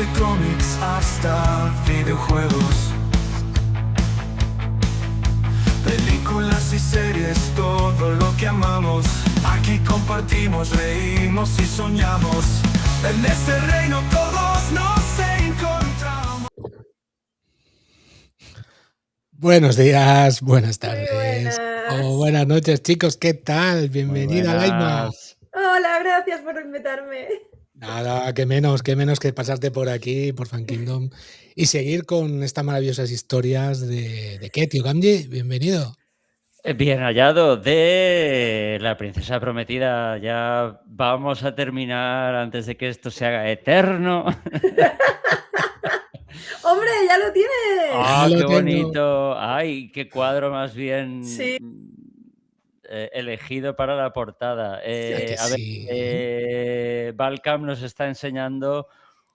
Desde cómics hasta videojuegos, películas y series, todo lo que amamos. Aquí compartimos, reímos y soñamos. En este reino todos nos encontramos. Buenos días, buenas Muy tardes buenas. o buenas noches, chicos. ¿Qué tal? Muy Bienvenida, Laima. buenas. Hola, gracias por invitarme. Nada, qué menos que pasarte por aquí, por Fan Kingdom, y seguir con estas maravillosas historias de qué, tío Gamji. Bienvenido. Bien hallado de La Princesa Prometida. Ya vamos a terminar antes de que esto se haga eterno. ¡Hombre, ya lo tienes! ¡Ah, Ya lo qué tengo. bonito! ¡Ay, qué cuadro más bien Sí. elegido para la portada! ¿A que A ver, sí? Balcam nos está enseñando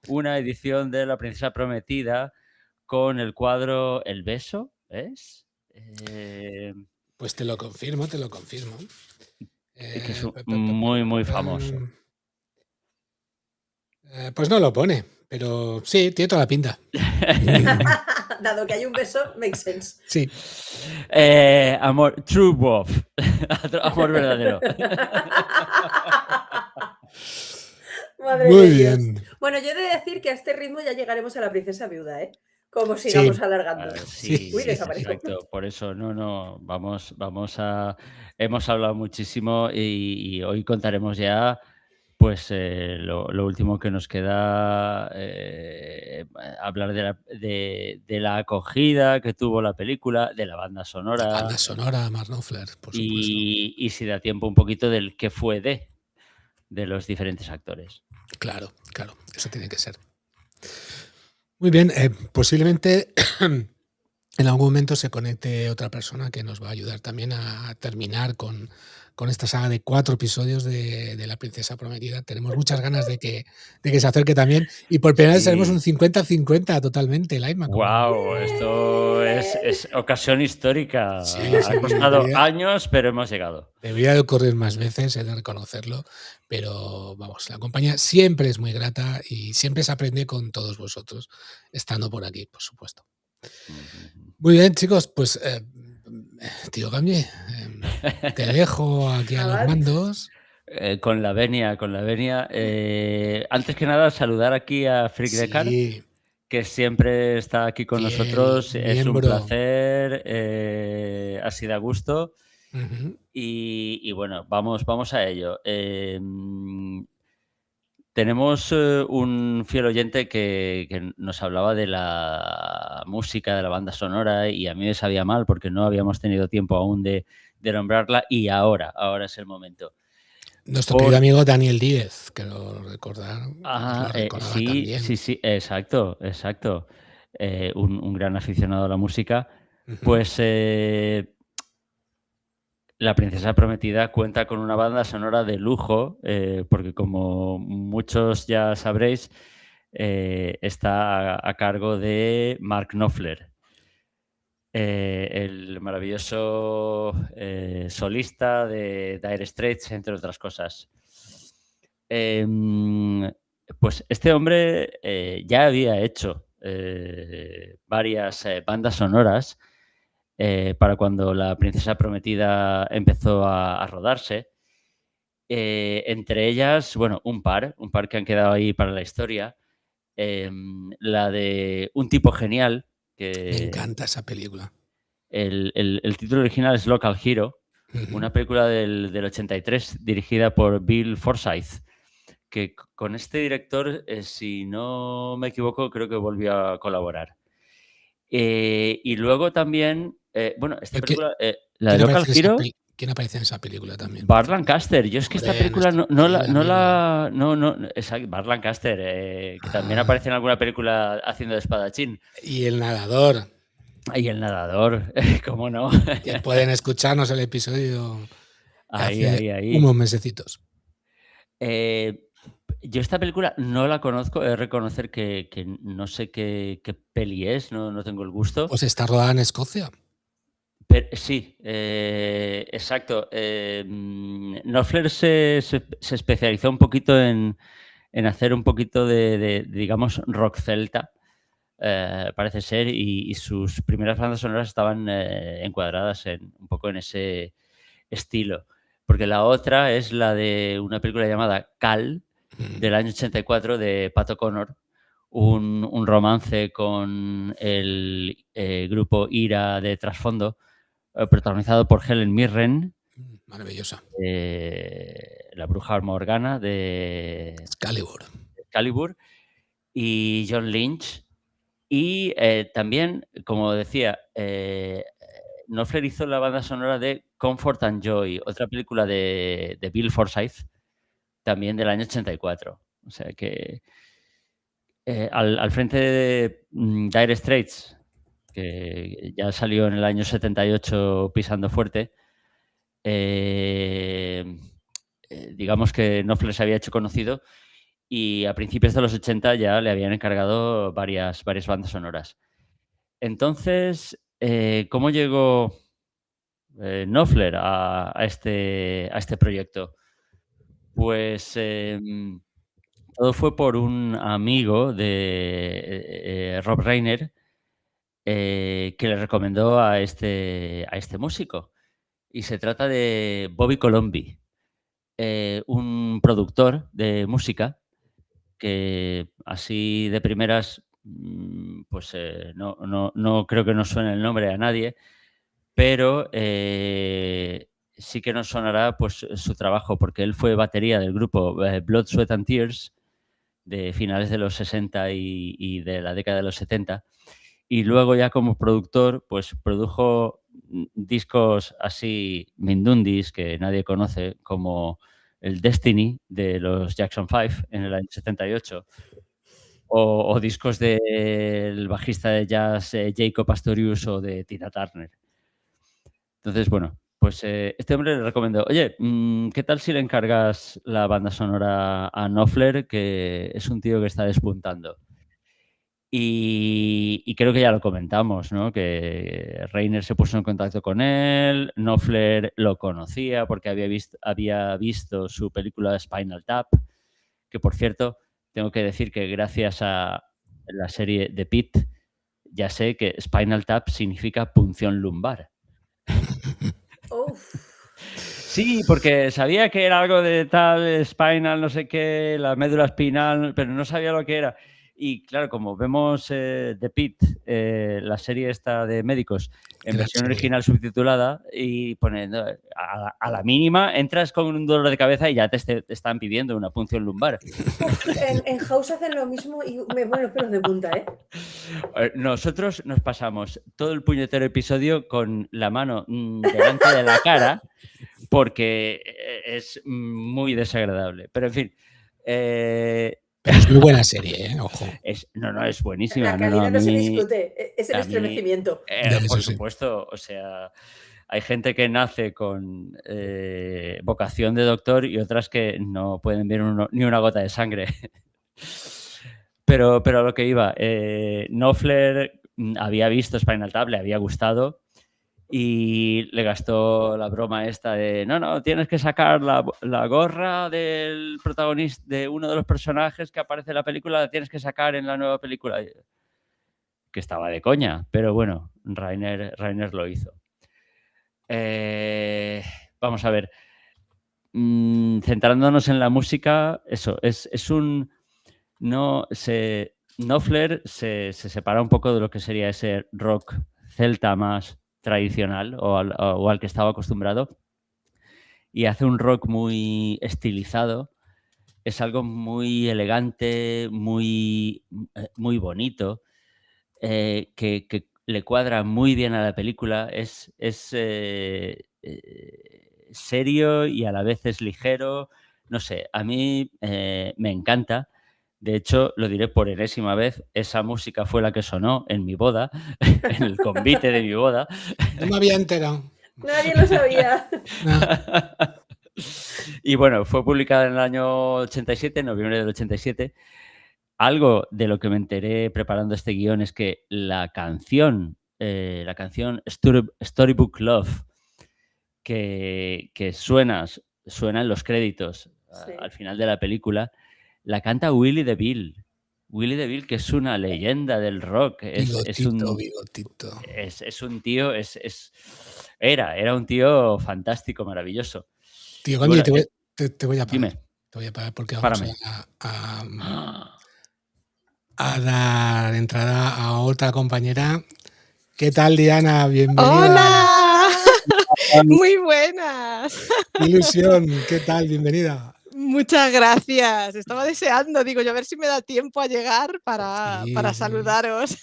una edición de La Princesa Prometida con el cuadro El beso, ¿es? Pues te lo confirmo. Que es muy, muy famoso. Pues no lo pone, pero sí, tiene toda la pinta. Dado que hay un beso, makes sense. Sí. Amor, true love. Amor verdadero. Madre Muy de Dios. bien. Bueno, yo he de decir que a este ritmo ya llegaremos a la princesa viuda, ¿eh? Como sigamos Sí. alargando. Sí, Uy, desaparezco. exacto. Por eso, no, vamos a... Hemos hablado muchísimo y hoy contaremos ya, pues, lo último que nos queda, hablar de la acogida que tuvo la película, de la banda sonora. La banda sonora, Mark Knopfler, por supuesto. Y si da tiempo un poquito del qué fue de los diferentes actores. Claro, eso tiene que ser. Muy bien, posiblemente en algún momento se conecte otra persona que nos va a ayudar también a terminar con esta saga de 4 episodios de La Princesa Prometida. Tenemos muchas ganas de que se acerque también, y por primera vez seremos un 50-50 totalmente, Laima. ¡Wow! Esto es ocasión histórica. Sí, Ha costado años, pero hemos llegado. Debería de ocurrir más veces, he de reconocerlo, pero vamos, la compañía siempre es muy grata y siempre se aprende con todos vosotros, estando por aquí, por supuesto. Muy bien, chicos, pues tío Gamji, te dejo aquí a los mandos. Con la venia. Antes que nada, saludar aquí a Frick de Car, que siempre está aquí con nosotros. Es un placer, así da gusto. Y bueno, vamos a ello. Tenemos un fiel oyente que nos hablaba de la música, de la banda sonora, y a mí me sabía mal porque no habíamos tenido tiempo aún de nombrarla, y ahora es el momento. Nuestro querido amigo Daniel Díez, que lo recordaba sí, también. Sí, exacto. Un gran aficionado a la música. Pues La Princesa Prometida cuenta con una banda sonora de lujo, porque como muchos ya sabréis, está a cargo de Mark Knopfler, el maravilloso solista de Dire Straits, entre otras cosas. Pues este hombre ya había hecho varias bandas sonoras para cuando La Princesa Prometida empezó a rodarse. Entre ellas, bueno, un par que han quedado ahí para la historia. La de Un tipo genial. Me encanta esa película. El título original es Local Hero, una película del 83 dirigida por Bill Forsyth, que con este director, si no me equivoco, creo que volvió a colaborar. Y luego también, bueno, esta película, la de Local Hero... ¿Quién aparece en esa película también? Burt Lancaster. Yo es que esta película Burt Lancaster, que también aparece en alguna película haciendo de espadachín. Y el nadador. ¿Cómo no? Que pueden escucharnos el episodio ahí. Unos mesecitos. Yo esta película no la conozco, he de reconocer que no sé qué peli es, no tengo el gusto. Pues está rodada en Escocia. Pero, sí, exacto. Knopfler se especializó un poquito en en hacer un poquito digamos, rock celta, parece ser, y sus primeras bandas sonoras estaban encuadradas un poco en ese estilo. Porque la otra es la de una película llamada Cal, del año 84, de Pat O'Connor, un romance con el grupo Ira de trasfondo, protagonizado por Helen Mirren, Maravillosa. la bruja Morgana de Excalibur, y John Lynch. Y también, como decía, Knopfler hizo la banda sonora de Comfort and Joy, otra película de Bill Forsyth, también del año 84. O sea que al frente de Dire Straits, que ya salió en el año 78 pisando fuerte, digamos que Knopfler se había hecho conocido y a principios de los 80 ya le habían encargado varias bandas sonoras. Entonces, ¿cómo llegó Knopfler a este proyecto? Pues todo fue por un amigo de Rob Reiner que le recomendó a este músico. Y se trata de Bobby Colomby, un productor de música que así de primeras, pues no creo que nos suene el nombre a nadie, pero sí que nos sonará pues su trabajo, porque él fue batería del grupo Blood, Sweat and Tears de finales de los 60 y de la década de los 70. Y luego ya como productor, pues produjo discos así mindundis que nadie conoce, como el Destiny de los Jackson 5 en el año 78, o discos del bajista de jazz Jacob Pastorius o de Tina Turner. Entonces, bueno, pues este hombre le recomendó, oye, ¿qué tal si le encargas la banda sonora a Knopfler, que es un tío que está despuntando? Y creo que ya lo comentamos, ¿no? Que Reiner se puso en contacto con él, Knopfler lo conocía porque había visto su película Spinal Tap, que por cierto, tengo que decir que gracias a la serie de Pitt, ya sé que Spinal Tap significa punción lumbar. Uf. Sí, porque sabía que era algo de tal, spinal, no sé qué, la médula espinal, pero no sabía lo que era. Y claro, como vemos The Pitt, la serie esta de médicos, en Gran versión serie. original subtitulada, y poniendo a la mínima, entras con un dolor de cabeza y ya te están pidiendo una punción lumbar. Uf, en House hacen lo mismo y me ponen los pelos de punta, ¿eh? Nosotros nos pasamos todo el puñetero episodio con la mano delante de la cara porque es muy desagradable. Pero en fin. Pero es muy buena serie, ojo. No, es buenísima. La calidad no se mí- discute, es el a mí, estremecimiento. por Eso sí. supuesto, o sea, hay gente que nace con vocación de doctor y otras que no pueden ver ni una gota de sangre. Pero a lo que iba, Knopfler había visto Spinal Tap, le había gustado y le gastó la broma esta de no, tienes que sacar la gorra del protagonista, de uno de los personajes que aparece en la película, la tienes que sacar en la nueva película. Que estaba de coña, pero bueno, Reiner lo hizo. Vamos a ver. Centrándonos en la música, eso, es un... Knopfler se separa un poco de lo que sería ese rock celta más tradicional o al que estaba acostumbrado y hace un rock muy estilizado. Es algo muy elegante, muy bonito, que le cuadra muy bien a la película. Es serio y a la vez es ligero. No sé, a mí me encanta. De hecho, lo diré por enésima vez, esa música fue la que sonó en mi boda, en el convite de mi boda. No me había enterado. Nadie lo sabía. No. Y bueno, fue publicada en el año 87, en noviembre del 87. Algo de lo que me enteré preparando este guión es que la canción Storybook Love, que suena en los créditos Sí. al final de la película, la canta Willie DeVille. Willie DeVille, que es una leyenda del rock. Bigotito. Es un tío, era un tío fantástico, maravilloso. Tío, Bueno, Goñi, te voy a parar. dime. Te voy a parar porque Párame. vamos a dar entrada a otra compañera. ¿Qué tal, Diana? Bienvenida. ¡Hola! Muy buenas. Qué ilusión. ¿Qué tal? Bienvenida. Muchas gracias. Estaba deseando, digo yo, a ver si me da tiempo a llegar para Sí. saludaros.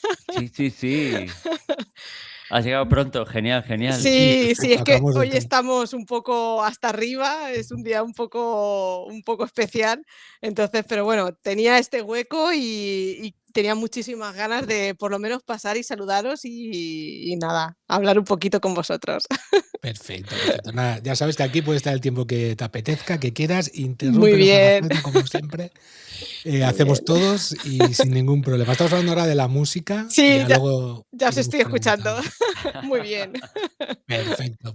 Sí. Has llegado pronto, genial. Sí, es que Acabamos de hoy entrar. estamos un poco hasta arriba, es un día un poco especial, entonces, pero bueno, tenía este hueco y tenía muchísimas ganas de por lo menos pasar y saludaros y nada, hablar un poquito con vosotros. Perfecto. Nada, ya sabes que aquí puede estar el tiempo que te apetezca, que quieras, interrumpe Muy bien. como siempre. Hacemos bien. todos y sin ningún problema. Estamos hablando ahora de la música. Sí, y ya luego os iremos estoy escuchando. preguntando. Muy bien. Perfecto.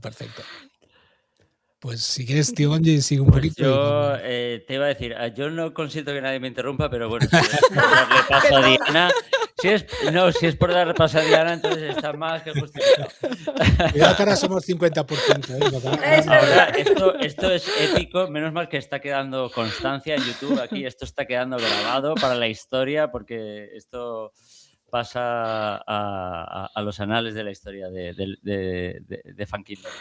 Pues si quieres, tío Gonji, sigue un Pues poquito. yo te iba a decir, yo no consiento que nadie me interrumpa, pero bueno, si es por darle paso a Diana, si es por darle paso a Diana, entonces está más que justificado. Cuidado que ahora somos 50%. Es Ahora, verdad. esto es épico, menos mal que está quedando constancia en YouTube aquí, esto está quedando grabado para la historia, porque esto pasa a los anales de la historia de Fan Kingdom.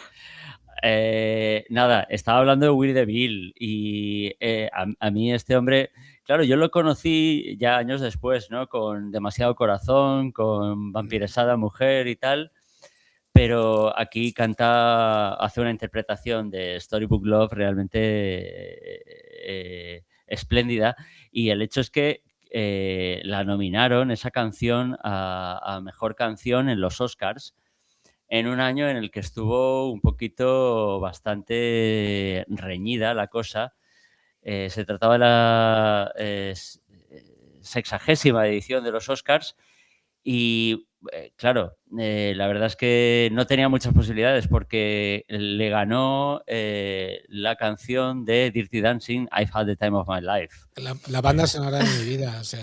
Nada, estaba hablando de Willie DeVille y a mí este hombre, claro, yo lo conocí ya años después, ¿no? Con Demasiado Corazón, con Vampiresada Mujer y tal, pero aquí hace una interpretación de Storybook Love realmente espléndida y el hecho es que la nominaron esa canción a Mejor Canción en los Oscars en un año en el que estuvo un poquito bastante reñida la cosa. Se trataba de la 60ª edición de los Oscars y, claro, la verdad es que no tenía muchas posibilidades porque le ganó la canción de Dirty Dancing, I've Had the Time of My Life. La banda sonora de mi vida. O sea,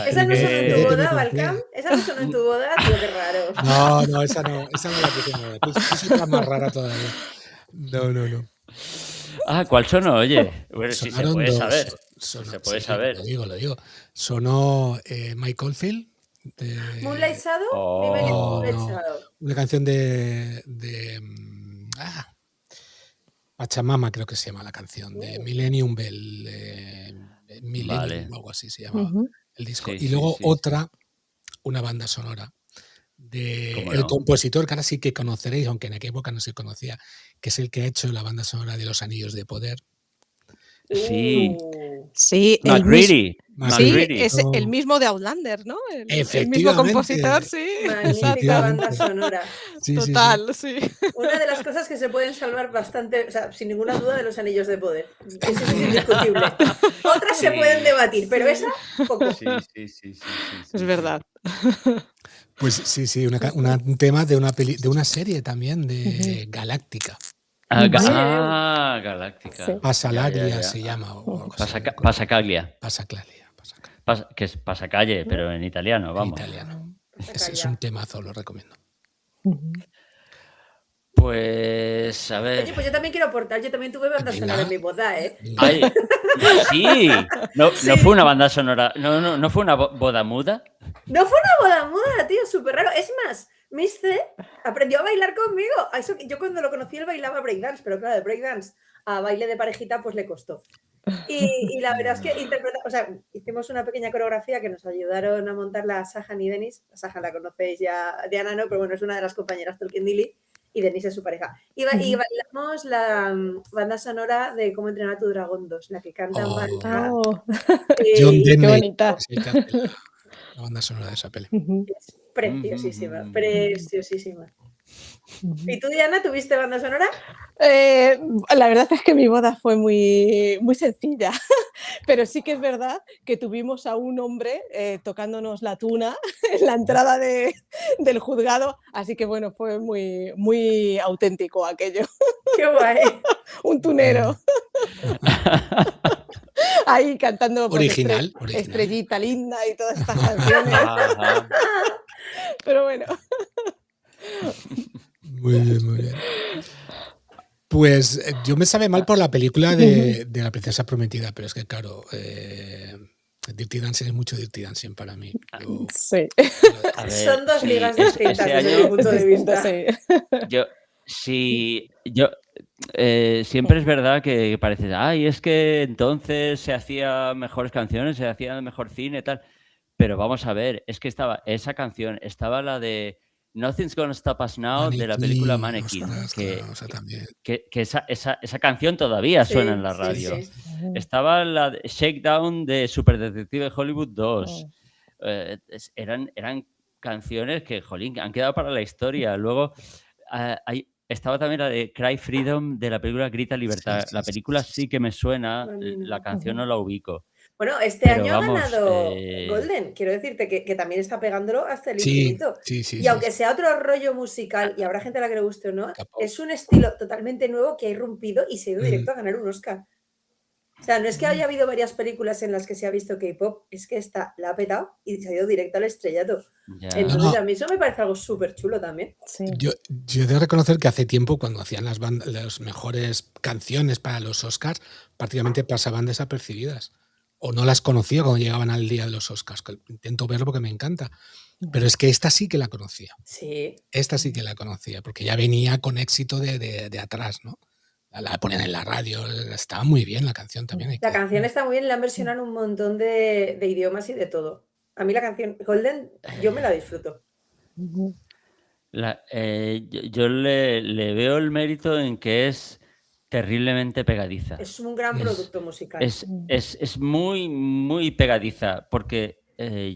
¿Esa no sonó en tu que me boda, compré. Balcam? ¿Esa no sonó en tu boda? Tío, qué raro. No, esa no la pusimos. Es otra más rara todavía. No. Ah, ¿cuál sonó? Oye, bueno, si se Sonaron puede dos. saber. Sí, Se puede saber. Lo digo. Sonó Mike Oldfield. ¿Moonlight Shadow? Dime que Moonlight no. Shadow. Una canción de Pachamama, creo que se llama la canción, de Millennium Bell. Millennium Vale. o algo así se llamaba el disco. Sí, y luego sí. otra, una banda sonora de ¿Cómo el no? compositor que ahora sí que conoceréis, aunque en aquella época no se conocía, que es el que ha hecho la banda sonora de Los Anillos de Poder. Sí. Sí, McCready. es el mismo de Outlander, ¿no? El mismo compositor, sí. Magnífica banda sonora. Sí, Total, sí. Una de las cosas que se pueden salvar bastante, o sea, sin ninguna duda, de Los Anillos de Poder. Eso es indiscutible. Otras se pueden debatir, pero esa, poco. Sí. Es verdad. Pues sí, un tema de una serie también de Galáctica. Galáctica. Sí. Pasacaglia se llama. O algo así. Pasacaglia. Pasacaglia. Que es pasacalle, pero en italiano, vamos. En italiano. Es un temazo, lo recomiendo. Pues, a ver. Oye, pues yo también quiero aportar. Yo también tuve banda sonora en mi boda, ¿eh? Ay, sí. No fue una banda sonora. No fue una boda muda. No fue una boda muda, tío, súper raro. Es más, Miss C aprendió a bailar conmigo. Yo cuando lo conocí él bailaba breakdance, pero claro, de breakdance a baile de parejita pues le costó. Y la verdad es que hicimos una pequeña coreografía que nos ayudaron a montarla Sahan y Denis. A Sahan la conocéis ya, Diana no, pero bueno, es una de las compañeras Tolkien Dilly y Denis es su pareja. Y bailamos la banda sonora de Cómo entrenar a tu dragón 2, la que canta John Denver. Qué bonita. La banda sonora de esa peli. Es preciosísima, preciosísima. ¿Y tú, Diana, tuviste banda sonora? La verdad es que mi boda fue muy, muy sencilla. Pero sí que es verdad que tuvimos a un hombre tocándonos la tuna en la entrada del juzgado, así que bueno, fue muy, muy auténtico aquello. ¡Qué guay! Un tunero ahí cantando pues, Original. Estrellita Linda y todas estas canciones. Ajá. Pero bueno, Muy bien, muy bien. Pues yo me sabe mal por la película de La princesa prometida, pero es que claro, Dirty Dancing es mucho Dirty Dancing para mí. Yo- sí. A ver, Son dos sí, ligas ese distintas desde año mi punto de vista. Sí. Siempre es verdad que parece, ay, es que entonces se hacía mejores canciones, se hacía mejor cine, tal. Pero vamos a ver, es que estaba esa canción, estaba la de Nothing's Gonna Stop Us Now de la película Mannequin, ostras, que, claro, o sea, también. que esa canción todavía Sí, suena en la sí, radio. sí. Estaba la de Shakedown de Super Detective Hollywood 2. Eran canciones que, jolín, han quedado para la historia. Luego estaba también la de Cry Freedom de la película Grita Libertad. Sí, sí, La sí, película sí. sí que me suena, A mí no. la canción no la ubico. Bueno, este Pero año ha vamos, ganado Golden. Quiero decirte que también está pegándolo hasta el Sí, infinito. sí, sí. Y aunque sea otro rollo musical, y habrá gente a la que le guste o no, Capó. es un estilo totalmente nuevo que ha irrumpido y se ha ido Mm. directo a ganar un Oscar. O sea, no es que haya habido varias películas en las que se ha visto K-pop, es que esta la ha petado y se ha ido directo al estrellato. ya. Entonces, No. a mí eso me parece algo súper chulo también. Sí. Yo he de reconocer que hace tiempo, cuando hacían las mejores canciones para los Oscars, prácticamente pasaban desapercibidas. O no las conocía cuando llegaban al día de los Oscars. Que intento verlo porque me encanta. Pero es que esta sí que la conocía. Sí. Esta sí que la conocía, porque ya venía con éxito de atrás, ¿no? La ponían en la radio, estaba muy bien la canción también. hay La que- canción está muy bien, la han versionado en un montón de idiomas y de todo. A mí la canción Golden, yo me la disfruto. Yo le veo el mérito en que es terriblemente pegadiza. Es un gran Es- producto musical. Es muy, muy pegadiza, porque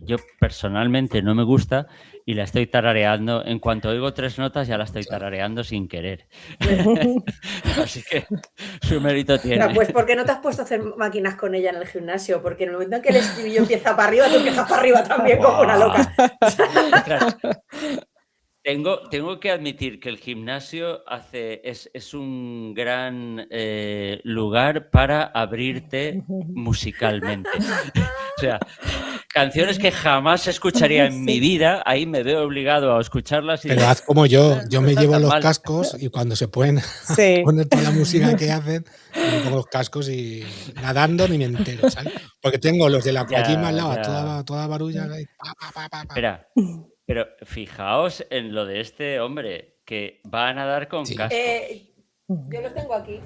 yo personalmente no me gusta y la estoy tarareando. En cuanto oigo 3 notas, ya la estoy tarareando sin querer. Así que su mérito tiene. Pero, pues, ¿por qué no te has puesto a hacer máquinas con ella en el gimnasio? Porque en el momento en que el estribillo empieza para arriba, tú empiezas para arriba también como una loca. Ostras. Tengo que admitir que el gimnasio es un gran lugar para abrirte musicalmente. O sea, canciones que jamás escucharía en mi vida, ahí me veo obligado a escucharlas. Y Pero haz como yo no me está llevo tan los mal". cascos y cuando se pueden Sí. poner toda la música que hacen, me pongo los cascos y nadando ni me entero, ¿sabes? Porque tengo los de la Ya, allí más al lado, ya. toda barulla. Ahí, pa, pa, pa, pa, pa. Espera, pero fijaos en lo de este hombre que va a nadar con Sí. casco. Yo los tengo aquí.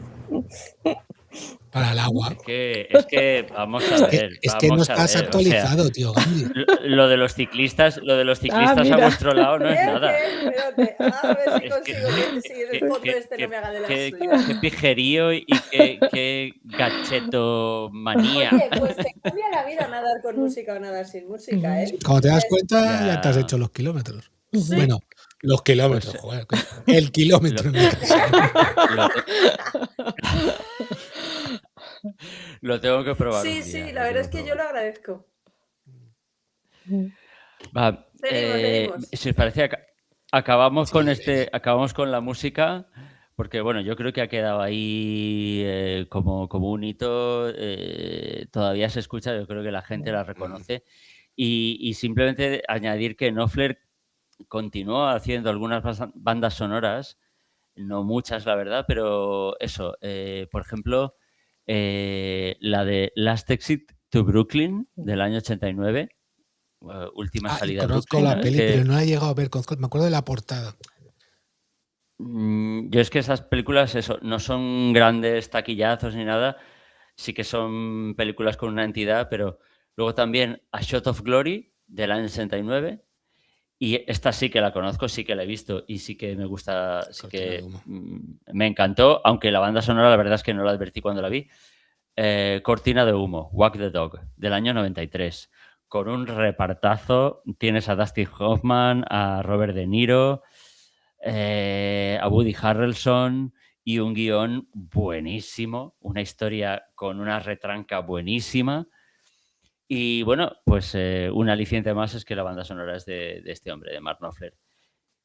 Para el agua. Es que vamos a ver. Es que no vamos a estás ver, o sea, actualizado, tío Gandhi. lo de los ciclistas a mira. vuestro lado no es Espérate, nada. espérate, a ver si Es consigo que si el fondo este no me haga de las suyas. qué pijerío y qué gacheto manía. Oye, pues te cambia la vida nadar con música o nadar sin música, ¿eh? Cuando te das cuenta, ya te has Ya. hecho los kilómetros. Sí. Bueno, los kilómetros, Pues, joder. El kilómetro en mi caso. Lo tengo que probar. Sí, un sí, día, la lo verdad es tengo que yo lo probar. agradezco. Va, Seguimos. si os parece, acabamos Sí, con venga. acabamos con la música, porque bueno, yo creo que ha quedado ahí como un hito, todavía se escucha, yo creo que la gente la reconoce. Y simplemente añadir que Knopfler continuó haciendo algunas bandas sonoras, no muchas la verdad, pero eso, por ejemplo, la de Last Exit to Brooklyn del año 89. Última Ah, y salida a conozco Brooklyn. la peli, que, pero no la he llegado a ver. Me acuerdo de la portada. yo es que esas películas, eso, no son grandes taquillazos ni nada, sí que son películas con una entidad, pero luego también A Shot of Glory del año 69. Y esta sí que la conozco, sí que la he visto y sí que me gusta, sí Cortina de que humo. me encantó, aunque la banda sonora la verdad es que no la advertí cuando la vi. Cortina de humo, Walk the Dog, del año 93, con un repartazo. Tienes a Dustin Hoffman, a Robert De Niro, a Woody Harrelson y un guión buenísimo, una historia con una retranca buenísima. Y bueno, pues un aliciente más es que la banda sonora es de este hombre, de Mark Knopfler.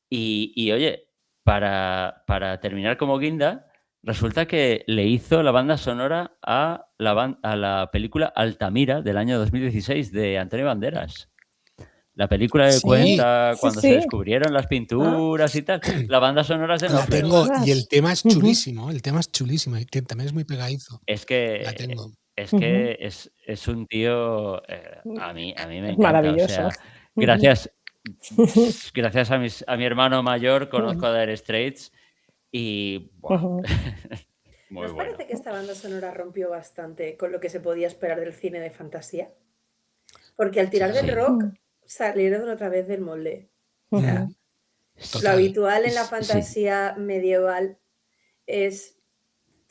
Y oye, para terminar como guinda, resulta que le hizo la banda sonora a la película Altamira del año 2016 de Antonio Banderas. La película que Sí, cuenta Sí, cuando se sí. descubrieron las pinturas y tal. La banda sonora es de la Knopfler. tengo y el Ostras. tema es Ujú. chulísimo, el tema es chulísimo, y que también es muy pegadizo. Es La que tengo. Ujú. es un tío, a mí me Es encanta. O maravilloso. sea, Ujú. gracias a mi hermano mayor conozco a Dire Straits y ¡buah! Ujú. Muy ¿Nos bueno. parece que esta banda sonora rompió bastante con lo que se podía esperar del cine de fantasía? Porque al tirar del Sí. rock Mm. salieron otra vez del molde. O sea, Ujú. lo Total. habitual en la Sí. fantasía medieval es,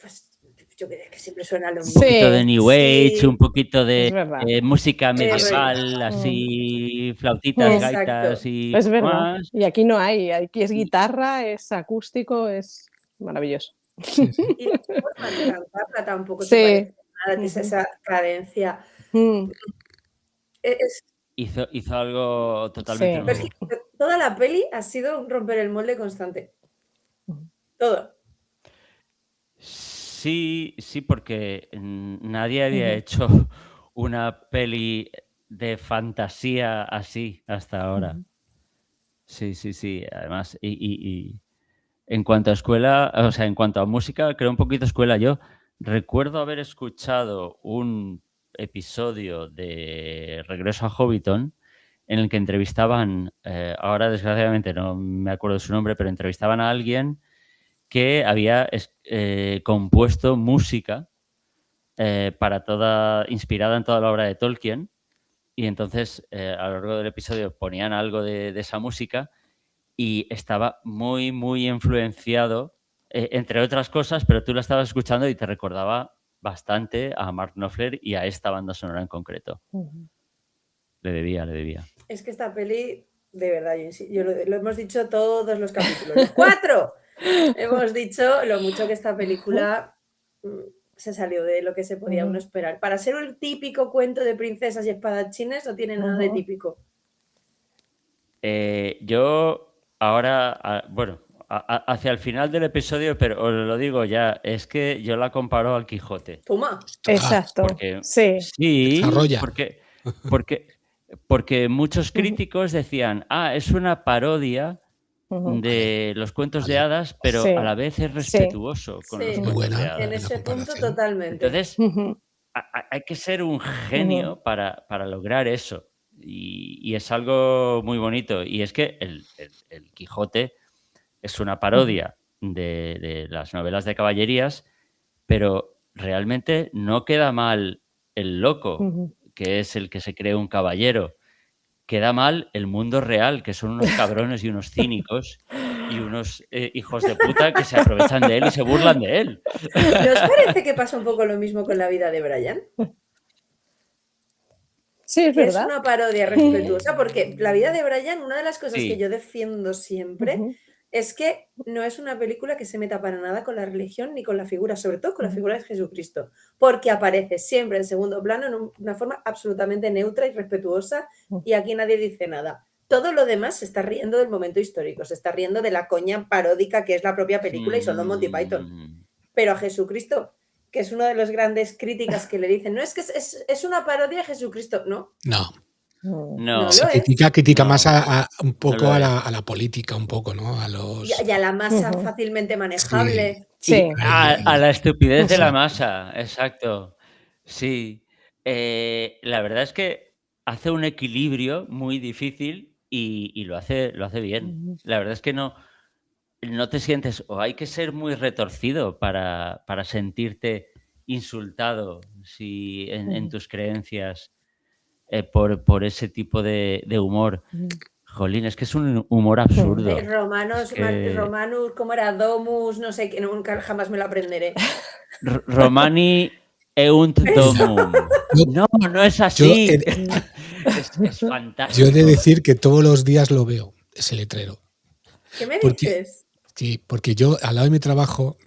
pues, yo qué sé, que siempre suena lo Un mismo. poquito de Sí, New Age, un Sí, poquito de es verdad. música eso es. medieval, Mm. así, flautitas, Mm. Exacto. gaitas y Es poco verdad. más. Y aquí no hay. Aquí es Y guitarra, es acústico, es maravilloso. Sí, sí. Y la forma de cantarla tampoco se Sí. parece nada, es Ujú. esa cadencia. Mm. Es, hizo algo totalmente Sí. pero es nuevo. que toda la peli ha sido un romper el molde constante. Ujú. Todo. Sí, porque nadie había Ujú. hecho una peli de fantasía así hasta ahora. Ujú. Sí. Además, y en cuanto a escuela, o sea, en cuanto a música, creo un poquito escuela. Yo recuerdo haber escuchado un episodio de Regreso a Hobbiton en el que entrevistaban, ahora desgraciadamente no me acuerdo de su nombre, pero entrevistaban a alguien que había compuesto música inspirada en toda la obra de Tolkien. Y entonces, a lo largo del episodio ponían algo de esa música y estaba muy, muy influenciado, entre otras cosas, pero tú la estabas escuchando y te recordaba bastante a Mark Knopfler y a esta banda sonora en concreto. Ujú. Le debía. Es que esta peli, de verdad, yo lo hemos dicho todos los capítulos, los 4. Hemos dicho lo mucho que esta película se salió de lo que se podía uno Ujú. esperar. Para ser un típico cuento de princesas y espadachines, no tiene nada de Ujú. típico. Yo ahora, bueno, hacia el final del episodio, pero os lo digo ya, es que yo la comparo al Quijote. Toma. Exacto. Porque Sí. sí, Desarrolla. porque muchos Ujú. críticos decían, es una parodia Ujú. de los cuentos de Vale. hadas, pero Sí. a la vez es Sí. respetuoso con los Sí, Muy cuentos de buena en hadas. ese la punto comparación. totalmente. Entonces, Ujú. hay que ser un Ujú. genio para lograr eso. Y es algo muy bonito. Y es que el Quijote es una Ujú. parodia de las novelas de caballerías, pero realmente no queda mal el loco, Ujú. que es el que se cree un caballero. Queda mal el mundo real, que son unos cabrones y unos cínicos y unos hijos de puta que se aprovechan de él y se burlan de él. ¿No os parece que pasa un poco lo mismo con la vida de Brian? Sí, es Que es verdad. una parodia respetuosa, porque la vida de Brian, una de las cosas que Sí, yo defiendo siempre Ujú. es que no es una película que se meta para nada con la religión ni con la figura, sobre todo con la Ujú. figura de Jesucristo, porque aparece siempre en segundo plano en una forma absolutamente neutra y respetuosa, y aquí nadie dice nada. Todo lo demás se está riendo del momento histórico, se está riendo de la coña paródica que es la propia película y son los Monty Python. Pero a Jesucristo, que es una de las grandes críticas que le dicen, no es que es una parodia de Jesucristo, no, No. Mm. no no, Se lo es. critica no, más un no poco lo a es. la política, un poco, ¿no? A los. Y a la masa Ujú. fácilmente Sí. manejable. Sí. A la estupidez de Ujú. la Sí. masa, exacto. Sí. La verdad es que hace un equilibrio muy difícil y lo hace bien. Ujú. La verdad es que no te sientes, o hay que ser muy retorcido para sentirte insultado en Ujú. tus creencias por ese tipo de humor. Ujú. Jolín, es que es un humor absurdo. Es Romanos, que Romanus, ¿cómo era? Domus, no sé, que nunca jamás me lo aprenderé. Romani eunt domum. Yo, No es yo, así. he, Es yo he de fantástico. decir que todos los días lo veo, ese letrero. ¿Qué me Porque, dices? sí, porque yo, al lado de mi trabajo,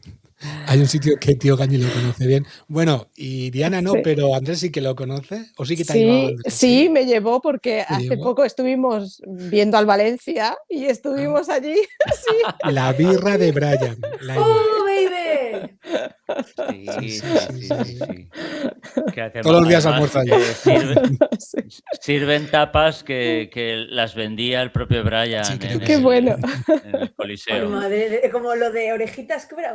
Hay un sitio que tío Gañi lo conoce bien. Bueno, y Diana no, Sí. pero Andrés sí que lo conoce. ¿O sí que te ha llevado Sí, Andrés? sí, me llevó porque ¿Te hace llevó? poco estuvimos viendo al Valencia y estuvimos allí. Sí. La birra de Brian. La ¡Oh, baby! Sí, Sí, sí, sí, sí, sí, sí, sí. Que Todos los días además, almuerzo allí. Sí. sirven tapas que las vendía el propio Brian Sí, creo en que Qué sí. bueno. en el Ay, Coliseo. madre, como lo de orejitas, ¿qué era?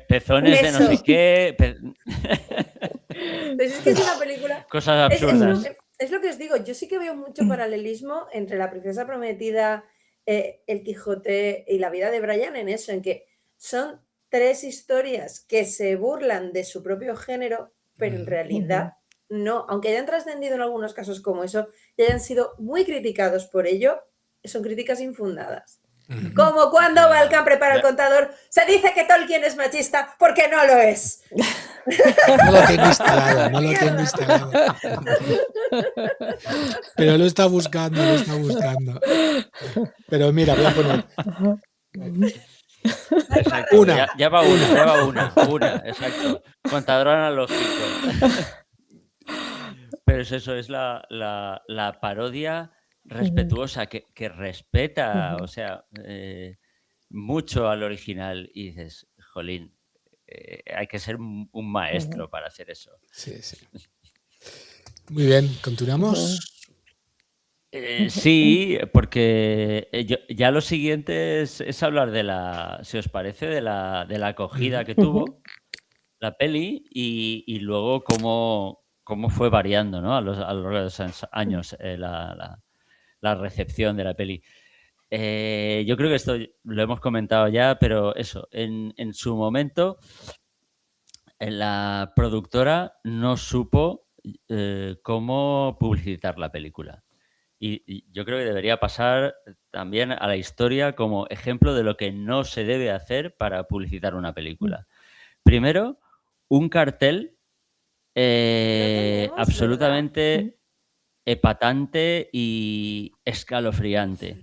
Pezones de no sé Eso. qué, Pues es que es una película. cosas Es absurdas. lo que os digo, yo sí que veo mucho paralelismo entre La Princesa Prometida, El Quijote y La vida de Brian en eso, en que son tres historias que se burlan de su propio género, pero en realidad no, aunque hayan trascendido en algunos casos como eso y hayan sido muy criticados por ello, son críticas infundadas. Como cuando Ya, Balkan prepara el ya. contador, se dice que Tolkien es machista porque no lo es. No lo tengo instalado, no lo tengo instalado. Pero lo está buscando, lo está buscando. Pero mira, voy a poner Exacto. Una. Ya va una, exacto. Contador analógico. Pero es eso, es la parodia respetuosa que respeta, o sea, mucho al original. Y dices, jolín, hay que ser un maestro para hacer eso. Sí, sí. Muy bien, continuamos. Sí, porque ya lo siguiente es hablar de si os parece, de la acogida que tuvo la peli y luego cómo fue variando, ¿no? A lo largo de esos años la recepción de la peli. Yo creo que esto lo hemos comentado ya, pero eso, en su momento la productora no supo cómo publicitar la película. Y yo creo que debería pasar también a la historia como ejemplo de lo que no se debe hacer para publicitar una película. Primero, un cartel tenemos, absolutamente epatante y escalofriante.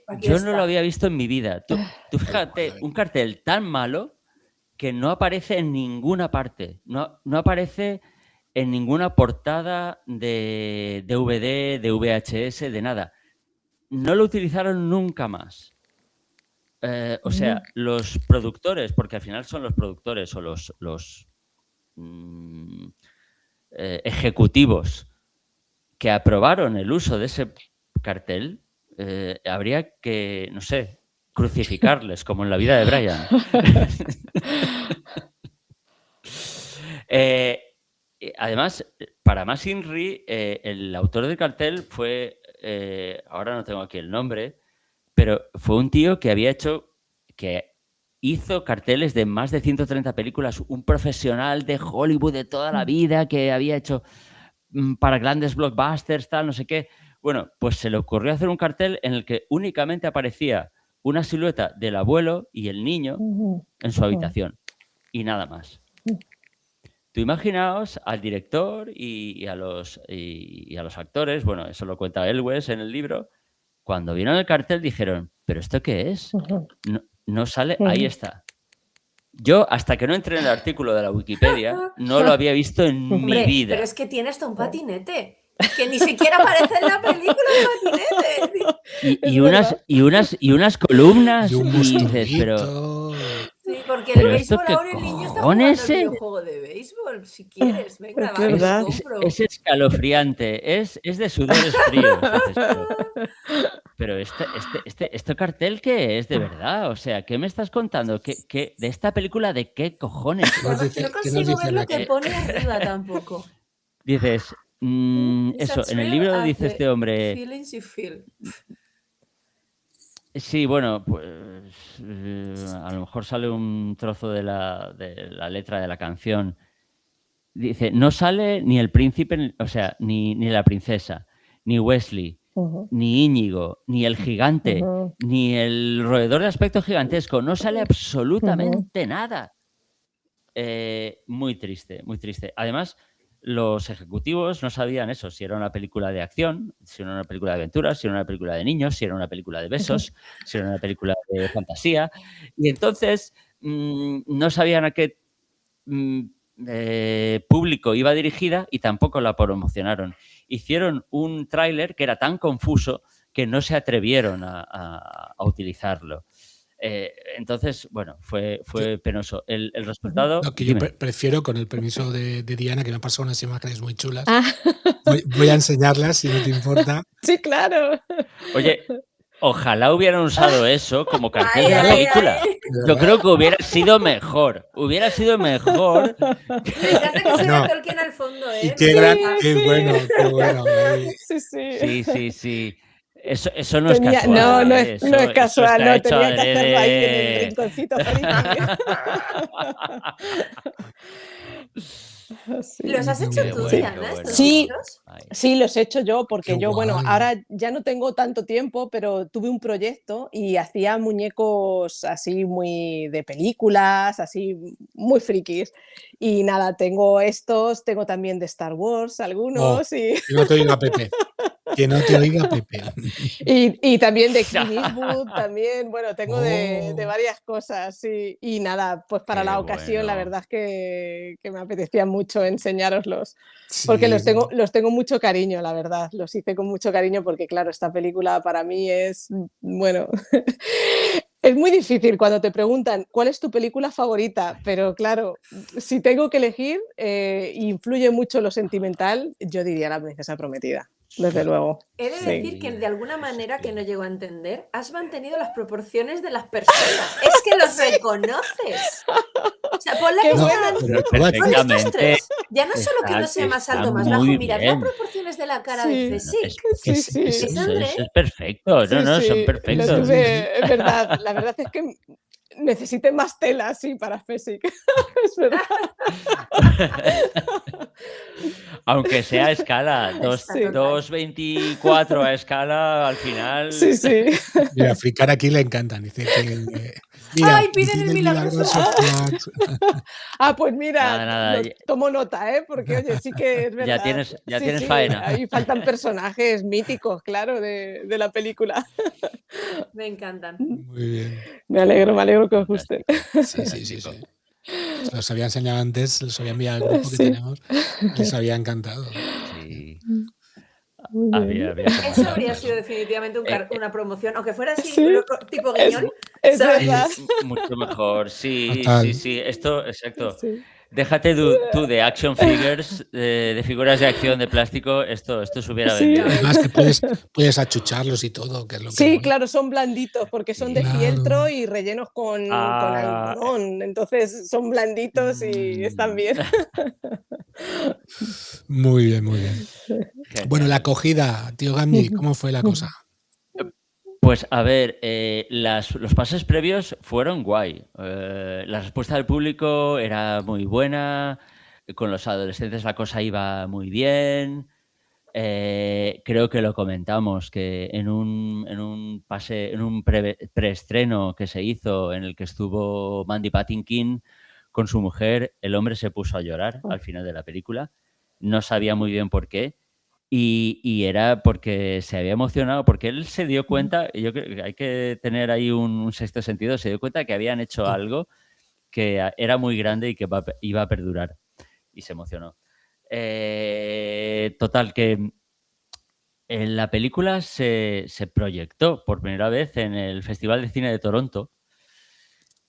Aquí Yo está. no lo había visto en mi vida. Tú fíjate, un cartel tan malo que no aparece en ninguna parte. No aparece en ninguna portada de DVD, de VHS, de nada. No lo utilizaron nunca más. O sea, los productores, porque al final son los productores o los ejecutivos que aprobaron el uso de ese cartel, habría que, no sé, crucificarles, como en la vida de Brian. Además, para más Inri, el autor del cartel fue, ahora no tengo aquí el nombre, pero fue un tío que hizo carteles de más de 130 películas, un profesional de Hollywood de toda la vida que había hecho para grandes blockbusters, tal, no sé qué. Bueno, pues se le ocurrió hacer un cartel en el que únicamente aparecía una silueta del abuelo y el niño en su habitación y nada más. Tú imaginaos al director y a los actores, bueno, eso lo cuenta Elwes en el libro, cuando vieron el cartel dijeron, ¿pero esto qué es? No sale, ahí está. Yo, hasta que no entré en el artículo de la Wikipedia, no lo había visto en mi vida. Pero es que tiene hasta un patinete, que ni siquiera aparece en la película el patinete. Y unas columnas Y un y dices, pero mosturrito. Sí, porque ¿Pero el esto béisbol qué ahora el niño está jugando cojones al es? videojuego de béisbol, si quieres, venga, Es vale, verdad. lo compro. Es escalofriante, es de sudores fríos. Dices, pero ¿este cartel qué es de verdad? O sea, ¿qué me estás contando? ¿De esta película de qué cojones? Nos dice- No ¿qué nos consigo dice ver la lo que que- pone arriba tampoco. Dices, eso, en el libro dice este hombre... Feelings you feel. Sí, bueno, pues a lo mejor sale un trozo de la letra de la canción. Dice, no sale ni el príncipe, o sea, ni la princesa, ni Wesley, ni Íñigo, ni el gigante, ni el roedor de aspecto gigantesco. No sale absolutamente nada. Muy triste, muy triste. Además, los ejecutivos no sabían eso, si era una película de acción, si era una película de aventuras, si era una película de niños, si era una película de besos, si era una película de fantasía. Y entonces no sabían a qué público iba dirigida y tampoco la promocionaron. Hicieron un tráiler que era tan confuso que no se atrevieron a utilizarlo. Entonces, bueno, fue penoso. El resultado... Lo que yo Dime. prefiero, con el permiso de Diana, que me ha pasado unas imágenes muy chulas. Ah, Voy a enseñarlas, si no te importa. sí, claro. Oye, ojalá hubieran usado eso como cartel de la Ay, ay, película. ay. Yo creo que hubiera sido mejor. Hubiera sido mejor. Me encanta que se No. vea Tolkien al fondo, Y ¿eh? qué, Me gran, encanta. qué Sí. bueno, qué bueno. Sí, sí. Sí, sí, sí. Eso no es Tenía- casual. no, no ¿eh? es, no es Eso casual, está no, hecho tenía que hacerlo ahí en el adrede. rinconcito friki. Sí. ¿Los has hecho Qué tú, bueno, Diana, qué estos bueno. Sí. dibujos? Ay. Sí, los he hecho yo porque Qué yo, bueno, guay. ahora ya no tengo tanto tiempo, pero tuve un proyecto y hacía muñecos así muy de películas, así muy frikis. Y nada, tengo estos, tengo también de Star Wars algunos Que no te oiga Pepe. Que no te oiga Pepe. y también de Clint Eastwood, también, bueno, tengo de Oh. varias cosas, sí. Y nada, pues para Qué la ocasión la bueno. verdad es que me apetecía mucho enseñároslos. Sí, Porque los tengo mucho cariño, la verdad. Los hice con mucho cariño porque, claro, esta película para mí es, bueno, es muy difícil cuando te preguntan cuál es tu película favorita, pero claro, si tengo que elegir, influye mucho lo sentimental, yo diría La princesa prometida, desde luego. He de Sí. decir que de alguna manera que no llego a entender, has mantenido las proporciones de las personas. Es que los reconoces. O sea, ponla Qué que bueno. están. Pero Pon estos Pon estos perfectamente. tres. Ya no solo que no Está, sea más está alto o más bajo, muy mirad las bien. proporciones de la cara Sí. de No, Cesic. Sí, Es- sí. es- Es André. Eso es perfecto. No, Sí, no, son sí, lo perfectos. tuve, es verdad. La verdad es que necesité más tela, sí, para Fesic. Es verdad. Aunque sea a escala, Está total. 2,24 a escala, al final. Sí, sí. Mira, Fricar aquí le encantan. Dice que. Mira, Ay, piden el milagroso. Flax. Ah, pues mira, Nada, tomo nota, ¿eh? Porque oye, sí que es verdad. ya Sí, tienes sí, faena. ahí faltan personajes míticos, claro, de la película. Me encantan. Muy bien. Me alegro que os guste. Sí, sí, sí, sí. Se los había enseñado antes, los había enviado al grupo que Sí. tenemos. Les había encantado. Sí. Muy bien. Había Eso comentado habría eso. sido definitivamente una promoción, aunque fuera así, Sí. tipo Es, guiñol. es ¿sabes? verdad. Mucho mejor. Sí, Total. sí, sí. Esto, exacto. Sí. Déjate tú de action figures, de figuras de acción de plástico, esto se hubiera Sí. vendido. Además que puedes achucharlos y todo, que es lo que Sí, mola. claro, son blanditos porque son de Claro. fieltro y rellenos con Ah. algodón. Entonces son blanditos y están bien. Muy bien, muy bien. Genial. Bueno, la acogida, tío Gamji, ¿cómo fue la cosa? Pues a ver, los pases previos fueron guay. La respuesta del público era muy buena. Con los adolescentes la cosa iba muy bien. Creo que lo comentamos, que en un preestreno que se hizo en el que estuvo Mandy Patinkin con su mujer, el hombre se puso a llorar al final de la película. No sabía muy bien por qué. Y era porque se había emocionado, porque él se dio cuenta, y yo creo que hay que tener ahí un sexto sentido, se dio cuenta que habían hecho algo que era muy grande y que iba a perdurar. Y se emocionó. Total, que en la película se proyectó por primera vez en el Festival de Cine de Toronto.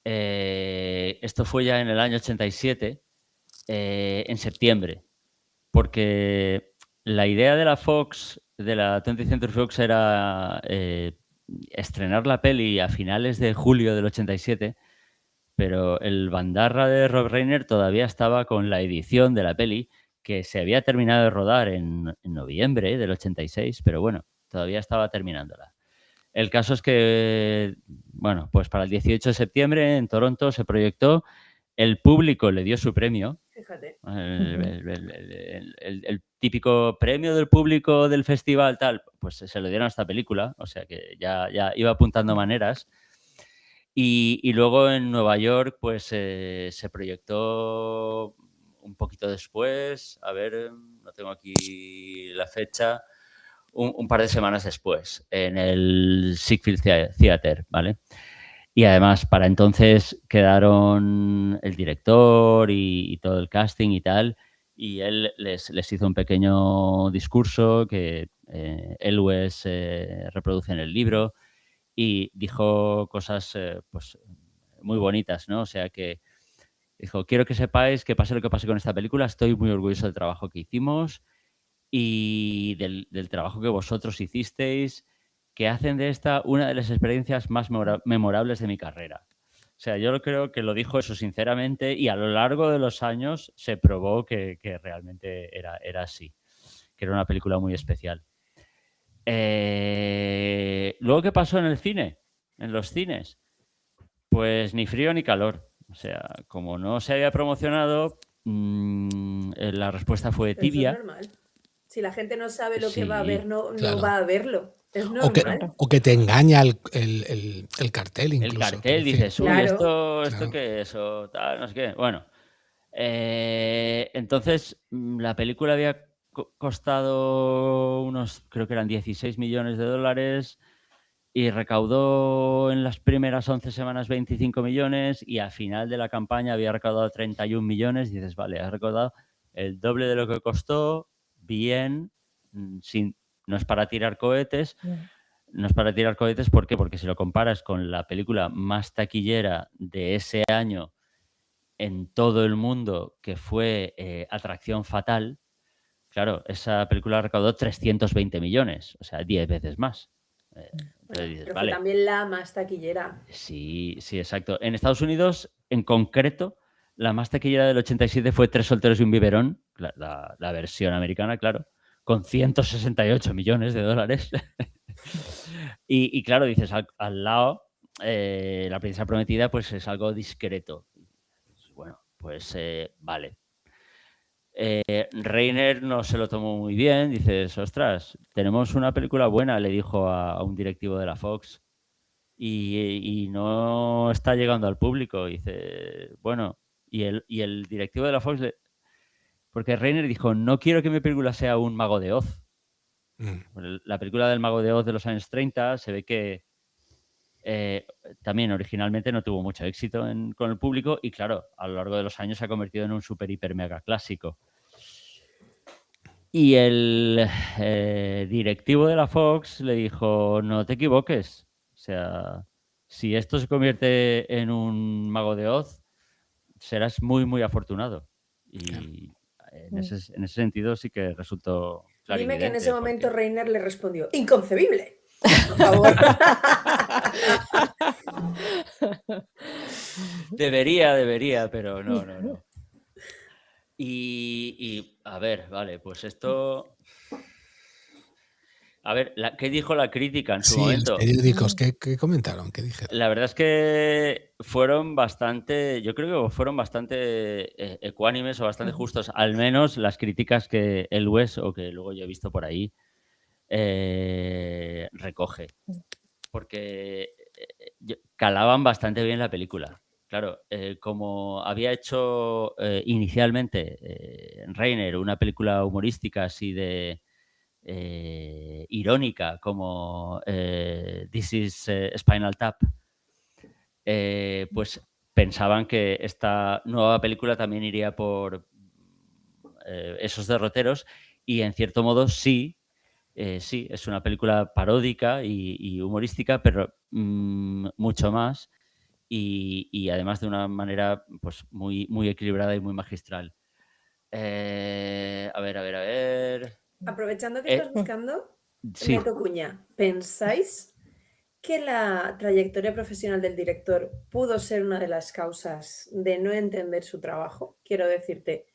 Esto fue ya en el año 87, en septiembre, porque la idea de la Fox, de la 20th Century Fox, era estrenar la peli a finales de julio del 87, pero el bandarra de Rob Reiner todavía estaba con la edición de la peli, que se había terminado de rodar en noviembre del 86, pero bueno, todavía estaba terminándola. El caso es que, bueno, pues para el 18 de septiembre en Toronto se proyectó, el público le dio su premio, Fíjate. el típico premio del público del festival, tal, pues se lo dieron a esta película, o sea que ya iba apuntando maneras. Y luego en Nueva York, pues se proyectó un poquito después, a ver, no tengo aquí la fecha, un par de semanas después, en el Ziegfeld Theater, ¿vale? Y además, para entonces quedaron el director y todo el casting y tal, y él les hizo un pequeño discurso que Elwes reproduce en el libro y dijo cosas pues muy bonitas, ¿no? O sea que dijo, quiero que sepáis que pase lo que pase con esta película, estoy muy orgulloso del trabajo que hicimos y del trabajo que vosotros hicisteis, que hacen de esta una de las experiencias más memorables de mi carrera. O sea, yo creo que lo dijo eso sinceramente y a lo largo de los años se probó que realmente era así, que era una película muy especial. Luego, ¿qué pasó en el cine? En los cines. Pues ni frío ni calor. O sea, como no se había promocionado, la respuesta fue Pero eso es tibia. normal. Si la gente no sabe lo que Sí, va a ver, no claro. va a verlo. Es O que, normal. o que te engaña el cartel El incluso. cartel, quiero decir. dices, uy, Claro. ¿esto Claro. qué es? O tal, no sé qué. Bueno, entonces la película había costado unos, creo que eran 16 millones de dólares y recaudó en las primeras 11 semanas 25 millones y al final de la campaña había recaudado 31 millones. Y dices, vale, has recaudado el doble de lo que costó, bien, no es para tirar cohetes. No es para tirar cohetes, ¿por qué? Porque si lo comparas con la película más taquillera de ese año en todo el mundo, que fue Atracción Fatal, claro, esa película recaudó 320 millones, o sea, 10 veces más. Entonces Bueno, dices, pero fue vale, también la más taquillera. sí, exacto. En Estados Unidos, en concreto, la más taquillera del 87 fue Tres solteros y un biberón, la versión americana, claro, con 168 millones de dólares. Y claro, dices, al lado, La princesa prometida, pues es algo discreto. Bueno, pues vale. Reiner no se lo tomó muy bien, dices, ostras, tenemos una película buena, le dijo a un directivo de la Fox, y no está llegando al público. Dice, bueno, y el directivo de la Fox, porque Reiner dijo, no quiero que mi película sea un Mago de Oz. La película del Mago de Oz de los años 30 se ve que también originalmente no tuvo mucho éxito con el público y claro, a lo largo de los años se ha convertido en un super hiper mega clásico. Y el directivo de la Fox le dijo, no te equivoques, o sea, si esto se convierte en un Mago de Oz, serás muy, muy afortunado. Y en ese sentido sí que resultó clarividente. Dime que en ese momento Reiner le respondió, inconcebible. Por favor. Debería, pero no. Y a ver, vale, pues esto... A ver, ¿qué dijo la crítica en su momento? Sí, los periódicos, ¿qué comentaron? ¿Qué dijeron? La verdad es que fueron bastante, yo creo que fueron bastante ecuánimes o bastante justos, al menos las críticas que Elwes, o que luego yo he visto por ahí, recoge. Porque calaban bastante bien la película. Claro, como había hecho inicialmente Reiner una película humorística así de irónica como This is Spinal Tap, pues pensaban que esta nueva película también iría por esos derroteros y en cierto modo sí, es una película paródica y humorística, pero mucho más y además de una manera pues muy, muy equilibrada y muy magistral. A ver. Aprovechando que estás buscando, Sí. meto cuña. ¿Pensáis que la trayectoria profesional del director pudo ser una de las causas de no entender su trabajo? Quiero decirte,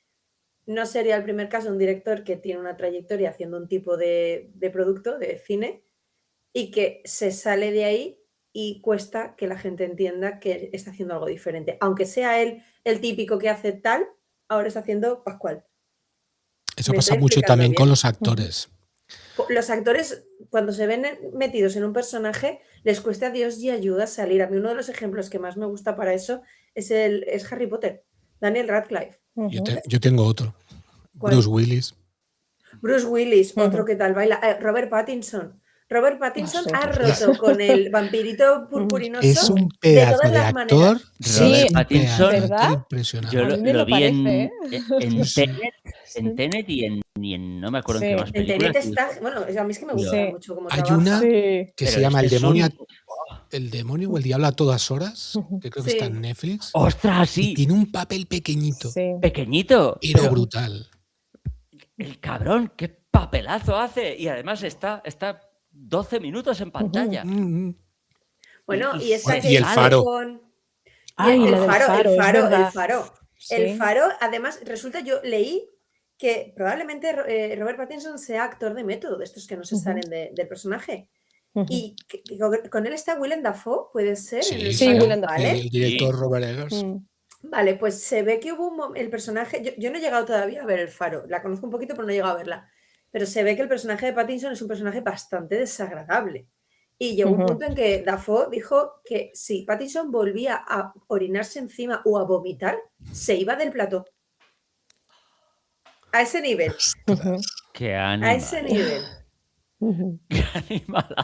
no sería el primer caso de un director que tiene una trayectoria haciendo un tipo de producto, de cine, y que se sale de ahí y cuesta que la gente entienda que está haciendo algo diferente. Aunque sea él el típico que hace tal, ahora está haciendo Pascual. Eso ¿Me pasa estoy mucho explicando también bien? con los actores. Los actores, cuando se ven metidos en un personaje, les cuesta a Dios y ayuda a salir. A mí uno de los ejemplos que más me gusta para eso es Harry Potter, Daniel Radcliffe. Yo tengo otro. ¿Cuál? Bruce Willis. Bruce Willis, otro Ujú. que tal baila. Robert Pattinson. Robert Pattinson sí, ha por roto con el vampirito Es purpurinoso un de pedazo todas de las actor. maneras. Sí, Es un Pattinson, pedazo de actor ¿verdad? yo impresionante. A mí me lo vi parece, ¿eh? en Sí, sí. Tenet y en no me acuerdo en qué Sí. más En películas. Tenet y está. digo, Bueno, a mí es que me Dios. gusta Sí. mucho cómo Hay trabaja. una Sí. que se pero llama este El es un... demonio, el demonio o el diablo a todas horas, que creo que está en Sí. Netflix. ¡Ostras, Y sí! tiene un papel pequeñito, Sí. Pequeñito, pero pero brutal. el cabrón, qué papelazo hace. Y además está 12 minutos en pantalla. Mm, mm. Bueno, Y y esta se que Y el hizo sale. faro. con. Ay, El la del faro, faro, es verdad. El Sí. faro, además, resulta, yo leí que probablemente Robert Pattinson sea actor de método, de estos que no se Ujú. salen del personaje. Ujú. Y que con él está Willem Dafoe, puede ser, en el Sí, Sí, faro, Willem Dafoe. ¿vale? El director Robert Eggers. Vale, pues se ve que hubo el personaje. Yo no he llegado todavía a ver el faro, la conozco un poquito, pero no he llegado a verla. Pero se ve que el personaje de Pattinson es un personaje bastante desagradable. Y llegó un Ujú. punto en que Dafoe dijo que si Pattinson volvía a orinarse encima o a vomitar, se iba del plató. A ese nivel, Ujú. ¡Qué a ese animal! nivel. Ujú. ¡Qué animal!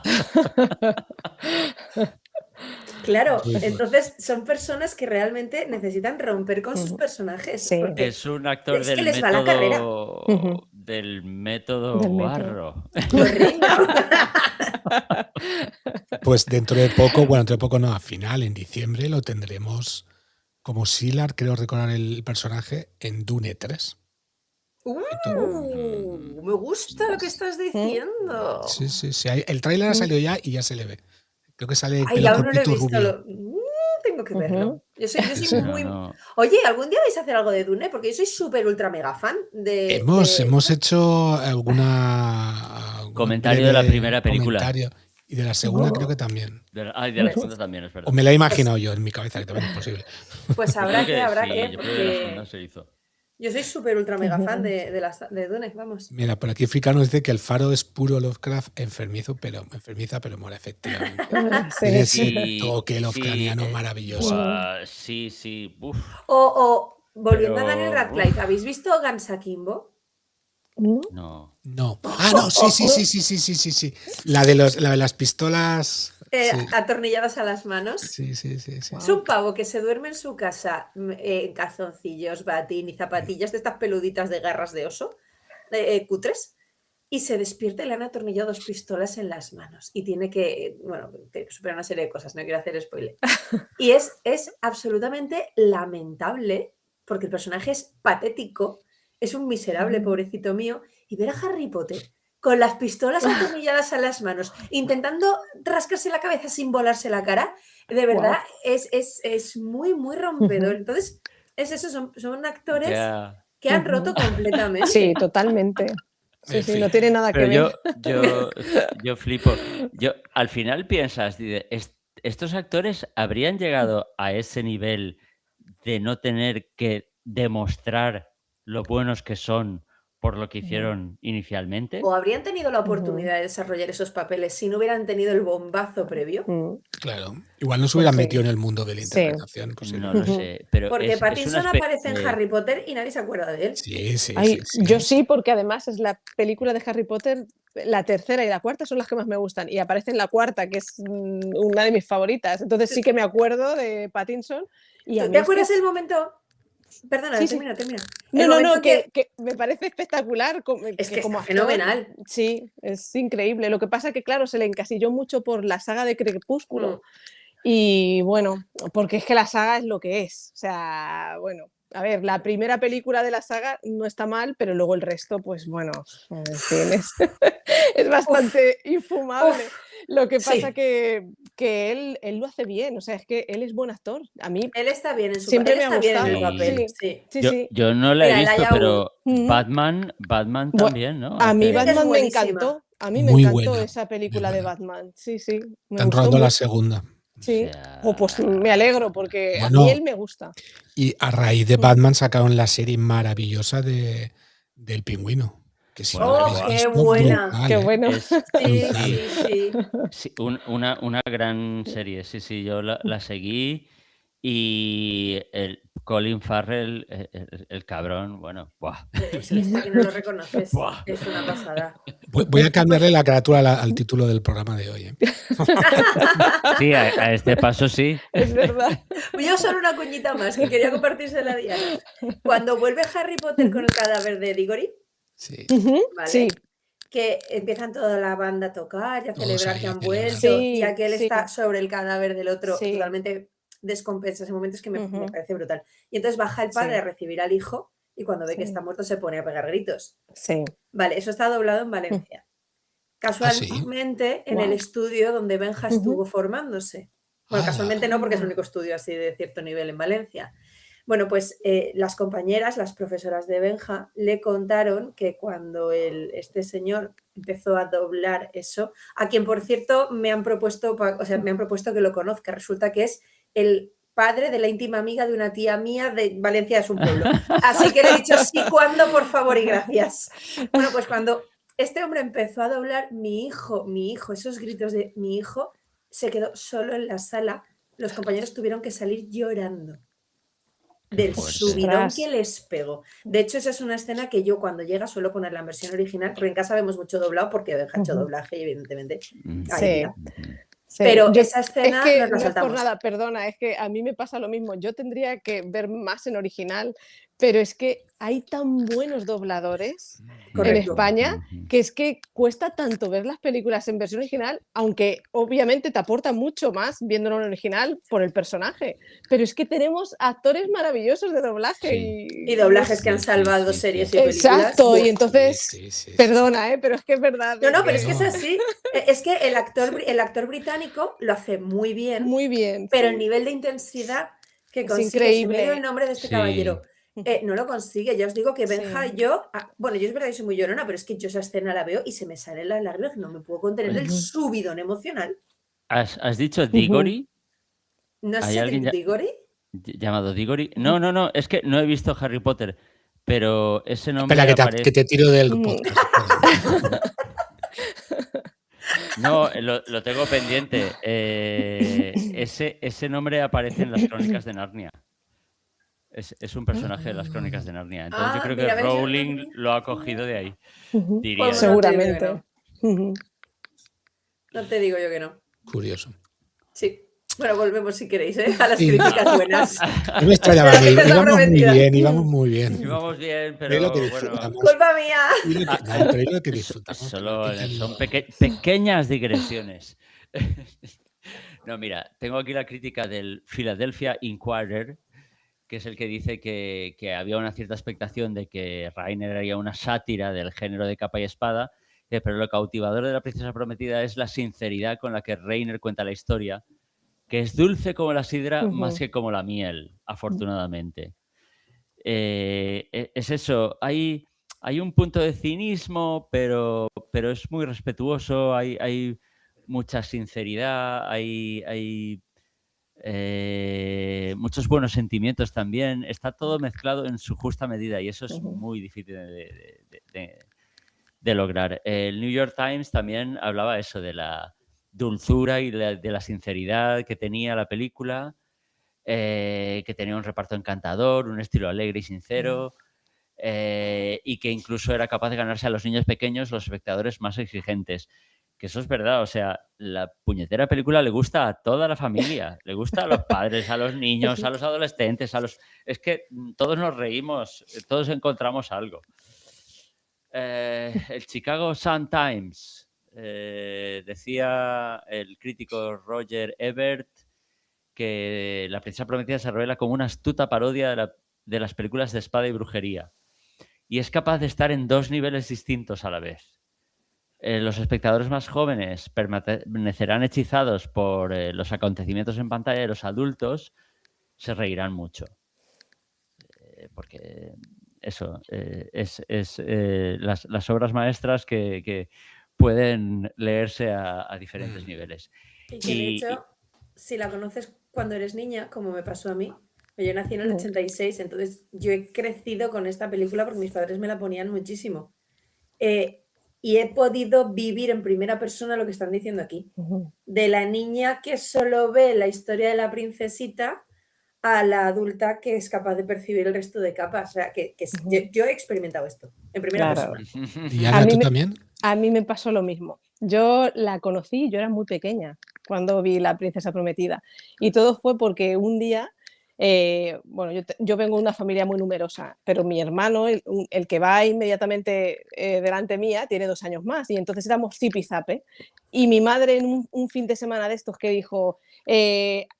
Claro, Muy fuerte. entonces son personas que realmente necesitan romper con sus Ujú. personajes, Sí. porque Es un actor es que del les va la carrera. Ujú. del método Del método. guarro. Correcto. Pues dentro de poco, bueno, dentro de poco no, a final, en diciembre, lo tendremos como Sylar, creo recordar el personaje, en Dune 3. Me gusta lo que estás diciendo. Sí, sí, sí. El tráiler ha salido ya y ya se le ve. Creo que sale Ay, pelo aún no lo he cortito visto. rubio. Tengo que verlo. Yo soy Sí. muy. No. Oye, ¿algún día vais a hacer algo de Dune? Porque yo soy súper ultra mega fan de. Hemos hecho algún Comentario de la breve primera película. comentario. Y de la segunda creo que también. De la Pues- segunda también, es verdad. O me la he imaginado yo en mi cabeza, que también es posible. Pues habrá que, sí, habrá yo que, creo que la segunda porque se hizo. yo soy súper ultra mega fan de Dune, vamos. Mira, por aquí Fricano dice que el faro es puro Lovecraft enfermiza, pero mola, efectivamente. Tiene ese Sí, toque Lovecraftiano sí, maravilloso. sí. Uf. O volviendo Pero, a Daniel Radcliffe, ¿habéis visto Guns Akimbo? No. No. Ah, no, sí. La de las pistolas. Sí. Atornilladas a las manos. Sí. Es un pavo que se duerme en su casa en calzoncillos, batín y zapatillas de estas peluditas de garras de oso, cutres, y se despierta y le han atornillado 2 pistolas en las manos. Y tiene que superar una serie de cosas, no quiero hacer spoiler. Y es absolutamente lamentable, porque el personaje es patético, es un miserable, pobrecito mío, y ver a Harry Potter con las pistolas atornilladas a las manos, intentando rascarse la cabeza sin volarse la cara, de verdad es muy, muy rompedor. Entonces, es eso, son actores Ya. que han roto completamente. Sí, totalmente. En Sí, fin. no tiene nada que Pero ver. yo flipo. Al final piensas, estos actores habrían llegado a ese nivel de no tener que demostrar lo buenos que son por lo que hicieron inicialmente. O habrían tenido la oportunidad de desarrollar esos papeles si no hubieran tenido el bombazo previo. Claro. Igual no se hubieran Pues sí. metido en el mundo de la Sí. interpretación. No lo sé. Pero Porque es Pattinson una aparece en especie- Harry Potter y nadie se acuerda de él. Sí. Ay, yo sí, porque además es la película de Harry Potter, la tercera y la cuarta son las que más me gustan. Y aparece en la cuarta, que es una de mis favoritas. Entonces sí que me acuerdo de Pattinson. Y a mí ¿Te es que acuerdas el momento? Perdona, Sí. termina. No, El momento que me parece espectacular. Es que como está actor, fenomenal. Sí, es increíble. Lo que pasa es que, claro, se le encasilló mucho por la saga de Crepúsculo. Y bueno, porque es que la saga es lo que es. O sea, bueno, a ver, la primera película de la saga no está mal, pero luego el resto, pues bueno, en fin, es bastante infumable. Lo que pasa Sí. que él lo hace bien, o sea, es que él es buen actor. A mí Él está bien en su siempre él me ha está bien en el gustado. papel. Sí. Sí. Sí. Yo no la he Mira, visto, Elijah pero Wood. Batman Bu- también, ¿no? A mí Hace- Batman me buenísima. encantó. A mí me Muy encantó buena, esa película muy de buena. Batman. Sí, me Están gustó rodando la mucho. segunda. Sí. O sea, Pues me alegro porque a Bueno. mí él me gusta. Y a raíz de Batman sacaron la serie maravillosa del Pingüino. Que si no la habéis qué visto, buena. brutal, Qué ¿eh? bueno. es- Sí. sí, una gran serie. Sí, yo la seguí Y el Colin Farrell, el cabrón, bueno, ¡buah! Es que no lo reconoces. Buah. Es una pasada. Voy a cambiarle la carátula al título del programa de hoy. Sí, a este paso sí. Es verdad. Yo solo una cuñita más que quería compartírsela a Diana. Cuando vuelve Harry Potter con el cadáver de Diggory, Sí. ¿vale? Sí, Que empiezan toda la banda a tocar y a Todos celebrar ahí que a han celebrar. vuelto y Sí, aquel sí. está sobre el cadáver del otro Sí. totalmente descompensa. Ese momento es que me Ujú. parece brutal. Y entonces baja el padre Sí. a recibir al hijo y cuando ve que Sí. está muerto se pone a pegar gritos. Sí. Vale, eso está doblado en Valencia. Casualmente en el Guau. estudio donde Benja Ujú. estuvo formándose. Bueno, ¡Hala! casualmente no, porque es el único estudio así de cierto nivel en Valencia. Bueno, pues las compañeras, las profesoras de Benja, le contaron que cuando este señor empezó a doblar eso, a quien por cierto me han propuesto que lo conozca, resulta que es el padre de la íntima amiga de una tía mía de Valencia, es un pueblo. Así que le he dicho sí, cuándo, por favor y gracias. Bueno, pues cuando este hombre empezó a doblar, mi hijo, esos gritos de mi hijo, se quedó solo en la sala. Los compañeros tuvieron que salir llorando del fuerte. subidón Ostras. que les pegó. De hecho, esa es una escena que yo cuando llega suelo poner la versión original, porque en casa vemos mucho doblado porque Benja ha hecho Ujú. doblaje y evidentemente Mm, ahí Sí. tira. Sí. Pero Yo- esa es escena que nos la no es por saltamos. nada, perdona, es que a mí me pasa lo mismo. Yo tendría que ver más en original, pero es que hay tan buenos dobladores en Correcto. España que es que cuesta tanto ver las películas en versión original, aunque obviamente te aporta mucho más viéndolo en original por el personaje. Pero es que tenemos actores maravillosos de doblaje Sí. Y doblajes que han Sí, sí, salvado sí, series sí. y películas. Exacto, Buah. y entonces, Sí. perdona, pero es que es verdad. No, es pero es que es No. así. Es que el actor británico lo hace muy bien, muy bien. pero sí. el nivel de intensidad que Es consigue, se me dio el increíble. nombre de este Sí. caballero, no lo consigue. Ya os digo que Benja Sí. y yo, bueno, yo es verdad que soy muy llorona, pero es que yo esa escena la veo y se me salen las lágrimas, no me puedo contener el Ujú. subidón emocional. ¿Has dicho Diggory? No ¿Hay sé, alguien Diggory. llamado Diggory? No, es que no he visto Harry Potter, pero ese nombre Espera, que aparece. te tiro del Mm. podcast. Espera. No, lo tengo pendiente. Ese nombre aparece en las Crónicas de Narnia. Es un personaje de las Crónicas de Narnia. Entonces yo creo que Mira, ¿ves? Rowling lo ha cogido de ahí, Ujú. diría Pues yo. no te digo que Seguramente. no. Ujú. No te digo yo que no. Curioso. Sí. Bueno, volvemos si queréis, a las Sí. críticas buenas. No me extrañaba, Espera, que te íbamos muy prometida. bien, íbamos muy bien. Íbamos bien, Pero es lo pero que bueno, disfrutamos. Culpa mía. No, pero es lo que disfrutamos. que solo no tengan son lo- pequeñas digresiones. No, mira, tengo aquí la crítica del Philadelphia Inquirer, que es el que dice que había una cierta expectación de que Rainer haría una sátira del género de capa y espada, pero lo cautivador de La princesa prometida es la sinceridad con la que Rainer cuenta la historia, que es dulce como la sidra más Ujú. que como la miel, afortunadamente. Es eso, hay un punto de cinismo, pero es muy respetuoso, hay mucha sinceridad, hay muchos buenos sentimientos también. Está todo mezclado en su justa medida y eso es Ujú. muy difícil de lograr. El New York Times también hablaba eso de la dulzura y de la sinceridad que tenía la película, que tenía un reparto encantador, un estilo alegre y sincero, y que incluso era capaz de ganarse a los niños pequeños, los espectadores más exigentes. Que eso es verdad, o sea, la puñetera película le gusta a toda la familia, le gusta a los padres, a los niños, a los adolescentes, Es que todos nos reímos, todos encontramos algo. El Chicago Sun-Times decía el crítico Roger Ebert que La princesa prometida se revela como una astuta parodia de las películas de espada y brujería y es capaz de estar en dos niveles distintos a la vez. Los espectadores más jóvenes permanecerán hechizados por los acontecimientos en pantalla y los adultos se reirán mucho. Porque eso es las obras maestras que pueden leerse a diferentes niveles. Y que de hecho, si la conoces cuando eres niña, como me pasó a mí, yo nací en el 86, entonces yo he crecido con esta película porque mis padres me la ponían muchísimo. Y he podido vivir en primera persona lo que están diciendo aquí. Ujú. De la niña que solo ve la historia de la princesita a la adulta que es capaz de percibir el resto de capas. O sea, yo he experimentado esto en primera Claro. persona. ¿Y A Ana, mí tú me- también? A mí me pasó lo mismo. Yo la conocí, yo era muy pequeña cuando vi La Princesa Prometida. Y todo fue porque un día, bueno, yo vengo de una familia muy numerosa, pero mi hermano, el que va inmediatamente delante mía, tiene 2 años más. Y entonces éramos zipizape. Y mi madre en un fin de semana de estos que dijo,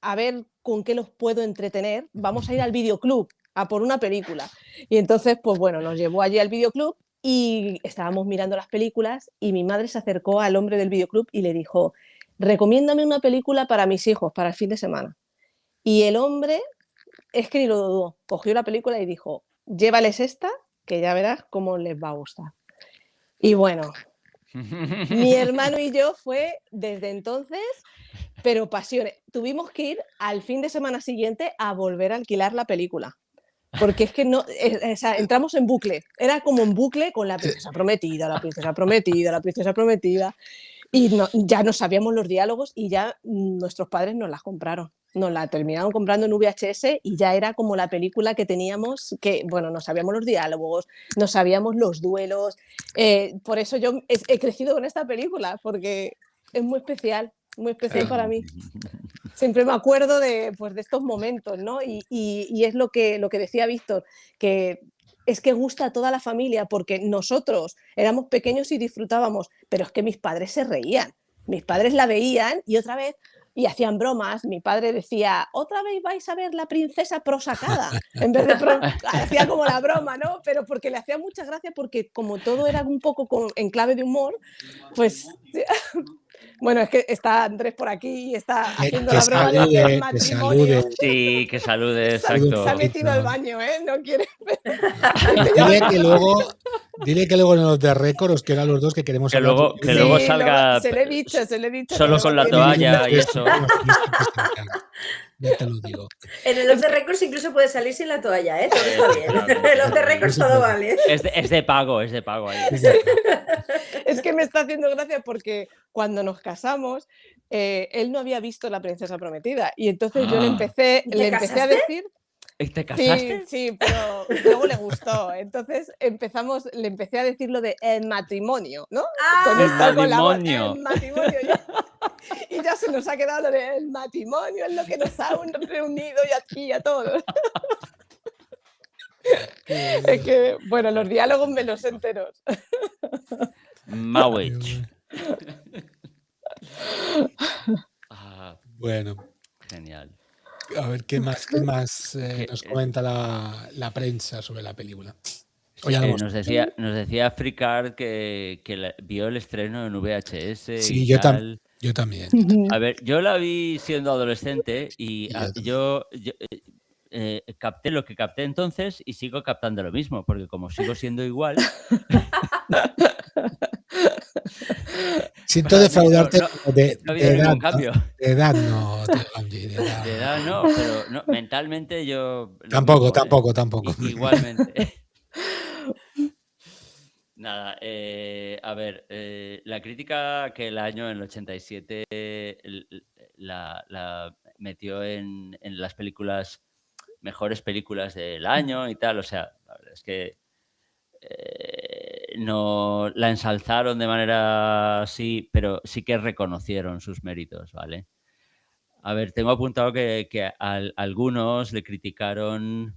a ver con qué los puedo entretener, vamos a ir al videoclub a por una película. Y entonces, pues bueno, nos llevó allí al videoclub y estábamos mirando las películas y mi madre se acercó al hombre del videoclub y le dijo, recomiéndame una película para mis hijos, para el fin de semana. Y el hombre, es que ni lo dudó, cogió la película y dijo, llévales esta, que ya verás cómo les va a gustar. Y bueno, mi hermano y yo fue desde entonces, pero pasiones. Tuvimos que ir al fin de semana siguiente a volver a alquilar la película. Porque es que no, o sea, entramos en bucle. Era como en bucle con la princesa prometida, la princesa prometida, la princesa prometida. Y ya no sabíamos los diálogos y ya nuestros padres nos las compraron. Nos la terminaron comprando en VHS y ya era como la película que teníamos, que, bueno, no sabíamos los diálogos, no sabíamos los duelos. Por eso yo he crecido con esta película, porque es muy especial para mí. Siempre me acuerdo pues, de estos momentos, ¿no? Y es lo que decía Víctor, que es que gusta a toda la familia, porque nosotros éramos pequeños y disfrutábamos, pero es que mis padres se reían. Mis padres la veían y otra vez, y hacían bromas. Mi padre decía, otra vez vais a ver La Princesa prosacada. En vez de hacía como la broma, ¿no? Pero porque le hacía mucha gracia, porque como todo era un poco en clave de humor, pues... Bueno, es que está Andrés por aquí y está haciendo la broma del matrimonio. Sí, que salude, Se exacto. ha metido al baño, ¿eh? No quiere... Dile que luego en los de récord os quedan los dos que queremos Que hablar. luego salga se le he dicho. solo con la toalla y eso. Ya te lo digo. En el Off the Records incluso puede salir sin la toalla, ¿eh? Todo está bien. En el Off the Records todo vale. Es de pago ahí. Es que me está haciendo gracia porque cuando nos casamos, él no había visto La Princesa Prometida y entonces yo le empecé a decir... ¿Te casaste? Sí, pero luego le gustó. Entonces le empecé a decir lo de el matrimonio, ¿no? Con la voz, el matrimonio. Y ya se nos ha quedado lo de el matrimonio, es lo que nos ha reunido y aquí a todos. Es que, bueno, los diálogos me los enteros. Mawich. Bueno. Genial. A ver, ¿qué más nos comenta la prensa sobre la película? Nos decía Fricard que vio el estreno en VHS. Sí, y yo también. A ver, yo la vi siendo adolescente y yo capté lo que capté entonces y sigo captando lo mismo, porque como sigo siendo igual... Siento defraudarte de edad, no, pero no, mentalmente yo... Tampoco. Igualmente. Nada, a ver, la crítica que el año, en el 87, la metió en las mejores películas del año y tal, o sea, la verdad es que no la ensalzaron de manera así, pero sí que reconocieron sus méritos, ¿vale? A ver, tengo apuntado que algunos le criticaron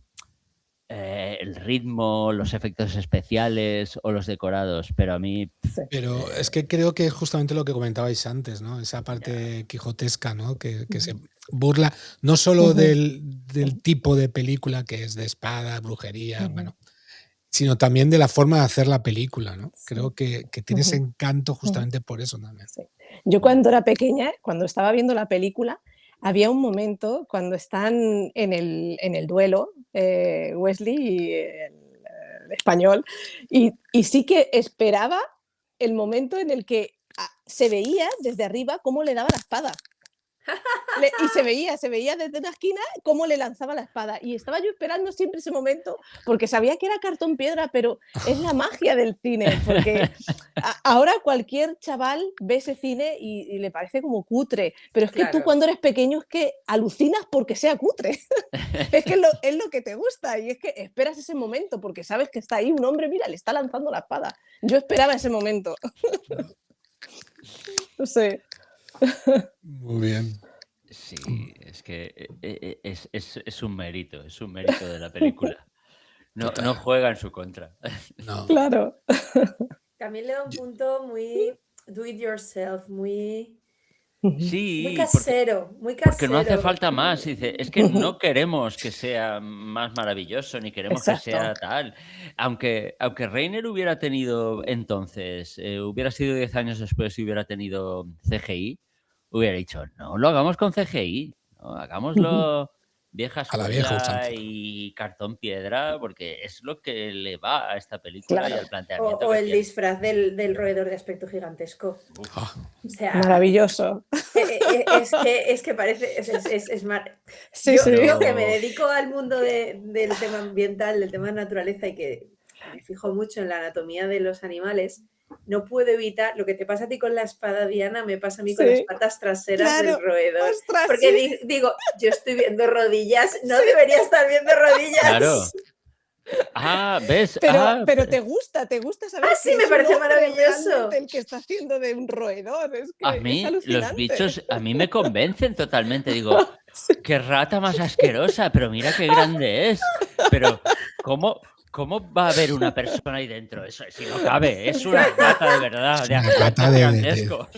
el ritmo, los efectos especiales o los decorados, pero a mí... Pero es que creo que es justamente lo que comentabais antes, ¿no? Esa parte quijotesca, ¿no? Que se burla no solo del tipo de película que es de espada, brujería, bueno, sino también de la forma de hacer la película, ¿no? Creo que tiene ese encanto justamente por eso también. Sí. Yo cuando era pequeña, cuando estaba viendo la película, había un momento cuando están en el duelo, Wesley y el español, y sí que esperaba el momento en el que se veía desde arriba cómo le daba la espada. Y se veía desde una esquina cómo le lanzaba la espada. Y estaba yo esperando siempre ese momento, porque sabía que era cartón piedra, pero es la magia del cine, porque ahora cualquier chaval ve ese cine y le parece como cutre, pero es que tú Claro. cuando eres pequeño es que alucinas porque sea cutre. Es que es lo que te gusta y es que esperas ese momento porque sabes que está ahí un hombre, mira, le está lanzando la espada. Yo esperaba ese momento. No sé. Muy bien. Sí, es que es un mérito de la película. No, Total. no juega en su contra. No. Claro. También le da un punto muy do it yourself, muy Sí, casero, muy porque no hace casero. falta más. Dice, es que no queremos que sea más maravilloso, ni queremos que sea Exacto. tal. Aunque Reiner hubiera tenido entonces, hubiera sido 10 años después y hubiera tenido CGI, hubiera dicho, no lo hagamos con CGI, ¿no? Hagámoslo vieja A la vieja escuela usanza. y cartón piedra, porque es lo que le va a esta película y Claro. al planteamiento O que el tiene. disfraz del roedor de aspecto gigantesco. Ah, O sea, Maravilloso. es que parece. Sí, Yo, sí. yo que me dedico al mundo del tema ambiental, del tema de naturaleza y que me fijo mucho en la anatomía de los animales, no puedo evitar. Lo que te pasa a ti con la espada, Diana, me pasa a mí con las Sí. patas traseras Claro. del roedor. Ostras, Porque sí. digo, yo estoy viendo rodillas, no debería estar viendo rodillas. Claro. Ah, ¿ves? Pero te gusta saber Ah, sí, que me es un parece hombre maravilloso. realmente el que está haciendo de un roedor. Es A que es mí los alucinante. bichos, a mí me convencen totalmente. Digo, qué rata más asquerosa, pero mira qué grande es. Pero, ¿cómo va a haber una persona ahí dentro? Eso, si no cabe, es una rata de verdad, de una rata aspecto de- gigantesco.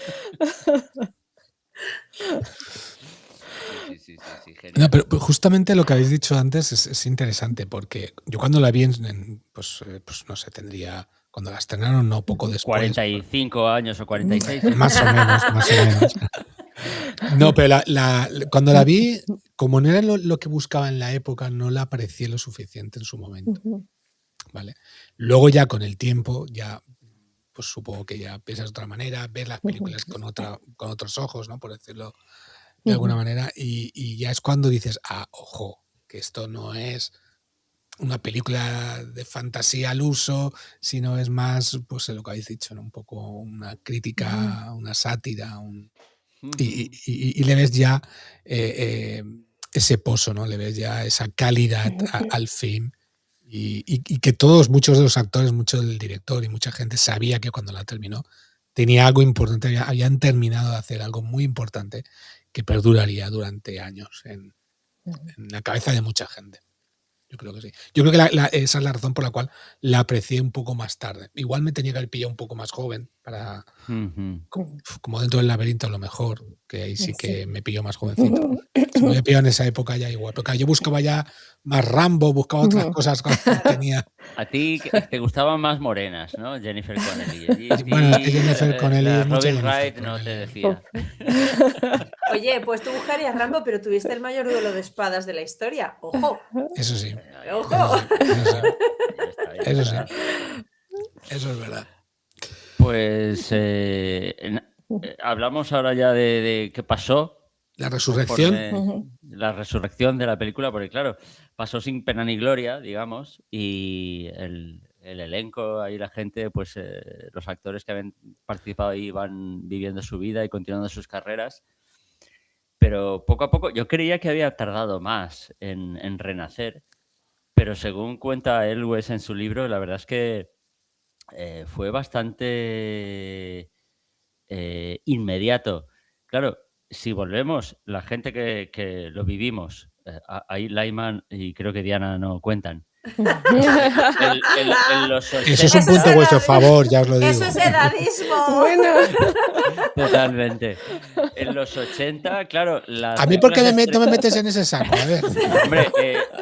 Sí, genial. No, pero justamente lo que habéis dicho antes es interesante, porque yo cuando la vi, pues no sé, tendría, cuando la estrenaron, no, poco después. 45 años o 46. Más o menos. No, pero cuando la vi, como no era lo que buscaba en la época, no la aprecié lo suficiente en su momento. ¿Vale? Luego ya con el tiempo, ya pues supongo que ya piensas de otra manera, ves las películas con otros ojos, ¿no? Por decirlo de alguna manera, y ya es cuando dices, ojo, que esto no es una película de fantasía al uso, sino es más, pues lo que habéis dicho, ¿no? Un poco una crítica, una sátira, y le ves ya ese pozo, ¿no? Le ves ya esa calidad al film. Y que muchos de los actores, mucho del director y mucha gente sabía que cuando la terminó tenía algo importante, habían terminado de hacer algo muy importante que perduraría durante años en la cabeza de mucha gente. Yo creo que sí. Yo creo que esa es la razón por la cual la aprecié un poco más tarde. Igual me tenía que haber pillado un poco más joven para como Dentro del laberinto a lo mejor, que ahí sí que me pilló más jovencito. Si me había pillado en esa época ya igual, porque yo buscaba ya más Rambo, buscaba otras cosas cuando tenía. A ti te gustaban más morenas, ¿no? Jennifer Connelly. Bueno, Jennifer Connelly la es mucha Robin Jennifer Wright no te Connelly. decía. Oye, pues tú buscarías Rambo, pero tuviste el mayor duelo de espadas de la historia. ¡Ojo! Eso sí. ¡Ojo! Eso sí. Eso es verdad. Pues hablamos ahora ya de qué pasó. La resurrección. La resurrección de la película, porque claro, pasó sin pena ni gloria, digamos, y el elenco, ahí la gente, pues los actores que habían participado ahí van viviendo su vida y continuando sus carreras. Pero poco a poco, yo creía que había tardado más en renacer, pero según cuenta Elwes en su libro, la verdad es que fue bastante inmediato. Claro, si volvemos, la gente que lo vivimos, ahí Lyman y creo que Diana no cuentan. En los 80, Eso es un punto a vuestro favor, ya os lo digo. Eso es edadismo. Bueno. Totalmente. En los 80, claro. A mí, ¿por qué no me metes en ese saco? A ver. Hombre,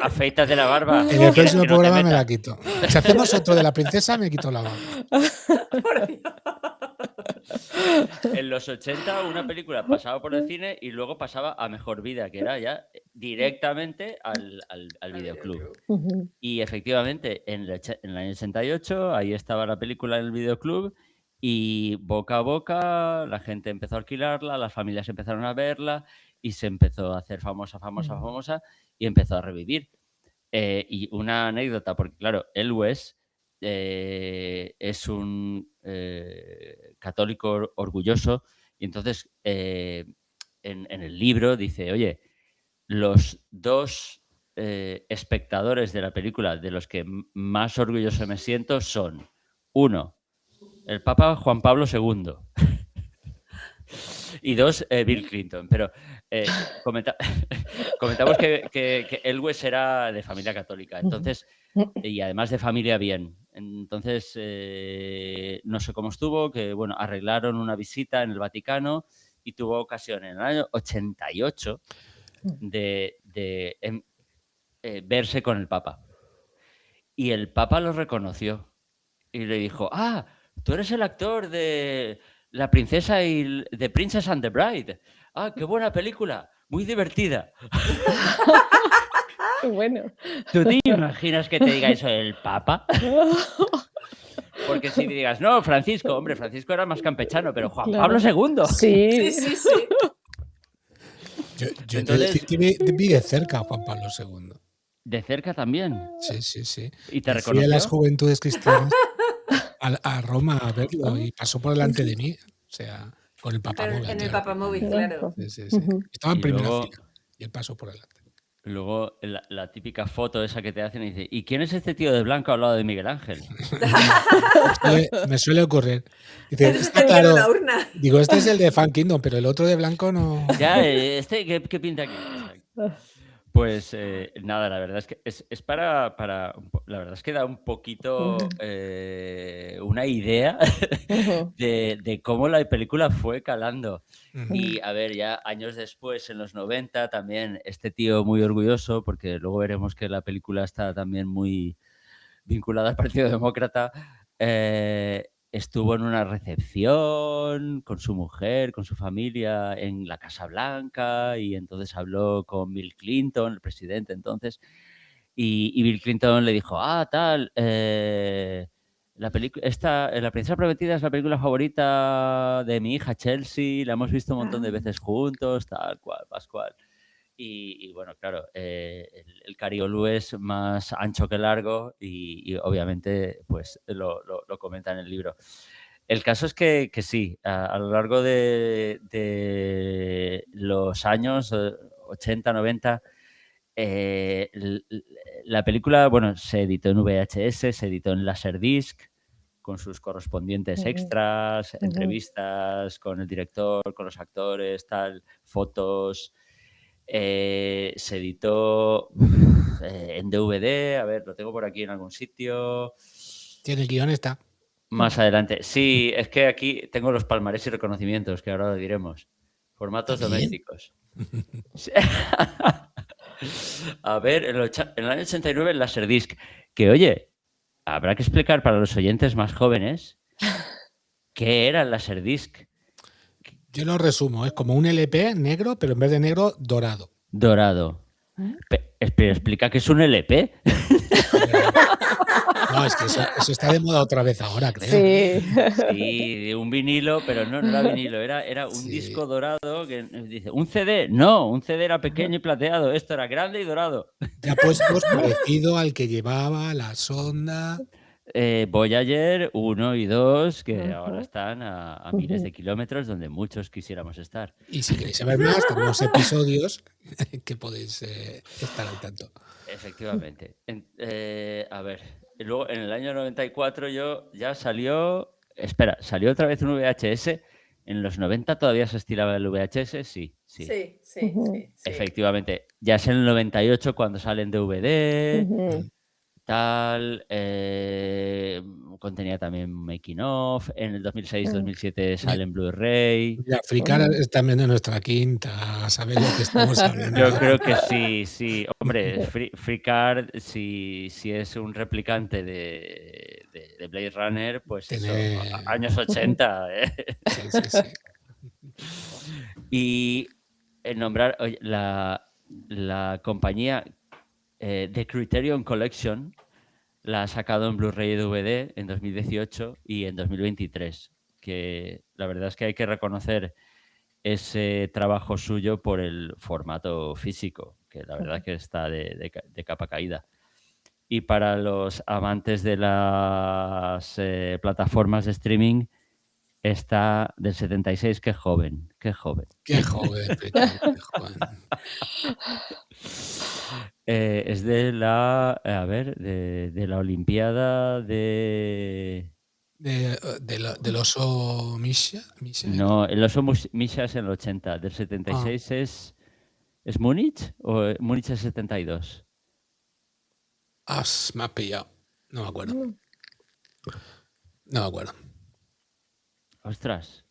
afeítate la barba. En el próximo Que no te programa me meta. la quito. Si hacemos otro de la princesa, me quito la barba. Por Dios. En los 80 una película pasaba por el cine y luego pasaba a Mejor Vida, que era ya directamente al videoclub. Y efectivamente, en el año 88, ahí estaba la película en el videoclub Y boca a boca la gente empezó a alquilarla, las familias empezaron a verla y se empezó a hacer famosa, famosa, famosa y empezó a revivir. Y una anécdota, porque claro, Elwes es un católico orgulloso y entonces en el libro dice, oye, los dos espectadores de la película de los que más orgulloso me siento son, uno, el Papa Juan Pablo II y dos, Bill Clinton. Pero comentamos que Elwes era de familia católica, entonces, y además de familia bien. Entonces, no sé cómo estuvo, que bueno, arreglaron una visita en el Vaticano y tuvo ocasión en el año 88 de verse con el Papa. Y el Papa lo reconoció y le dijo, ah, tú eres el actor de La princesa y The Princess and the Bride. Ah, qué buena película, muy divertida. Qué bueno. ¿Tú te imaginas que te diga eso el Papa? Porque si digas, no, Francisco, hombre, Francisco era más campechano, pero Juan Claro. Pablo II. Sí. Sí, sí, sí. Yo Entonces- decir que vi de cerca a Juan Pablo II. De cerca también. Sí, sí, sí. ¿Y te Me fui a las reconoció? Juventudes Cristianas a Roma a verlo y pasó por delante de mí. O sea, con el papamóvil. En el claro. papamóvil, claro. Sí, sí, sí. Ujú. Estaba en Y primera luego- fila y él pasó por delante. Luego la típica foto esa que te hacen y dice, ¿y quién es este tío de blanco al lado de Miguel Ángel? Me suele ocurrir. Dice, Eres está el que claro. la urna. Digo, este es el de Fan Kingdom, pero el otro de blanco no. Ya, ¿qué pinta aquí? Pues nada, la verdad es que es para la verdad es que da un poquito una idea Ujú. de cómo la película fue calando. Ujú. Y a ver, ya años después, en los 90, también este tío muy orgulloso, porque luego veremos que la película está también muy vinculada al Partido Demócrata, estuvo en una recepción con su mujer, con su familia en la Casa Blanca y entonces habló con Bill Clinton, el presidente entonces, y Bill Clinton le dijo, tal, la Princesa Prometida es la película favorita de mi hija Chelsea, la hemos visto un montón de veces juntos, tal cual, Pascual. Y bueno, claro, el Cariolú es más ancho que largo y obviamente pues lo comenta en el libro. El caso es que sí, a lo largo de los años 80, 90, la película, bueno, se editó en VHS, se editó en Laserdisc, con sus correspondientes Ujú. extras, Ujú. entrevistas con el director, con los actores, tal, fotos. Se editó en DVD, a ver, lo tengo por aquí en algún sitio. Tiene el guión, está. Más adelante. Sí, es que aquí tengo los palmarés y reconocimientos, que ahora lo diremos. Formatos Está bien. domésticos. Sí. A ver, en el año 89 el Laserdisc, que oye, habrá que explicar para los oyentes más jóvenes qué era el Laserdisc. Yo lo resumo, es como un LP negro, pero en vez de negro, dorado. Dorado. Pero explica que es un LP. No, es que eso está de moda otra vez ahora, creo. Sí. Sí, de un vinilo, pero no era vinilo, era un Sí. disco dorado que dice, ¿un CD? No, un CD era pequeño y plateado, esto era grande y dorado. Ya puestos parecido al que llevaba la sonda. Voyager 1 y 2, que Ujú. ahora están a miles de kilómetros donde muchos quisiéramos estar. Y si queréis saber más, tenemos episodios que podéis estar al tanto. Efectivamente. A ver, y luego en el año 94 salió otra vez un VHS. En los 90 todavía se estilaba el VHS, sí. Sí, sí, Ujú. sí, sí. Efectivamente. Ya es en el 98 cuando salen DVD, Ujú. tal. Contenía también making of. En el 2006-2007 sale en Blu-ray. La Fricara es también de nuestra quinta, ¿sabes lo que estamos hablando? Yo creo que sí. Hombre, FreeCard, si es un replicante de Blade Runner, pues eso, Tiene- años 80. Sí, sí, sí. Y nombrar oye, la compañía The Criterion Collection la ha sacado en Blu-ray y DVD en 2018 y en 2023. que la verdad es que hay que reconocer ese trabajo suyo por el formato físico, que la verdad que está de capa caída. Y para los amantes de las plataformas de streaming, está del 76, qué joven, qué joven. Qué joven, Ricardo, qué joven. Es de la, a ver, de la Olimpiada de... Del oso Misha. No, el oso Misha es en el 80, del 76 ¿es Múnich o Múnich es 72? Me ha pillado. No me acuerdo. No me acuerdo. Ostras.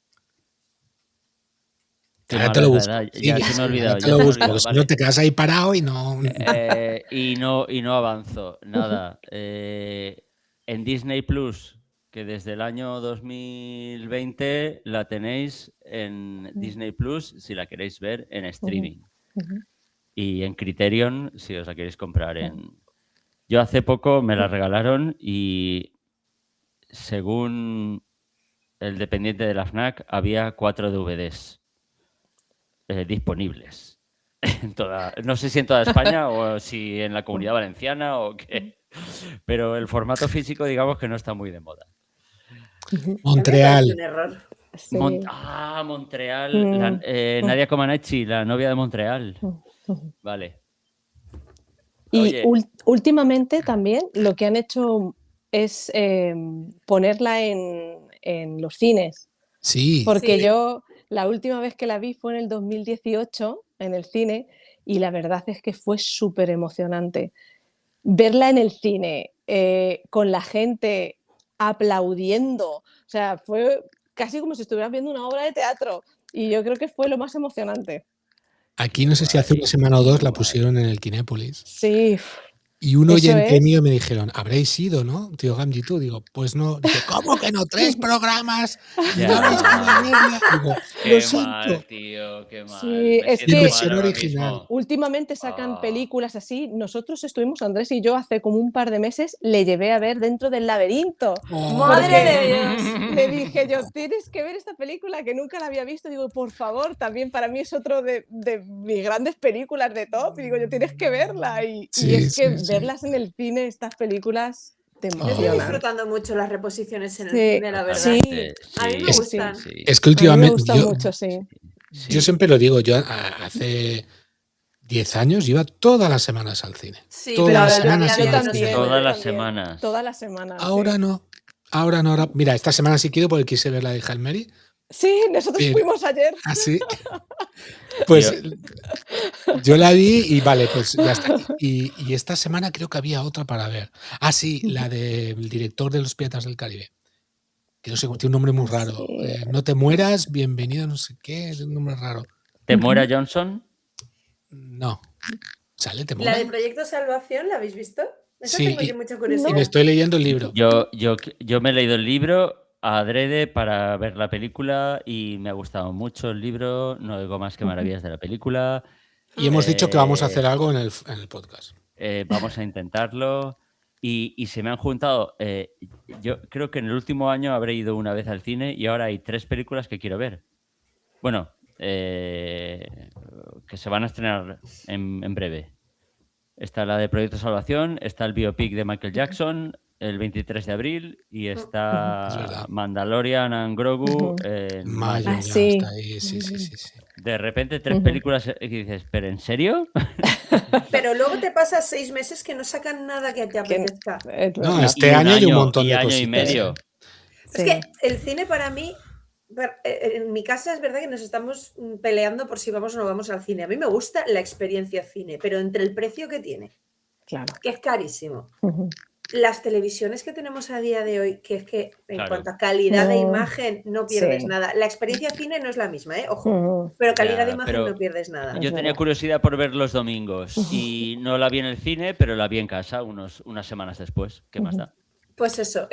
Qué Ahora te mala lo es la busco. edad. Ya Sigue, se me ha sigue, olvidado. ahora te Ya lo se me ha busco, olvidado, si vale. no te quedas ahí parado y no. Y no avanzo, nada. En Disney Plus, que desde el año 2020 la tenéis en Disney Plus si la queréis ver en streaming. Y en Criterion si os la queréis comprar en... Yo hace poco me la regalaron y según el dependiente de la FNAC había 4 DVDs disponibles. No sé si en toda España o si en la Comunidad Valenciana o qué. Pero el formato físico, digamos que no está muy de moda. Montreal. Un error. Sí. Montreal. Nadia Comaneci, la novia de Montreal. Vale. Y Oye. últimamente también lo que han hecho es ponerla en los cines. Sí. Porque Sí. yo la última vez que la vi fue en el 2018 en el cine y la verdad es que fue súper emocionante. Verla en el cine con la gente aplaudiendo, o sea, fue casi como si estuvieras viendo una obra de teatro y yo creo que fue lo más emocionante. Aquí no sé si hace una semana o dos la pusieron en el Kinépolis. Sí. Y un Eso oyente es. mío me dijeron, habréis ido, ¿no? Tío Gamji, tú. Digo, pues no. Dice, ¿cómo que no? 3 programas. Y Ya. no habéis ido a verla. Digo, Qué lo mal, siento. tío, qué mal. Sí, Me es siento que- mal Versión ahora original. mismo. Últimamente sacan Ah. películas así. Nosotros estuvimos, Andrés y yo, hace como un par de meses, le llevé a ver Dentro del laberinto. Oh. ¡Madre Porque de Dios! le dije yo, tienes que ver esta película que nunca la había visto. Digo, por favor, también para mí es otro de mis grandes películas de top. Y digo, yo tienes que verla. Y Sí, es que sí, sí. verlas en el cine, estas películas, te Yo estoy emocionan. disfrutando mucho las reposiciones en el Sí, cine, la verdad. sí. A mí me Sí, gustan. sí. Es que A mí me últimamente. gusta mucho, sí. Sí. Yo siempre lo digo, yo hace 10 años iba todas las semanas al cine. Sí, Todas pero las ahora semanas ya iba no al sé. cine. Todas las también. semanas. Todas las semanas. Ahora sí. no. Ahora. Mira, esta semana sí quiero porque quise ver la de Hail Mary. Sí, nosotros Pero- fuimos ayer. Así. Pues yo la vi y vale, pues ya está. Y esta semana creo que había otra para ver. Ah, sí, la del director de Los Piratas del Caribe. Que no sé, tiene un nombre muy raro. Sí. No te mueras, bienvenido, no sé qué, es un nombre raro. ¿Te muera Johnson? No. ¿Sale? ¿Te ¿La muera? de Proyecto Salvación la habéis visto? Esa Sí, tengo yo mucha curiosidad. Y me estoy leyendo el libro. Yo me he leído el libro adrede para ver la película y me ha gustado mucho el libro. No digo más que maravillas de la película. Y hemos dicho que vamos a hacer algo en el podcast. Vamos a intentarlo. Y se me han juntado. Yo creo que en el último año habré ido una vez al cine y ahora hay 3 películas que quiero ver. Bueno, que se van a estrenar en breve. Está la de Proyecto Salvación, está el biopic de Michael Jackson el 23 de abril y Es está verdad. Mandalorian and Grogu en Mayo, mayo. Ah, ya sí. está ahí. Sí. De repente 3 películas y dices, ¿pero en serio? Pero luego te pasas 6 meses que no sacan nada que te apetezca. No, verdad. este año hay un montón de año cositas. y medio. Es que el cine para mí, en mi casa es verdad que nos estamos peleando por si vamos o no vamos al cine. A mí me gusta la experiencia cine, pero entre el precio que tiene, Claro. que es carísimo, Ujú. las televisiones que tenemos a día de hoy, que es que en Claro. cuanto a calidad de No. imagen no pierdes Sí. nada. La experiencia cine no es la misma, ojo, Ujú. pero calidad de Ya, imagen pero no pierdes nada. Yo Es tenía verdad. curiosidad por ver los domingos y no la vi en el cine, pero la vi en casa unas semanas después. ¿Qué más da? Pues eso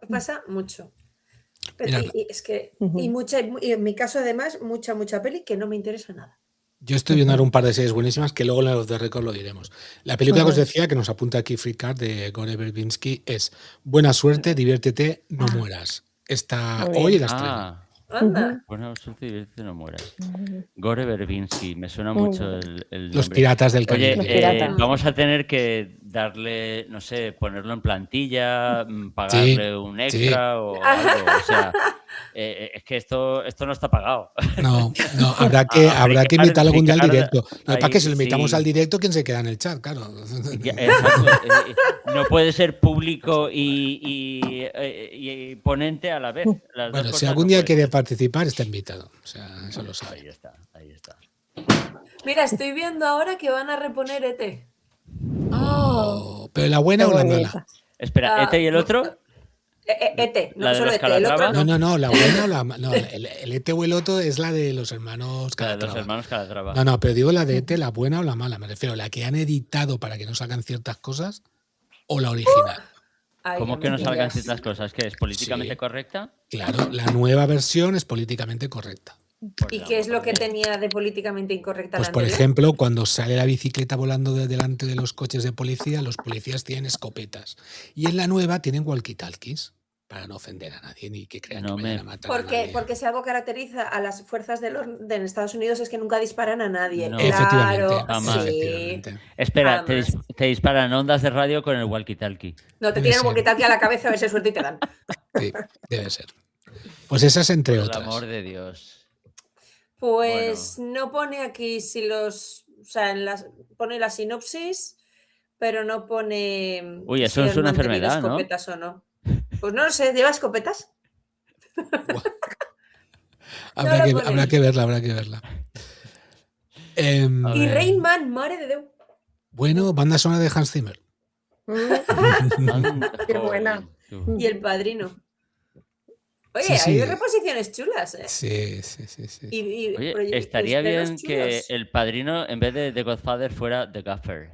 pasa mucho. Pero, Mira, y es que, Ujú. y en mi caso además, mucha peli que no me interesa nada. Yo estoy viendo ahora un par de series buenísimas que luego en los de récord lo diremos. La película que os Ujú. decía, que nos apunta aquí Free Card de Gore Verbinski, es Buena suerte, diviértete, no mueras. está Muy bien. hoy el estreno. Ah, Anda. bueno, suerte y diviértete, no mueras. Gore Verbinski, me suena Muy mucho bueno. el Los nombre. piratas del Oye, Caribe. Los piratas. vamos a tener que darle, no sé, ponerlo en plantilla, Sí, pagarle un sí. extra o algo. O sea, es que esto no está pagado. No, habrá que invitarlo algún día al fricar directo. Lo que pasa es que ahí, si lo invitamos al sí. directo, ¿quién se queda en el chat? Claro. Exacto. No puede ser público y ponente a la vez. Las dos Bueno, si cosas algún no día puede quiere ser. participar, está invitado. O sea, eso lo sabe. Ahí está, ahí está. Mira, estoy viendo ahora que van a reponer ET. Oh, Pero la qué buena o la mala. bonita. Espera, Ah, ¿Ete y el otro? ET, ¿La no de solo los ET, el otro Calatrava? no. La buena o la mala. No, el Ete o el Otto es la de los hermanos La de los Calatrava. hermanos Calatrava. No, pero digo la de Ete, la buena o la mala. Me refiero a la que han editado para que no salgan ciertas cosas o la original. Ay, ¿Cómo no que me no salgan digas. ciertas cosas? ¿Qué es políticamente Sí. correcta? Claro, la nueva versión es políticamente correcta. Por ¿Y el qué es amor lo que de- tenía de políticamente incorrecta Pues la por anterior? ejemplo, cuando sale la bicicleta volando de delante de los coches de policía, los policías tienen escopetas. Y en la nueva tienen walkie-talkies para no ofender a nadie ni que crean No que vayan me- a matar a nadie. Porque si algo caracteriza a las fuerzas de Estados Unidos es que nunca disparan a nadie. No. Efectivamente, Claro, jamás. sí. efectivamente. Espera, Jamás. te disparan ondas de radio con el walkie-talkie. No, te Debe tiran un ser. walkie-talkie a la cabeza a ver si suerte y te dan. Sí, debe ser. Pues esas entre Por el otras. amor de Dios. Pues no pone aquí si los. O sea, pone la sinopsis, pero no pone Uy, si eso es han una mantenido enfermedad, ¿no? escopetas o no. Pues no lo sé, ¿lleva escopetas? Habrá, lo que, pone. habrá que verla. A Y ver. Rain Man, madre de Déu. Bueno, banda sonora de Hans Zimmer. Anda, Qué buena. joder, tú. Y El Padrino. Oye, Sí, hay sí. reposiciones chulas, ¿eh? Sí. Y Oye, estaría estrenos bien que chulos. el padrino, en vez de The Godfather, fuera The Gaffer.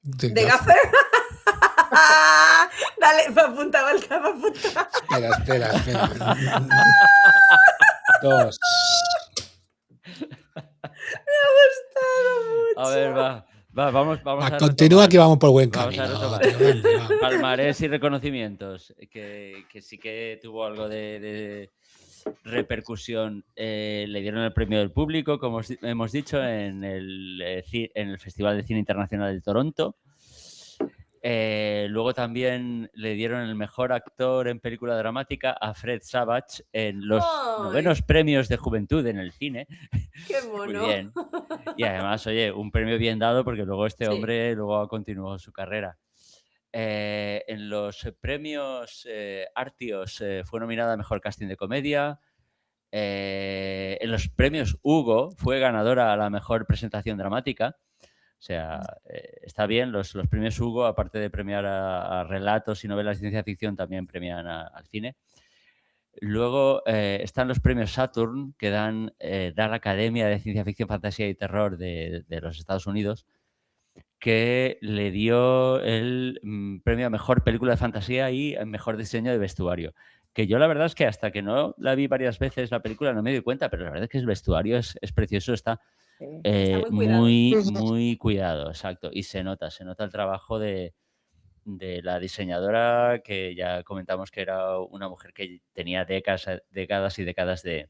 ¿De Gaffer? Dale, me apuntaba el que me apuntaba. Espera. Dos. A ver, vamos a Continúa retomar. que vamos por buen Vamos camino. a retomar. tío, grande, va. Palmarés y reconocimientos, que sí que tuvo algo de repercusión. Le dieron el premio del público, como hemos dicho, en el Festival de Cine Internacional de Toronto. Luego también le dieron el mejor actor en película dramática a Fred Savage en los ¡Ay! 9º premios de juventud en el cine. ¡Qué Muy mono! bien. Y además, oye, un premio bien dado porque luego este Sí. hombre luego continuó su carrera. En los premios Artios fue nominada a Mejor Casting de Comedia. En los premios Hugo fue ganadora a la Mejor Presentación Dramática. O sea, está bien, los premios Hugo, aparte de premiar a relatos y novelas de ciencia ficción, también premian al cine. Luego están los premios Saturn, que da la Academia de Ciencia Ficción, Fantasía y Terror de los Estados Unidos, que le dio el premio a Mejor Película de Fantasía y a Mejor Diseño de Vestuario. Que yo la verdad es que hasta que no la vi varias veces la película no me di cuenta, pero la verdad es que el vestuario es precioso, está Está muy cuidado. muy cuidado, exacto. Y se nota el trabajo de la diseñadora, que ya comentamos que era una mujer que tenía décadas y décadas de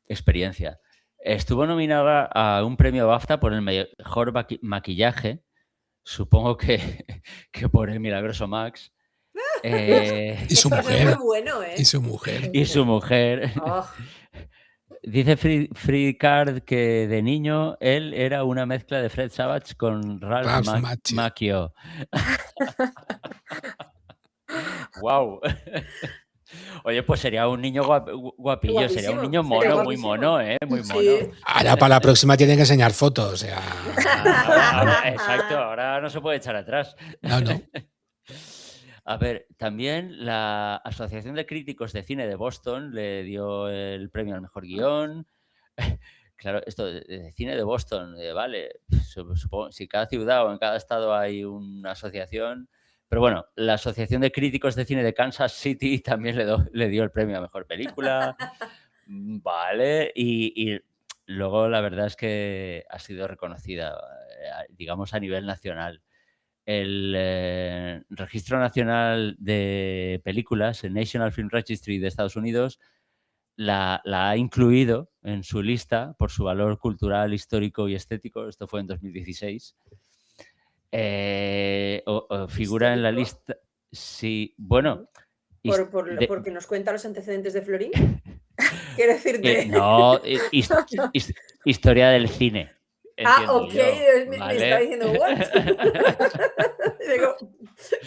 experiencia. Estuvo nominada a un premio BAFTA por el mejor maquillaje, supongo que por el milagroso Max. Y su Eso es mujer. muy bueno, ¿eh? Y su mujer. Y su mujer. Oh, Dice Fricard que de niño él era una mezcla de Fred Savage con Ralph Ralph Macchio. Macchio. Wow. Oye, pues sería un niño guapillo, sería un niño Guapísimo, sería mono, muy guapísimo. mono, ¿eh? Muy mono. Sí. Ahora para la próxima tienen que enseñar fotos. O sea, Exacto, ahora no se puede echar atrás. no. A ver, también la Asociación de Críticos de Cine de Boston le dio el premio al mejor guión. Claro, esto de cine de Boston, vale, supongo, si cada ciudad o en cada estado hay una asociación. Pero bueno, la Asociación de Críticos de Cine de Kansas City también le dio el premio a mejor película. Vale, y luego la verdad es que ha sido reconocida, digamos, a nivel nacional. el Registro Nacional de Películas, el National Film Registry de Estados Unidos, la ha incluido en su lista por su valor cultural, histórico y estético. Esto fue en 2016. Figura en la lista... Sí, bueno... Porque nos cuenta los antecedentes de Florín. Quiero decirte... no, historia del cine. Ok, me estaba diciendo, ¿what? Digo,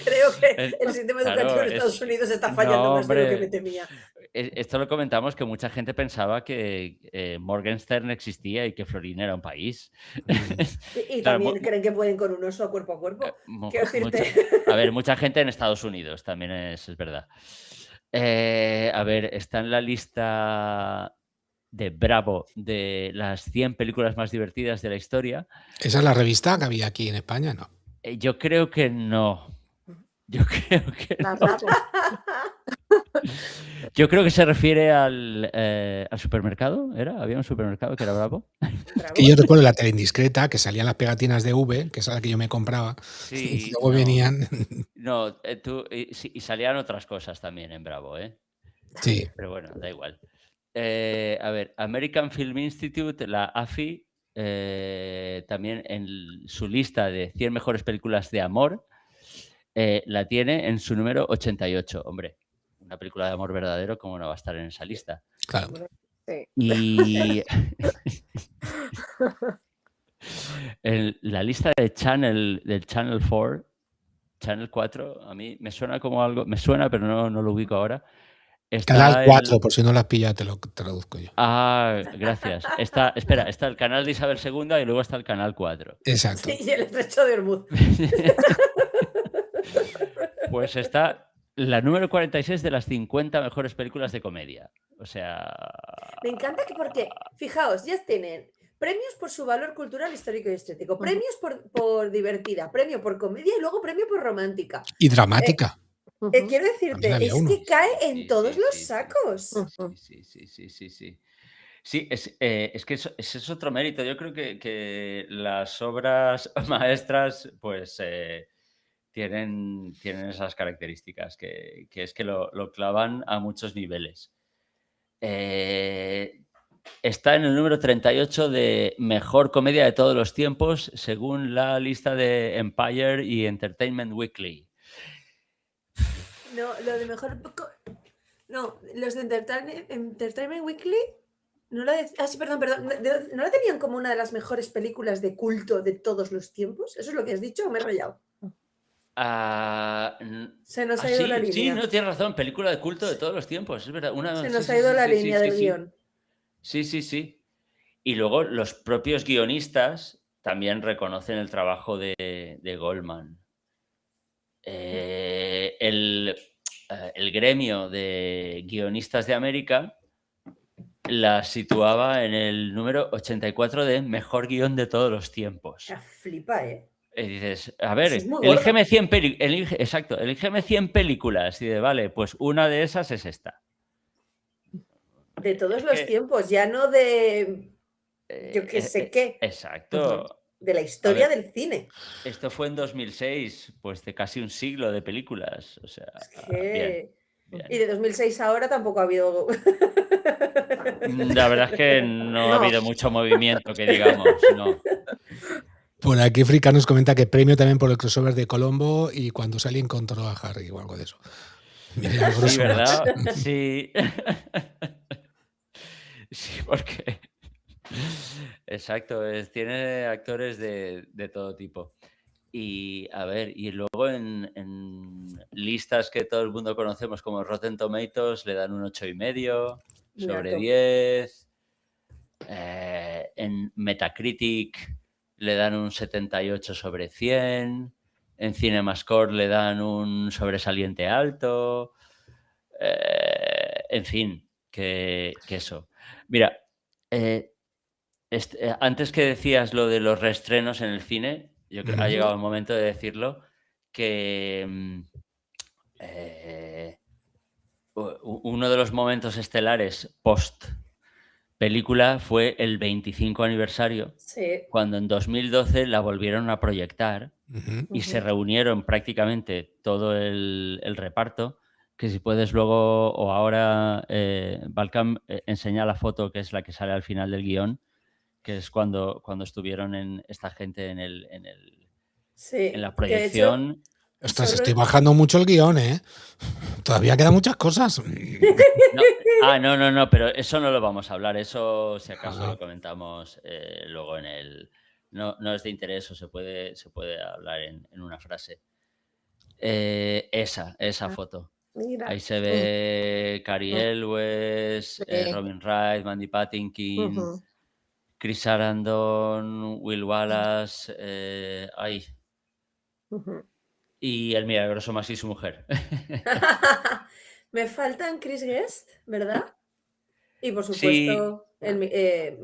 creo que el sistema educativo en Estados Unidos está fallando más de lo que me temía. Esto lo comentamos, que mucha gente pensaba que Morgenstern existía y que Florín era un país. Y también creen que pueden con un oso cuerpo a cuerpo. Quiero decirte. A ver, mucha gente en Estados Unidos también es verdad. A ver, está en la lista de Bravo de las 100 películas más divertidas de la historia. ¿Esa es la revista que había aquí en España? No. Yo creo que no. Yo creo que no. Yo creo que se refiere al supermercado. ¿Había un supermercado que era Bravo? Es que yo recuerdo la tele indiscreta, que salían las pegatinas de V, que es la que yo me compraba. Sí, y luego venían... No, y salían otras cosas también en Bravo, ¿eh? Sí. Pero bueno, da igual. A ver, American Film Institute, la AFI, también en su lista de 100 mejores películas de amor, la tiene en su número 88. Hombre, una película de amor verdadero, ¿cómo no va a estar en esa lista? Claro. Sí. Y la lista de del Channel 4, Channel 4, a mí me suena como algo, me suena, pero no lo ubico ahora. Está Canal 4, por si no lo has pillado, te lo traduzco yo. Ah, gracias. Está el canal de Isabel II y luego está el canal 4. Exacto. Sí, y el estrecho de Hormuz. Pues está la número 46 de las 50 mejores películas de comedia. O sea... Me encanta que porque, fijaos, ya tienen premios por su valor cultural, histórico y estético, premios por divertida, premio por comedia y luego premio por romántica. Y dramática. Quiero decirte, es que cae en todos los sacos. Sí. Sí, es que ese es otro mérito. Yo creo que las obras maestras, pues, tienen esas características, que es que lo clavan a muchos niveles. Está en el número 38 de mejor comedia de todos los tiempos, según la lista de Empire y Entertainment Weekly. No, lo de mejor... No, los de Entertainment Weekly... No la sí, perdón. ¿No la tenían como una de las mejores películas de culto de todos los tiempos? ¿Eso es lo que has dicho o me he rayado? Se nos ha ido la línea. Sí, no, tienes razón. Película de culto de todos los tiempos, es verdad. Se nos ha ido la línea del guión. Sí. Y luego los propios guionistas también reconocen el trabajo de Goldman. El gremio de guionistas de América la situaba en el número 84 de mejor guión de todos los tiempos. Flipa, ¿eh? Y dices, a ver, elígeme 100 películas. Y de vale, pues una de esas es esta. De todos los tiempos, ya no de... yo qué sé qué. Exacto. De la historia del cine. Esto fue en 2006, pues de casi un siglo de películas. O sea, es que... bien. Y de 2006 a ahora tampoco ha habido... La verdad es que no ha habido mucho movimiento, que digamos, no. Por aquí Frika nos comenta que premio también por el crossover de Colombo y cuando Sally encontró a Harry o algo de eso. Mira, sí, ¿verdad? Sí. Sí, porque... Exacto, tiene actores de todo tipo. Y a ver, y luego en listas que todo el mundo conocemos como Rotten Tomatoes le dan un 8,5 sobre 10. En Metacritic le dan un 78 sobre 100. En CinemaScore le dan un sobresaliente alto. En fin, que eso. Mira, antes que decías lo de los reestrenos en el cine, yo creo que ha llegado el momento de decirlo, que uno de los momentos estelares post película fue el 25 aniversario, cuando en 2012 la volvieron a proyectar Ujú. y se reunieron prácticamente todo el reparto, que si puedes luego o ahora, Balcam enseña la foto que es la que sale al final del guión, que es cuando estuvieron esta gente en Sí, la que de hecho proyección. Ostras, solo estoy bajando mucho el guión, ¿eh? Todavía quedan muchas cosas. No, pero eso no lo vamos a hablar, eso si acaso Ajá. lo comentamos luego en el... No es de interés o se puede hablar en una frase. Esa foto. Mira. Ahí se ve Cary Elwes, Sí. Robin Wright, Mandy Patinkin, Ujú. Chris Sarandon, Will Wallace, Ujú. y el milagroso Max y su mujer. me faltan Chris Guest, ¿verdad? Y por Sí, supuesto, André,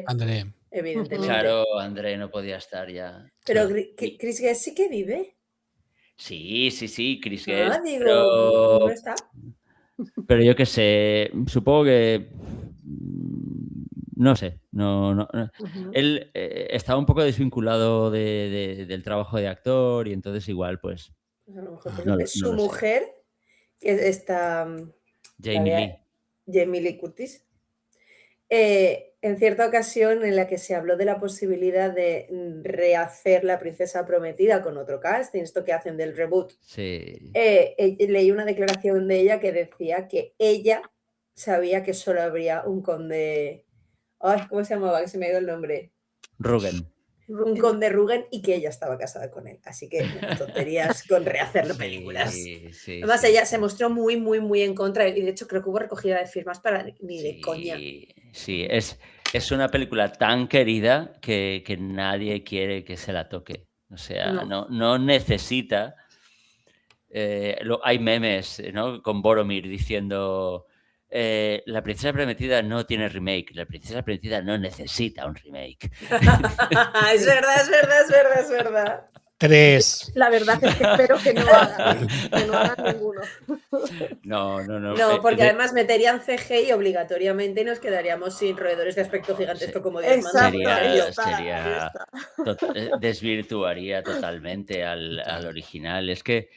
André. evidentemente. claro, André no podía estar ya. Pero Y- Chris Guest sí que vive. Sí, Chris Ah, Guest, digo, ¿no está? pero yo qué sé, supongo que no sé, no. Ujú. Él estaba un poco desvinculado del trabajo de actor y entonces igual, pues, Pues a lo mejor por no, eso. no Su lo sé. mujer, que está la Jamie de Lee. Jamie Lee Curtis, en cierta ocasión en la que se habló de la posibilidad de rehacer La Princesa Prometida con otro casting, esto que hacen del reboot, Sí. leí una declaración de ella que decía que ella sabía que solo habría un conde. Ay, ¿cómo se llamaba? Que se me ha ido el nombre. Rugen. Un conde Rugen y que ella estaba casada con él. Así que bueno, tonterías con rehacer películas. Sí, Además, sí, ella sí. se mostró muy, muy, muy en contra y de hecho creo que hubo recogida de firmas para ni de coña. Sí, es una película tan querida que nadie quiere que se la toque. O sea, No. no necesita. Hay memes, ¿no? Con Boromir diciendo La Princesa Prometida no tiene remake, La Princesa Prometida no necesita un remake. Es verdad, es verdad, es verdad, es verdad. 3. La verdad es que espero que no hagan ninguno. No. No, porque además meterían CGI obligatoriamente y nos quedaríamos sin roedores de aspecto gigantesco como Dios manda, por Exacto, ahí ejemplo. está, ahí sería está. desvirtuaría totalmente al original. Es que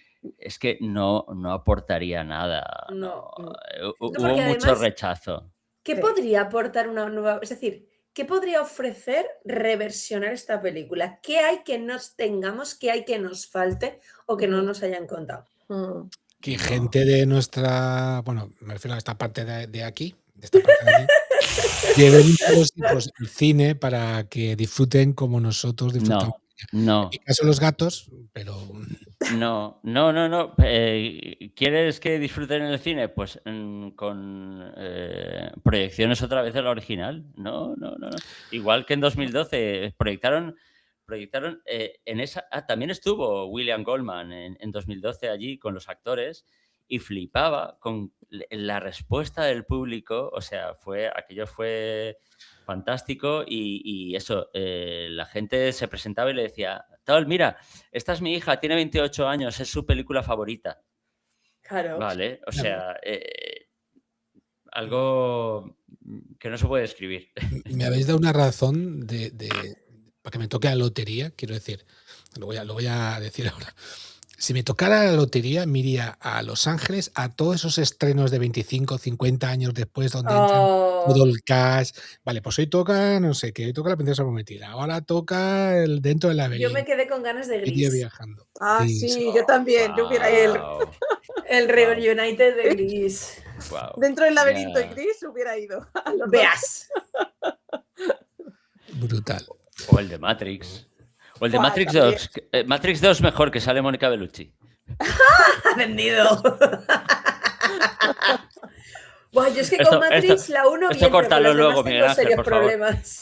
no aportaría nada. No. No. No, Hubo porque mucho además, rechazo. ¿qué Sí. podría aportar una nueva? Es decir, ¿qué podría ofrecer reversionar esta película? ¿Qué hay que nos tengamos, qué hay que nos falte o que no nos hayan contado? Mm. Que No. gente de nuestra, bueno, me refiero a esta parte de aquí, de esta parte de aquí, lleven a los hijos al cine para que disfruten como nosotros disfrutamos. En No. mi caso los gatos, pero No. ¿Quieres que disfruten en el cine? Pues con proyecciones otra vez de la original. No. Igual que en 2012 proyectaron en esa... también estuvo William Goldman en 2012 allí con los actores y flipaba con la respuesta del público. O sea, aquello fue fantástico y eso, la gente se presentaba y le decía, tal, mira, esta es mi hija, tiene 28 años, es su película favorita. Claro. Vale, o Claro. sea, algo que no se puede describir. me habéis dado una razón para que me toque la lotería, quiero decir, lo voy a decir ahora. Si me tocara la lotería, me iría a Los Ángeles a todos esos estrenos de 25, 50 años después, donde entra todo el cash. Vale, pues hoy toca, no sé, que hoy toca La Princesa Prometida. Ahora toca el Dentro del Yo me Laberinto. quedé con ganas de Iría Gris. viajando. Ah, Gris. sí, yo también. Yo hubiera ido. Guau, El Reunited de Gris. guau. Dentro del laberinto Ya. y Gris hubiera ido. a los dos. Veas. Brutal. O el de Matrix. O el de Buah, Matrix también. 2. Matrix 2 mejor, que sale Mónica Bellucci. Ha vendido. Buah, yo es que con Matrix la 1 bien, córtalo pero con las luego, demás Miguel tengo Ángel, serios por favor. problemas.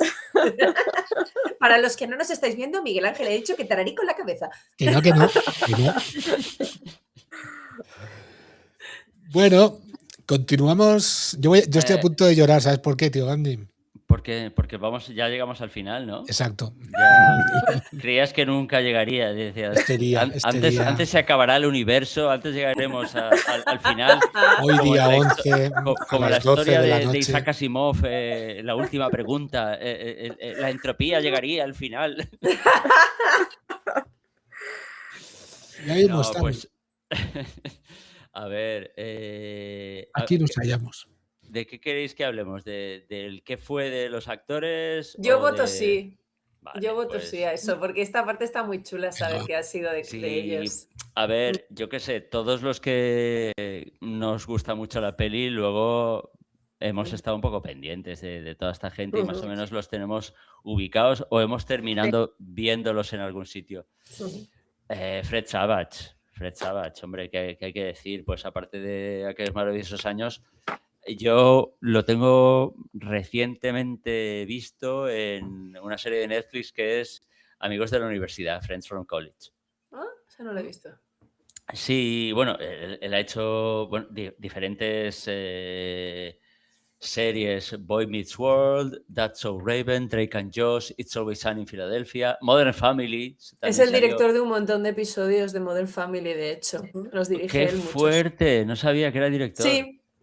Para los que no nos estáis viendo, Miguel Ángel ha dicho que tararí con la cabeza. Que no. Bueno, continuamos. Yo estoy a punto de llorar, ¿sabes por qué, tío Andy? Porque ya llegamos al final, ¿no? Exacto. Ya. Creías que nunca llegaría. Decías, Este día. antes se acabará el universo, antes llegaremos al final. Hoy como día la 11, como a la las 12 historia de la de noche. Isaac Asimov, la última pregunta. La entropía llegaría al final. Y ahí No, estamos. pues. A ver. Aquí nos hallamos. ¿De qué queréis que hablemos? ¿Del qué fue de los actores? Yo O voto de. sí. Yo Vale, voto sí pues. a eso, porque esta parte está muy chula saber Venga, qué ha sido de Sí, ellos. a ver, yo qué sé, todos los que nos gusta mucho la peli, luego hemos estado un poco pendientes de toda esta gente y más o menos los tenemos ubicados o hemos terminado viéndolos en algún sitio. Sí. Fred Savage, hombre, ¿qué hay que decir? Pues aparte de aquellos maravillosos años, yo lo tengo recientemente visto en una serie de Netflix que es Amigos de la Universidad, Friends from College. Ah, eso no lo he visto. Sí, bueno, él ha hecho bueno, diferentes series, Boy Meets World, That's So Raven, Drake and Josh, It's Always Sunny in Philadelphia, Modern Family. Es También el salió. director de un montón de episodios de Modern Family, de hecho. Los dirige ¡Qué él muchos. fuerte! No sabía que era director.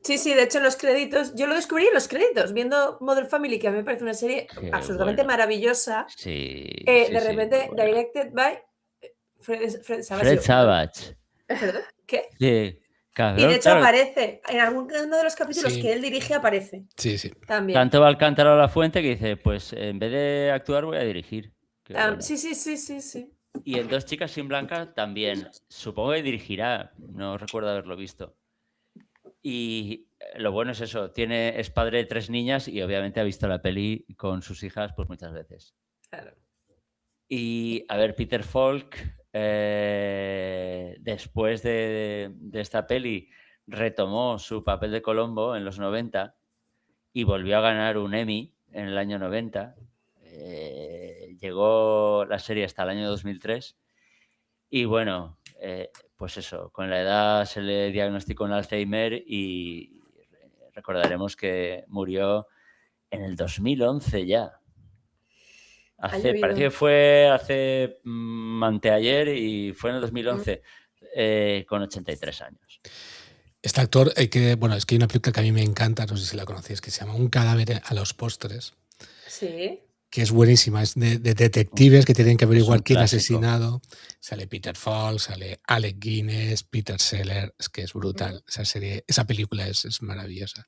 Sí, de hecho en los créditos, yo lo descubrí en los créditos, viendo Modern Family, que a mí me parece una serie Qué absolutamente bueno. maravillosa. Sí, De sí, repente, muy buena. directed by Fred Savage. Fred Savage. ¿Perdón? ¿Qué? Sí, Y cabrón, de hecho claro. aparece, en alguno de los capítulos Sí. que él dirige aparece Sí, sí. también. Tanto va al cántaro a la fuente que dice, pues en vez de actuar voy a dirigir. Qué bueno. Sí. Y en Dos chicas sin blanca también. Supongo que dirigirá. No recuerdo haberlo visto. Y lo bueno es eso. Es padre de 3 niñas y obviamente ha visto la peli con sus hijas pues muchas veces. Claro. Y a ver, Peter Falk, después de esta peli, retomó su papel de Colombo en los 90 y volvió a ganar un Emmy en el año 90. Llegó la serie hasta el año 2003 y bueno, pues eso, con la edad se le diagnosticó un Alzheimer y recordaremos que murió en el 2011 ya. Parece que fue hace anteayer y fue en el 2011 con 83 años. Este actor, es que hay una película que a mí me encanta, no sé si la conocéis, que se llama Un cadáver a los postres. Sí. Que es buenísima, es de detectives que tienen que averiguar quién ha clásico. asesinado. Sale Peter Falk, sale Alec Guinness, Peter Sellers, es que es brutal. Esa película es maravillosa.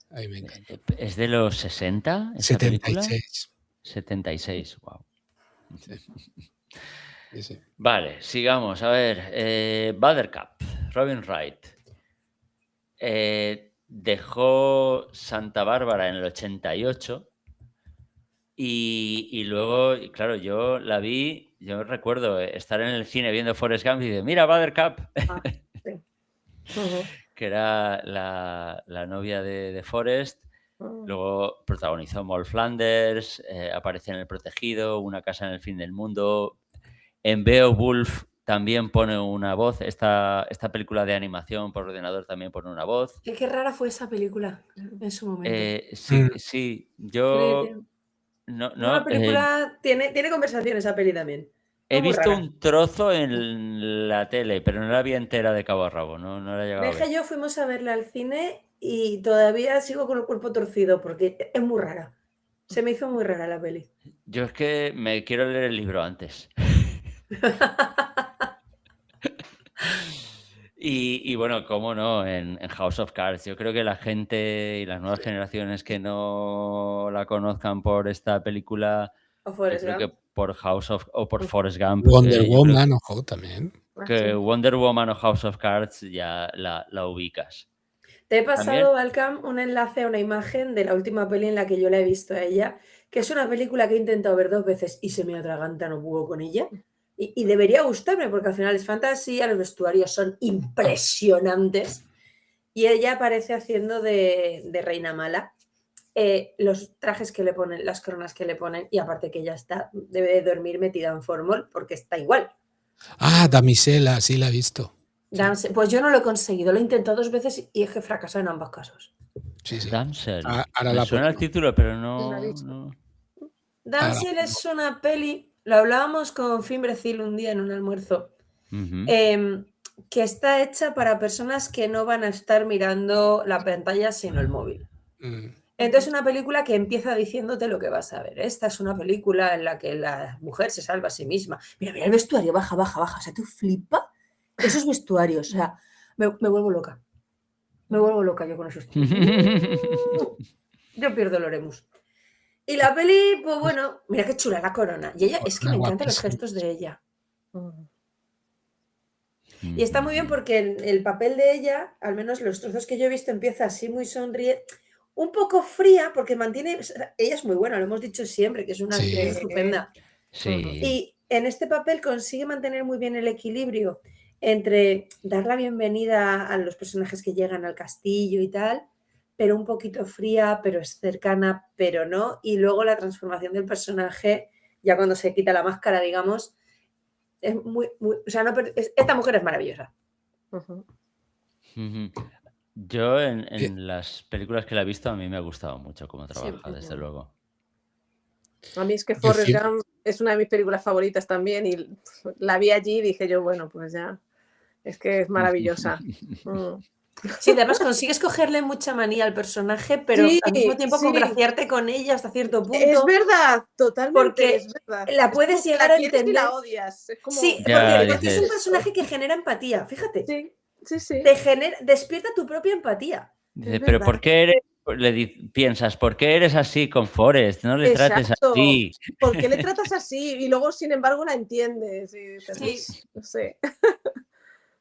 A mí me encanta. ¿Es de los 60 esa película? 76. 76, wow. Sí. Vale, sigamos. A ver, Buttercup, Robin Wright. Dejó Santa Bárbara en el 88 y luego, claro, yo la vi, yo recuerdo estar en el cine viendo Forrest Gump y de mira Buttercup, que era la novia de Forrest. Luego protagonizó Moll Flanders, aparece en El Protegido, Una casa en el fin del mundo. En Beowulf también pone una voz. Esta película de animación por ordenador también pone una voz. Qué rara fue esa película en su momento. Sí, yo... La película tiene conversación esa peli también. He visto un trozo en la tele, pero no la vi entera de cabo a rabo. No la he llegado a ver. Benja y yo fuimos a verla al cine y todavía sigo con el cuerpo torcido porque es muy rara. Se me hizo muy rara la peli. Yo es que me quiero leer el libro antes. Y bueno, cómo no, en House of Cards. Yo creo que la gente y las nuevas generaciones que no la conozcan por esta película, O Forrest yo creo Gump. que por o por Forrest Gump. Wonder Woman, ojo, también. Que Wonder Woman o House of Cards ya la ubicas. Te he pasado, Balcam, un enlace a una imagen de la última peli en la que yo la he visto a ella, que es una película que he intentado ver 2 veces y se me atraganta, no puedo con ella. Y debería gustarme porque al final es fantasía, los vestuarios son impresionantes y ella aparece haciendo de reina mala. Los trajes que le ponen, las coronas que le ponen y aparte que ella debe de dormir metida en formol porque está igual. Damisela, sí la he visto. Sí. Pues yo no lo he conseguido, lo he intentado 2 veces y es que he fracasado en ambos casos. Sí. Damsel. Ahora me suena el título, pero no. Damsel es una peli, lo hablábamos con Fimbrecil un día en un almuerzo, que está hecha para personas que no van a estar mirando la pantalla sino el móvil. Entonces, una película que empieza diciéndote lo que vas a ver. Esta es una película en la que la mujer se salva a sí misma. Mira el vestuario, baja. O sea, tú flipa Esos vestuarios, o sea, me vuelvo loca. Me vuelvo loca yo con esos tíos. Yo pierdo el Oremus. Y la peli, pues bueno, mira qué chula la corona. Y ella, es que me encantan los Guapísima. gestos de ella. Mm. Y está muy bien porque el papel de ella, al menos los trozos que yo he visto, empieza así muy sonriente, un poco fría, porque mantiene. Ella es muy buena, lo hemos dicho siempre, que es una Sí. actriz estupenda. Sí. Y en este papel consigue mantener muy bien el equilibrio entre dar la bienvenida a los personajes que llegan al castillo y tal, pero un poquito fría, pero es cercana, pero no. Y luego la transformación del personaje, ya cuando se quita la máscara, digamos, es muy, o sea, esta mujer es maravillosa. Ujú. Ujú. Yo en las películas que la he visto a mí me ha gustado mucho cómo trabaja, Siempre es desde muy luego. A mí es que Yo Forrest cien- Gump es una de mis películas favoritas también y la vi allí y dije yo, bueno, pues ya, es que es maravillosa. Mm. Sí, además consigues cogerle mucha manía al personaje, pero Sí, al mismo tiempo sí, congraciarte con ella hasta cierto punto. es verdad, totalmente, Porque es verdad. la Es puedes como que llegar la a quieres y entender. la odias. Es como, Sí, Ya porque es un dices. personaje que genera empatía, fíjate. Sí, sí, sí, Despierta tu propia empatía. Dice, es pero verdad. ¿por qué piensas, ¿por qué eres así con Forrest? No le trates Exacto. así. ¿Por qué le tratas así? Y luego, sin embargo, la entiendes. Y dices, Sí. no sé.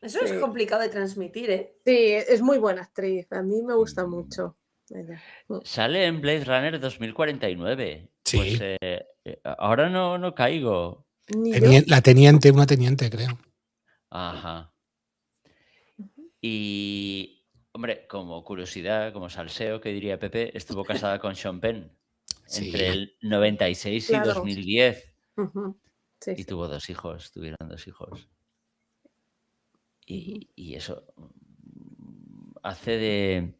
Eso Sí. es complicado de transmitir, ¿eh? Sí, es muy buena actriz. A mí me gusta mucho ella. Sale en Blade Runner 2049. Sí. Pues ahora no caigo. Ni yo. La teniente, una teniente, creo. Ajá. Y, hombre, como curiosidad, como salseo, que diría Pepe, estuvo casada con Sean Penn Sí. entre el 96 y Claro. 2010. Ujú. Sí, Y sí. tuvieron 2 hijos. Y eso hace de...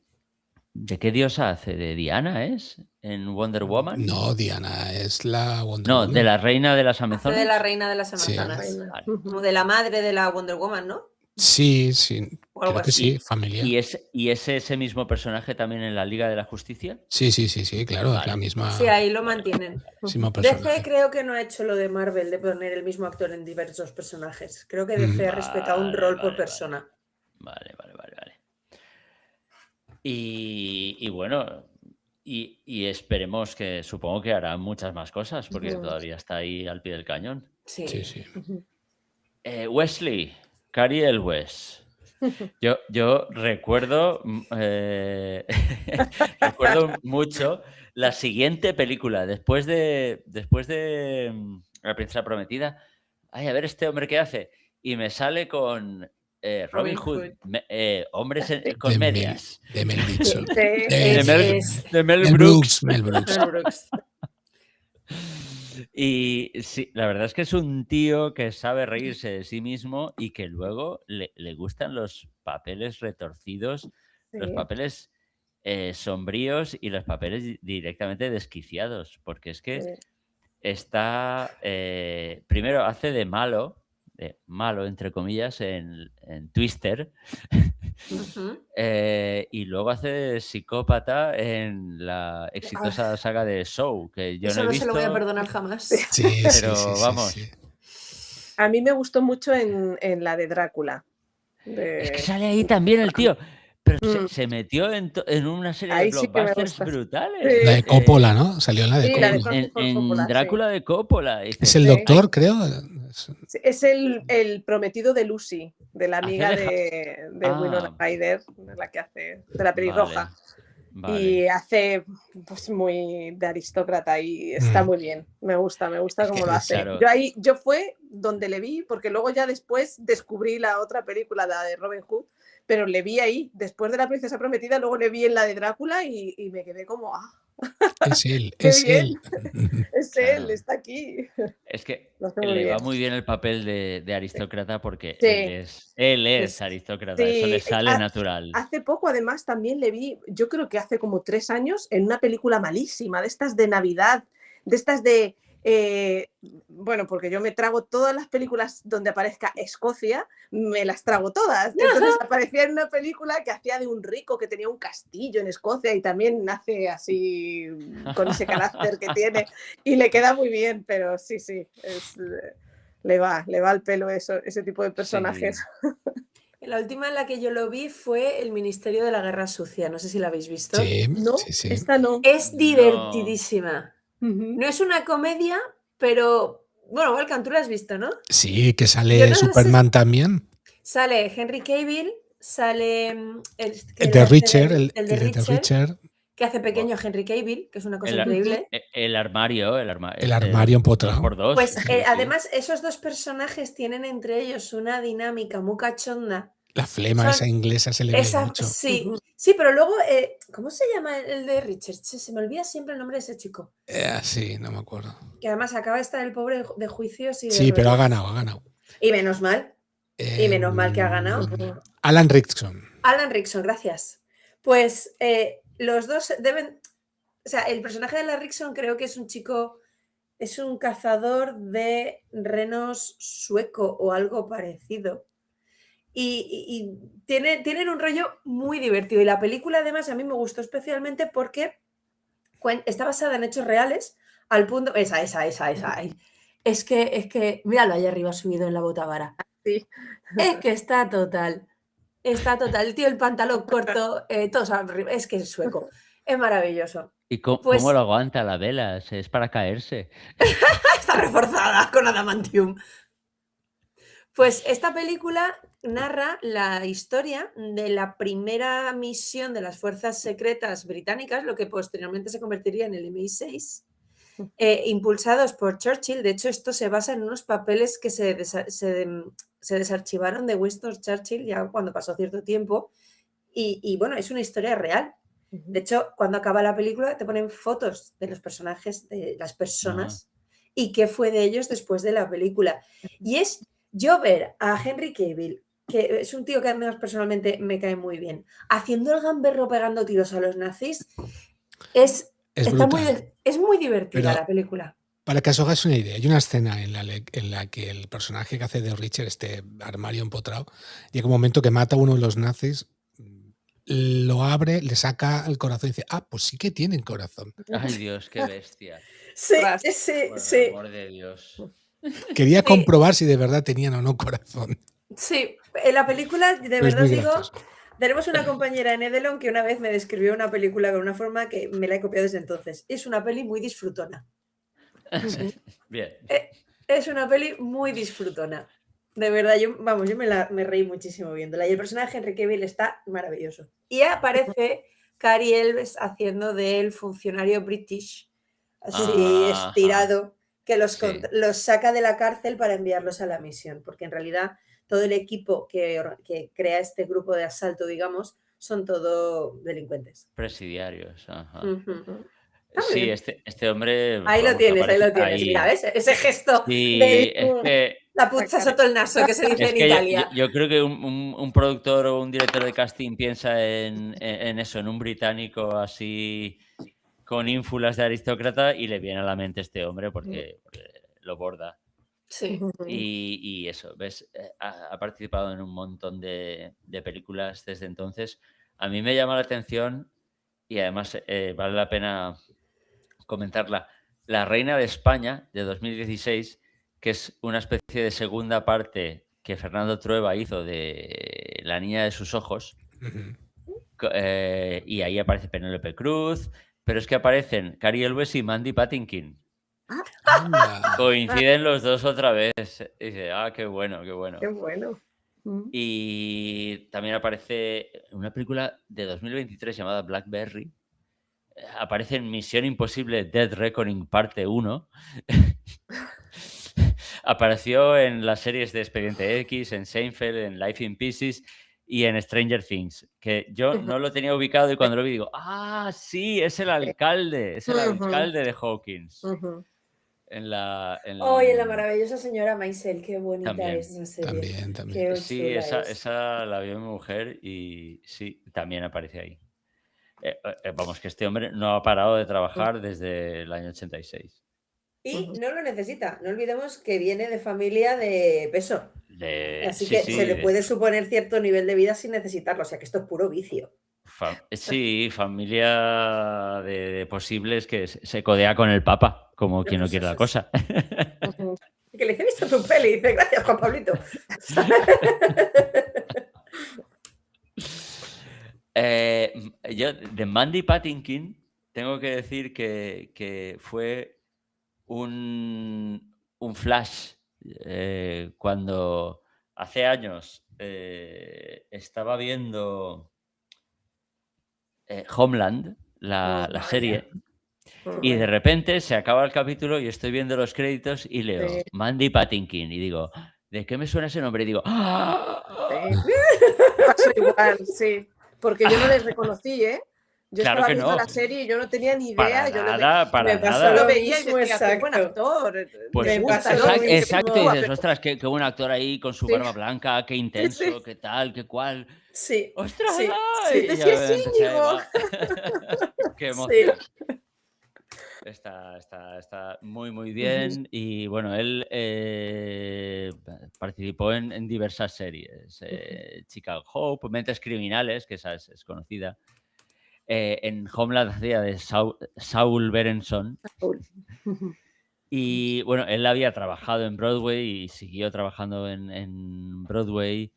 ¿De qué diosa hace? ¿De Diana es? ¿En Wonder Woman? No, Diana es la Wonder No, Woman. de la reina de las Hace Amazonas. de la reina de las Sí. La Amazonas. reina. Vale. Ujú. Como de la madre de la Wonder Woman, ¿no? Sí, sí. O algo Creo que así. sí, familiar. ¿Y es ese mismo personaje también en la Liga de la Justicia? Sí, claro, es la Vale. misma, Sí, ahí lo mantienen. misma DC personaje. creo que no ha hecho lo de Marvel de poner el mismo actor en diversos personajes. Creo que DC ha respetado un rol por persona. Vale. Y bueno, y esperemos que, supongo que hará muchas más cosas, porque Ujú. todavía está ahí al pie del cañón. Sí. Sí. Ujú. Wesley, Cary Elwes. Yo recuerdo, recuerdo mucho la siguiente película, después de La Princesa Prometida. Ay, a ver este hombre qué hace. Y me sale con Robin Hood, hombres con medias. De Mel Gibson. Es De Mel Mel Brooks. Mel Brooks. Mel Brooks. Y sí, la verdad es que es un tío que sabe reírse de sí mismo y que luego le gustan los papeles retorcidos, los Sí. papeles sombríos y los papeles directamente desquiciados, porque es que Sí. está, primero hace de malo, entre comillas, en Twister. Ujú. Y luego hace de psicópata en la exitosa saga de Saw, que yo Eso no he no visto. se lo voy a perdonar jamás. Sí, Pero vamos. A mí me gustó mucho en la de Drácula. Es que sale ahí también el tío. Pero se metió en una serie de Ahí sí que me blockbusters gusta. brutales. Sí. La de Coppola, ¿no? Salió en la de Sí, la de Coppola. Francis Ford En Coppola, sí. Drácula de Coppola. Es Dices, el Sí. doctor, creo. Sí, es el prometido de Lucy, de la amiga Hace de Winona Ryder, de la que hace, de la pelirroja. Vale. Y hace pues muy de aristócrata y está muy bien. Me gusta cómo lo hace. claro. Yo fue donde le vi, porque luego ya después descubrí la otra película, la de Robin Hood, pero le vi ahí, después de La Princesa Prometida, luego le vi en la de Drácula y me quedé como, Es él, qué es bien. él. Es Claro. él, está aquí. Es que Lo hace muy le va bien. muy bien el papel de aristócrata porque Sí. él es aristócrata, Sí, eso le sale natural. Hace poco, además, también le vi, yo creo que hace como 3 años, en una película malísima, de estas de Navidad, de estas de... bueno, porque yo me trago todas las películas donde aparezca Escocia, me las trago todas. Entonces aparecía en una película que hacía de un rico que tenía un castillo en Escocia y también nace así, con ese carácter que tiene, y le queda muy bien, pero sí, le va al pelo ese tipo de personajes. Sí. La última en la que yo lo vi fue El Ministerio de la Guerra Sucia. No sé si la habéis visto. Sí, No, sí. esta no. Es No. divertidísima. Ujú. No es una comedia, pero bueno, Volcan, tú la has visto, ¿no? Sí, que Yo sale no sé Superman también. Sale Henry Cavill, sale el que El le de hace Richard, el el de de Richard, Richard, que hace pequeño a Henry Cavill, que es una cosa El, increíble. el armario, el armario empotrado. 2x2. Pues sí, sí. además esos dos personajes tienen entre ellos una dinámica muy cachonda. La flema Son- esa inglesa se le ve mucho. Sí, Ujú. sí, pero luego, ¿cómo se llama el de Richard? Se me olvida siempre el nombre de ese chico. Sí, no me acuerdo. Que además acaba de estar el pobre de juicios y de Sí, pero ha rollos. ganado. Y menos mal. Y menos mal que ha ganado. Alan Rickson. Alan Rickson, gracias. Pues los dos deben. O sea, el personaje de Alan Rickson creo que es un chico. Es un cazador de renos sueco o algo parecido. Y tienen un rollo muy divertido. Y la película, además, a mí me gustó especialmente porque está basada en hechos reales, al punto. Esa. Ay. Es que, míralo allá arriba subido en la botavara. Sí. Es que está total. Está total. El tío, el pantalón corto, todos arriba. Es que es sueco. Es maravilloso. ¿Y cómo, Pues- cómo lo aguanta la vela? Es para caerse. Está reforzada con adamantium. Pues esta película narra la historia de la primera misión de las fuerzas secretas británicas, lo que posteriormente se convertiría en el MI6, impulsados por Churchill. De hecho, esto se basa en unos papeles que se desarchivaron de Winston Churchill ya cuando pasó cierto tiempo. Y bueno, es una historia real. De hecho, cuando acaba la película te ponen fotos de los personajes, de las personas y qué fue de ellos después de la película. Y es yo ver a Henry Cavill, que es un tío que además personalmente me cae muy bien, haciendo el gamberro pegando tiros a los nazis, es muy divertida. Pero- la película. Para que os hagáis una idea, hay una escena en la que el personaje que hace de Richard, este armario empotrado, llega un momento que mata a uno de los nazis, lo abre, le saca el corazón y dice, pues sí que tienen corazón. Ay, Dios, qué bestia. Sí, Ostras. Por sí. el amor de Dios. Quería Sí. comprobar si de verdad tenían o no corazón. Sí, en la película, de Pero es verdad muy digo, gracioso. tenemos una compañera en Edelon que una vez me describió una película de una forma que me la he copiado desde entonces. Es una peli muy disfrutona. Bien. Es una peli muy disfrutona. De verdad, yo me reí muchísimo viéndola. Y el personaje Henry Cavill está maravilloso. Y aparece Cary Elwes haciendo del funcionario british, así Ajá. estirado, que los Sí. saca de la cárcel para enviarlos a la misión. Porque en realidad todo el equipo que crea este grupo de asalto, digamos, son todo delincuentes. Presidiarios. Ajá. Ujú. Sí, bien. este hombre. Ahí lo vamos, tienes, ahí lo aparece tienes. ahí. Mira, ¿ves? Ese gesto Sí, de es que, la puzza sotto el naso que se dice es en que Italia. yo creo que un productor o un director de casting piensa en eso, en un británico así con ínfulas de aristócrata y le viene a la mente este hombre porque lo borda. Sí. Y eso, ¿ves? Ha participado en un montón de películas desde entonces. A mí me llama la atención y además vale la pena comentarla. La Reina de España de 2016, que es una especie de segunda parte que Fernando Trueba hizo de La niña de sus ojos. Ujú. Y ahí aparece Penélope Cruz, pero es que aparecen Cary Elwes y Mandy Patinkin. Anda. Coinciden los dos otra vez. Y dice, qué bueno, qué bueno. Qué bueno. Y también aparece una película de 2023 llamada Blackberry. Aparece en Misión Imposible Dead Reckoning parte 1. Apareció en las series de Expediente X, en Seinfeld, en Life in Pieces y en Stranger Things, que yo no lo tenía ubicado y cuando lo vi digo, sí, es el alcalde de Hawkins. Oye, la maravillosa señora Maisel, qué bonita También. es esa serie. También. Qué Sí, chula es. esa la vio mi mujer y sí, también aparece ahí. Vamos, que este hombre no ha parado de trabajar desde el año 86. Y no lo necesita. No olvidemos que viene de familia de peso. Así Sí, que sí, se le puede suponer cierto nivel de vida sin necesitarlo. O sea que esto es puro vicio. Sí, familia de posibles que se codea con el Papa, como quien no pues quiere la eso cosa. Que que le dice, he visto tu peli, y dice, gracias, Juan Pablito. Yo, de Mandy Patinkin, tengo que decir que fue un flash cuando hace años estaba viendo Homeland, la serie, y de repente se acaba el capítulo y estoy viendo los créditos y leo Sí. Mandy Patinkin y digo, ¿de qué me suena ese nombre? Y digo, ¡ah! Sí. Pasó igual, sí. Porque yo no les reconocí, ¿eh? Yo Claro estaba que viendo no. la serie y yo no tenía ni idea. Para yo nada, para me pasó nada. lo lo veía y mismo, decía, qué buen exacto. actor. Pues me gusta, pasó ¿no? lo exacto, mismo. exacto, y dices, pero- ostras, qué buen actor ahí con su Sí. barba blanca, qué intenso, sí. qué tal, qué cual. Sí, ¡Ostras! sí, ¡ay! sí. Y Dice, ya "Sí es empecé, Íñigo". va. ¡Qué Sí. emoción! Está muy, muy bien. Y bueno, él participó en diversas series. Chicago Hope, Mentes Criminales, que esa es conocida. En Homeland hacía de Saul Berenson. Y bueno, él había trabajado en Broadway y siguió trabajando en Broadway.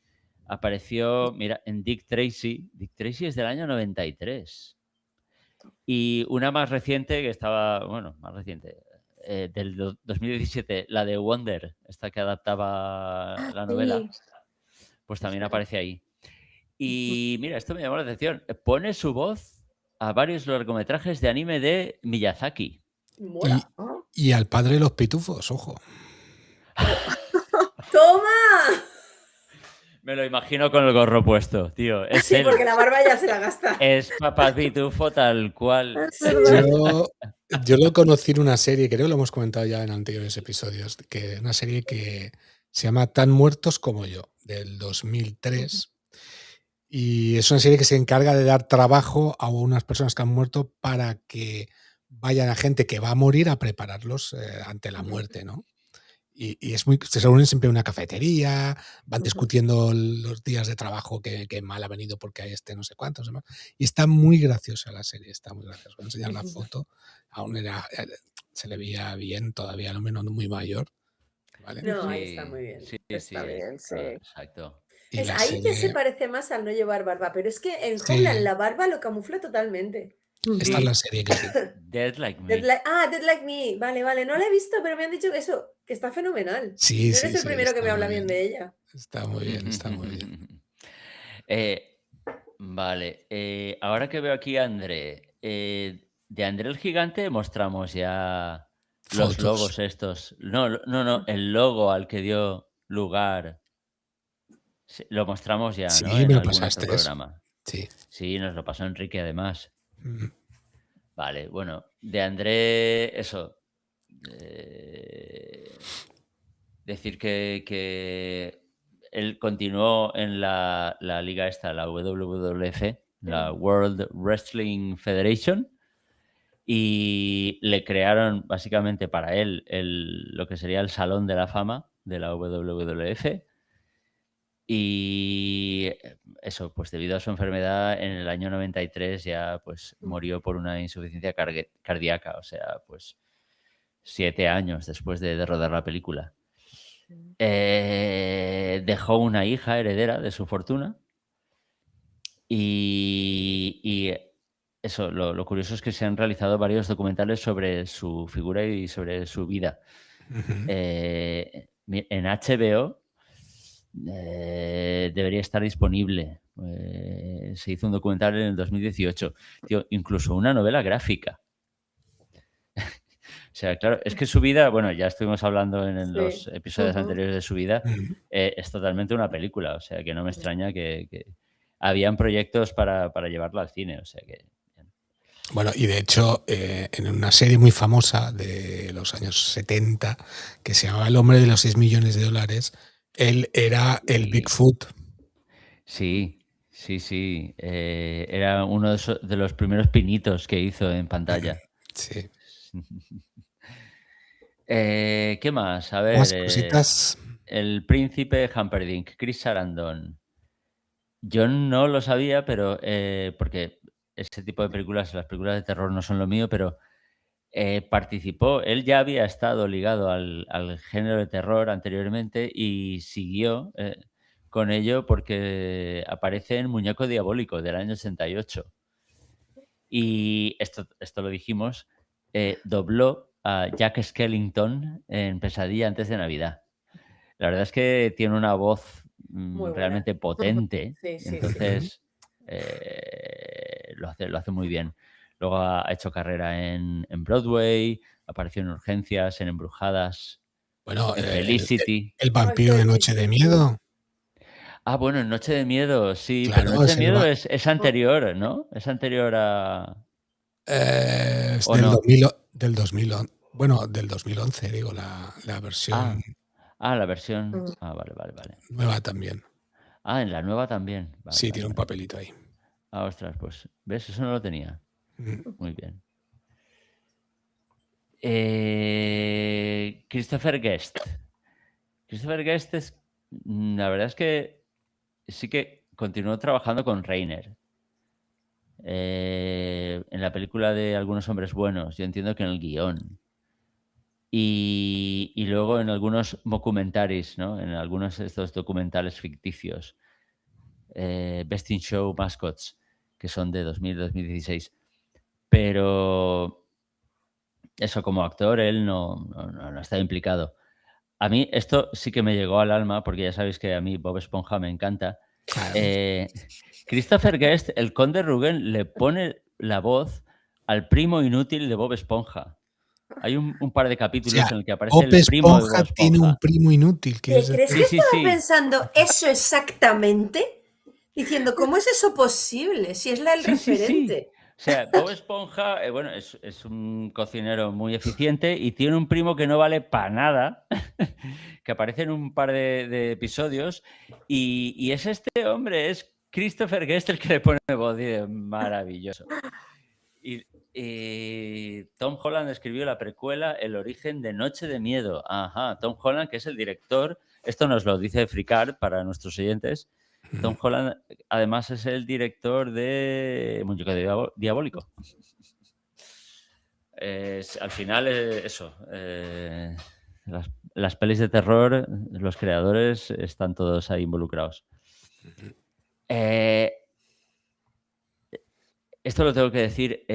Apareció, mira, en Dick Tracy. Dick Tracy es del año 93. Y una más reciente que estaba, bueno, más reciente, del 2017, la de Wonder, esta que adaptaba la novela, pues también aparece ahí. Y mira, esto me llamó la atención. Pone su voz a varios largometrajes de anime de Miyazaki. Mola. Y al padre de los pitufos, ojo. ¡Toma! Me lo imagino con el gorro puesto, tío. Es Sí, él. porque la barba ya se la gasta. Es Papá Pitufo tal cual. Yo lo conocí en una serie, creo que lo hemos comentado ya en anteriores episodios, que una serie que se llama Tan muertos como yo, del 2003. Y es una serie que se encarga de dar trabajo a unas personas que han muerto para que vayan a gente que va a morir a prepararlos ante la muerte, ¿no? Y es muy, se reúnen siempre en una cafetería, van discutiendo los días de trabajo que mal ha venido porque hay no sé cuántos demás. Y está muy graciosa la serie, está muy graciosa. Voy a enseñar la foto, aún se le veía bien, todavía no menos muy mayor. ¿Vale? No, ahí está muy bien. Sí, Está sí. bien, sí. Exacto. Y Es la ahí que se serie, parece más al no llevar barba, pero es que en Sí. Homeland la barba lo camufla totalmente. esta es la serie que sí. Dead Like Me. Dead Like Me. Vale, no la he visto, pero me han dicho que eso, que está fenomenal. Sí, No sí, eres el sí, primero que está me habla muy bien de ella. Está muy bien, está muy bien. Vale, ahora que veo aquí a André, de André el Gigante mostramos ya los Fotos. logos estos. No, el logo al que dio lugar. Sí, lo mostramos ya, Sí, ¿no? me En lo algún otro pasaste. programa. Sí. Sí, nos lo pasó Enrique además. Mm. Vale, bueno, de André, eso. Decir que él continuó en la liga esta, la WWF, la World Wrestling Federation, y le crearon básicamente para él lo que sería el Salón de la Fama de la WWF. Y eso, pues debido a su enfermedad, en el año 93 ya pues murió por una insuficiencia cardíaca, o sea, pues 7 años después de rodar la película. Dejó una hija heredera de su fortuna y eso, lo curioso es que se han realizado varios documentales sobre su figura y sobre su vida. En HBO debería estar disponible. Se hizo un documental en el 2018. Tío, incluso una novela gráfica. O sea, claro, es que su vida, bueno, ya estuvimos hablando en los episodios anteriores de su vida, es totalmente una película, o sea, que no me extraña que habían proyectos para llevarla al cine, o sea que... Bueno, y de hecho, en una serie muy famosa de los años 70, que se llamaba El hombre de los 6 millones de dólares, él era el Bigfoot. Sí. Era uno de los primeros pinitos que hizo en pantalla. Sí. ¿Qué más? A ver, Más cositas. El príncipe Humperdinck, Chris Sarandon. Yo no lo sabía, pero porque ese tipo de películas, las películas de terror no son lo mío, pero participó, él ya había estado ligado al género de terror anteriormente y siguió con ello porque aparece en Muñeco Diabólico del año 88. Y esto lo dijimos, dobló a Jack Skellington en Pesadilla antes de Navidad. La verdad es que tiene una voz Muy buena. realmente potente, Sí, sí, sí. entonces lo hace muy bien. Luego ha hecho carrera en Broadway, apareció en Urgencias, en Embrujadas, Bueno, en Felicity. el vampiro de Noche de Miedo. Ah, bueno, en Noche de Miedo, sí, Claro, pero Noche de es el Miedo va- es anterior, ¿no? Es anterior a... Es ¿O del no? 2011. Bueno, del 2011, digo, la versión La versión... Ah, vale. nueva también. Ah, en la nueva también. Sí, tiene un papelito ahí. Ah, ostras, pues, ¿ves? Eso no lo tenía. Mm. Muy bien. Christopher Guest. Christopher Guest la verdad es que sí que continuó trabajando con Reiner. En la película de Algunos hombres buenos, yo entiendo que en el guión. Y luego en algunos documentaries, ¿no? En algunos de estos documentales ficticios. Best in Show Mascots, que son de 2000-2016. Pero eso, como actor, él no está implicado. A mí esto sí que me llegó al alma, porque ya sabéis que a mí Bob Esponja me encanta. Claro. Christopher Guest, el conde Rugen, le pone la voz al primo inútil de Bob Esponja. Hay un par de capítulos en el que aparece Bob el primo de Bob Esponja Esponja. tiene un primo inútil. ¿Te crees que Sí, estaba sí. pensando eso exactamente? Diciendo, ¿cómo es eso posible? Si es el referente. O sea, Bob Esponja, bueno, es un cocinero muy eficiente y tiene un primo que no vale para nada, que aparece en un par de episodios, y es este hombre, es Christopher Guest el que le pone voz, y de maravilloso. Y Tom Holland escribió la precuela El origen de Noche de Miedo. Ajá, Tom Holland, que es el director, esto nos lo dice Fricard para nuestros oyentes. Tom Holland, además, es el director de Muñeco Diabólico. Al final, eso. Las pelis de terror, los creadores están todos ahí involucrados. Esto lo tengo que decir.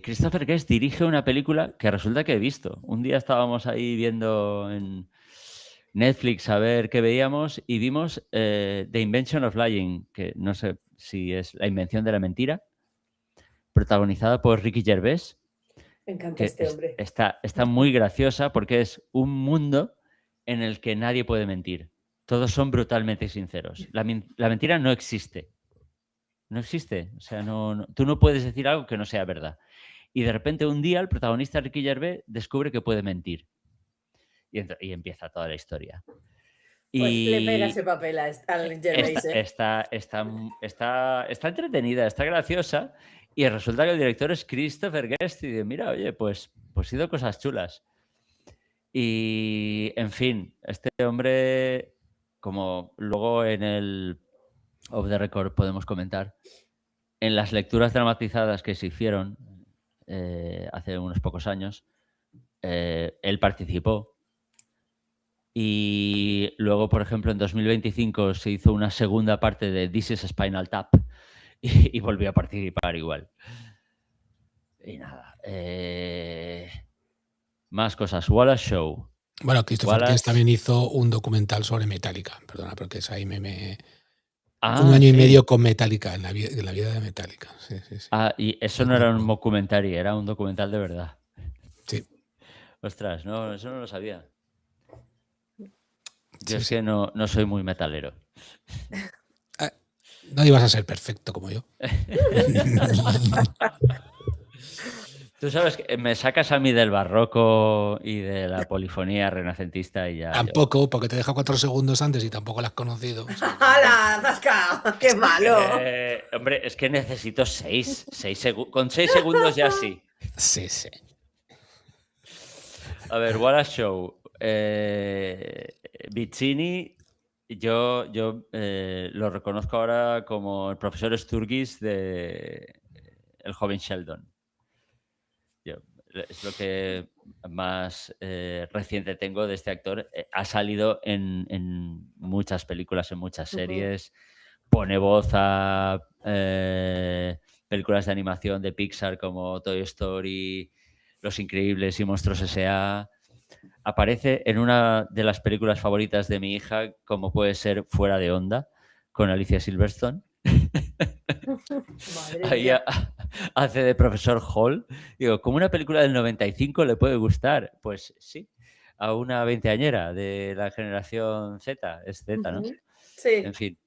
Christopher Guest dirige una película que resulta que he visto. Un día estábamos ahí viendo en Netflix a ver qué veíamos y vimos The Invention of Lying, que no sé si es La invención de la mentira, protagonizada por Ricky Gervais. Me encanta Que este hombre. está muy graciosa porque es un mundo en el que nadie puede mentir. Todos son brutalmente sinceros. La mentira no existe. No existe. O sea, tú no puedes decir algo que no sea verdad. Y de repente un día el protagonista Ricky Gervais descubre que puede mentir. Y empieza toda la historia. Pues le pega ese papel al Gervais. Está entretenida, está graciosa. Y resulta que el director es Christopher Guest. Y dice, mira, oye, pues he ido cosas chulas. Y, en fin, este hombre, como luego en el Off the Record podemos comentar, en las lecturas dramatizadas que se hicieron hace unos pocos años, él participó. Y luego, por ejemplo, en 2025 se hizo una segunda parte de This is Spinal Tap y volvió a participar igual. Y nada. Más cosas. Wallace Show. Bueno, Christopher Guest también hizo un documental sobre Metallica. Perdona, porque es ahí un año y medio con Metallica, en la vida de Metallica. Sí. Y eso no era un documental, era un documental de verdad. Sí. Ostras, no, eso no lo sabía. Yo es que no soy muy metalero. No ibas a ser perfecto como yo. Tú sabes que me sacas a mí del barroco y de la polifonía renacentista y ya. Tampoco, porque te deja 4 segundos antes y tampoco la has conocido. ¡Hala, Zasca! ¡Qué malo! Hombre, es que necesito 6 segundos. Con 6 segundos ya sí. Sí. A ver, Wallace Show. Vicini, yo lo reconozco ahora como el profesor Sturgis de El joven Sheldon. es lo que más reciente tengo de este actor. Ha salido en muchas películas, en muchas series. Pone voz a películas de animación de Pixar como Toy Story, Los Increíbles y Monstruos S.A. Aparece en una de las películas favoritas de mi hija, como puede ser Fuera de Onda, con Alicia Silverstone. Madre Ahí mía. hace de profesor Hall. Digo, ¿cómo una película del 95 le puede gustar? Pues sí, a una veinteañera de la generación Z, es Z, ¿no? Ujú. Sí. En fin.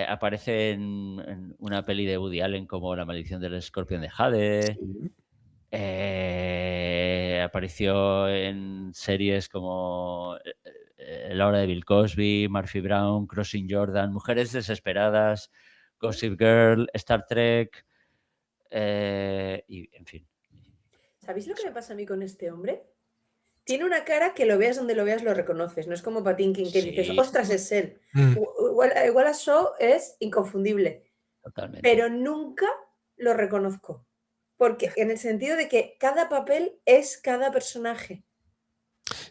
Aparece en una peli de Woody Allen como La maldición del escorpión de Jade. Apareció en series como La hora de Bill Cosby, Murphy Brown, Crossing Jordan, Mujeres desesperadas, Gossip Girl, Star Trek, y en fin. ¿Sabéis lo que me pasa a mí con este hombre? Tiene una cara que lo veas donde lo veas lo reconoces. No es como Patinkin que dices, Sí, ostras, es él. Mm. Wallace Shaw es inconfundible, totalmente. pero nunca lo reconozco. Porque en el sentido de que cada papel es cada personaje.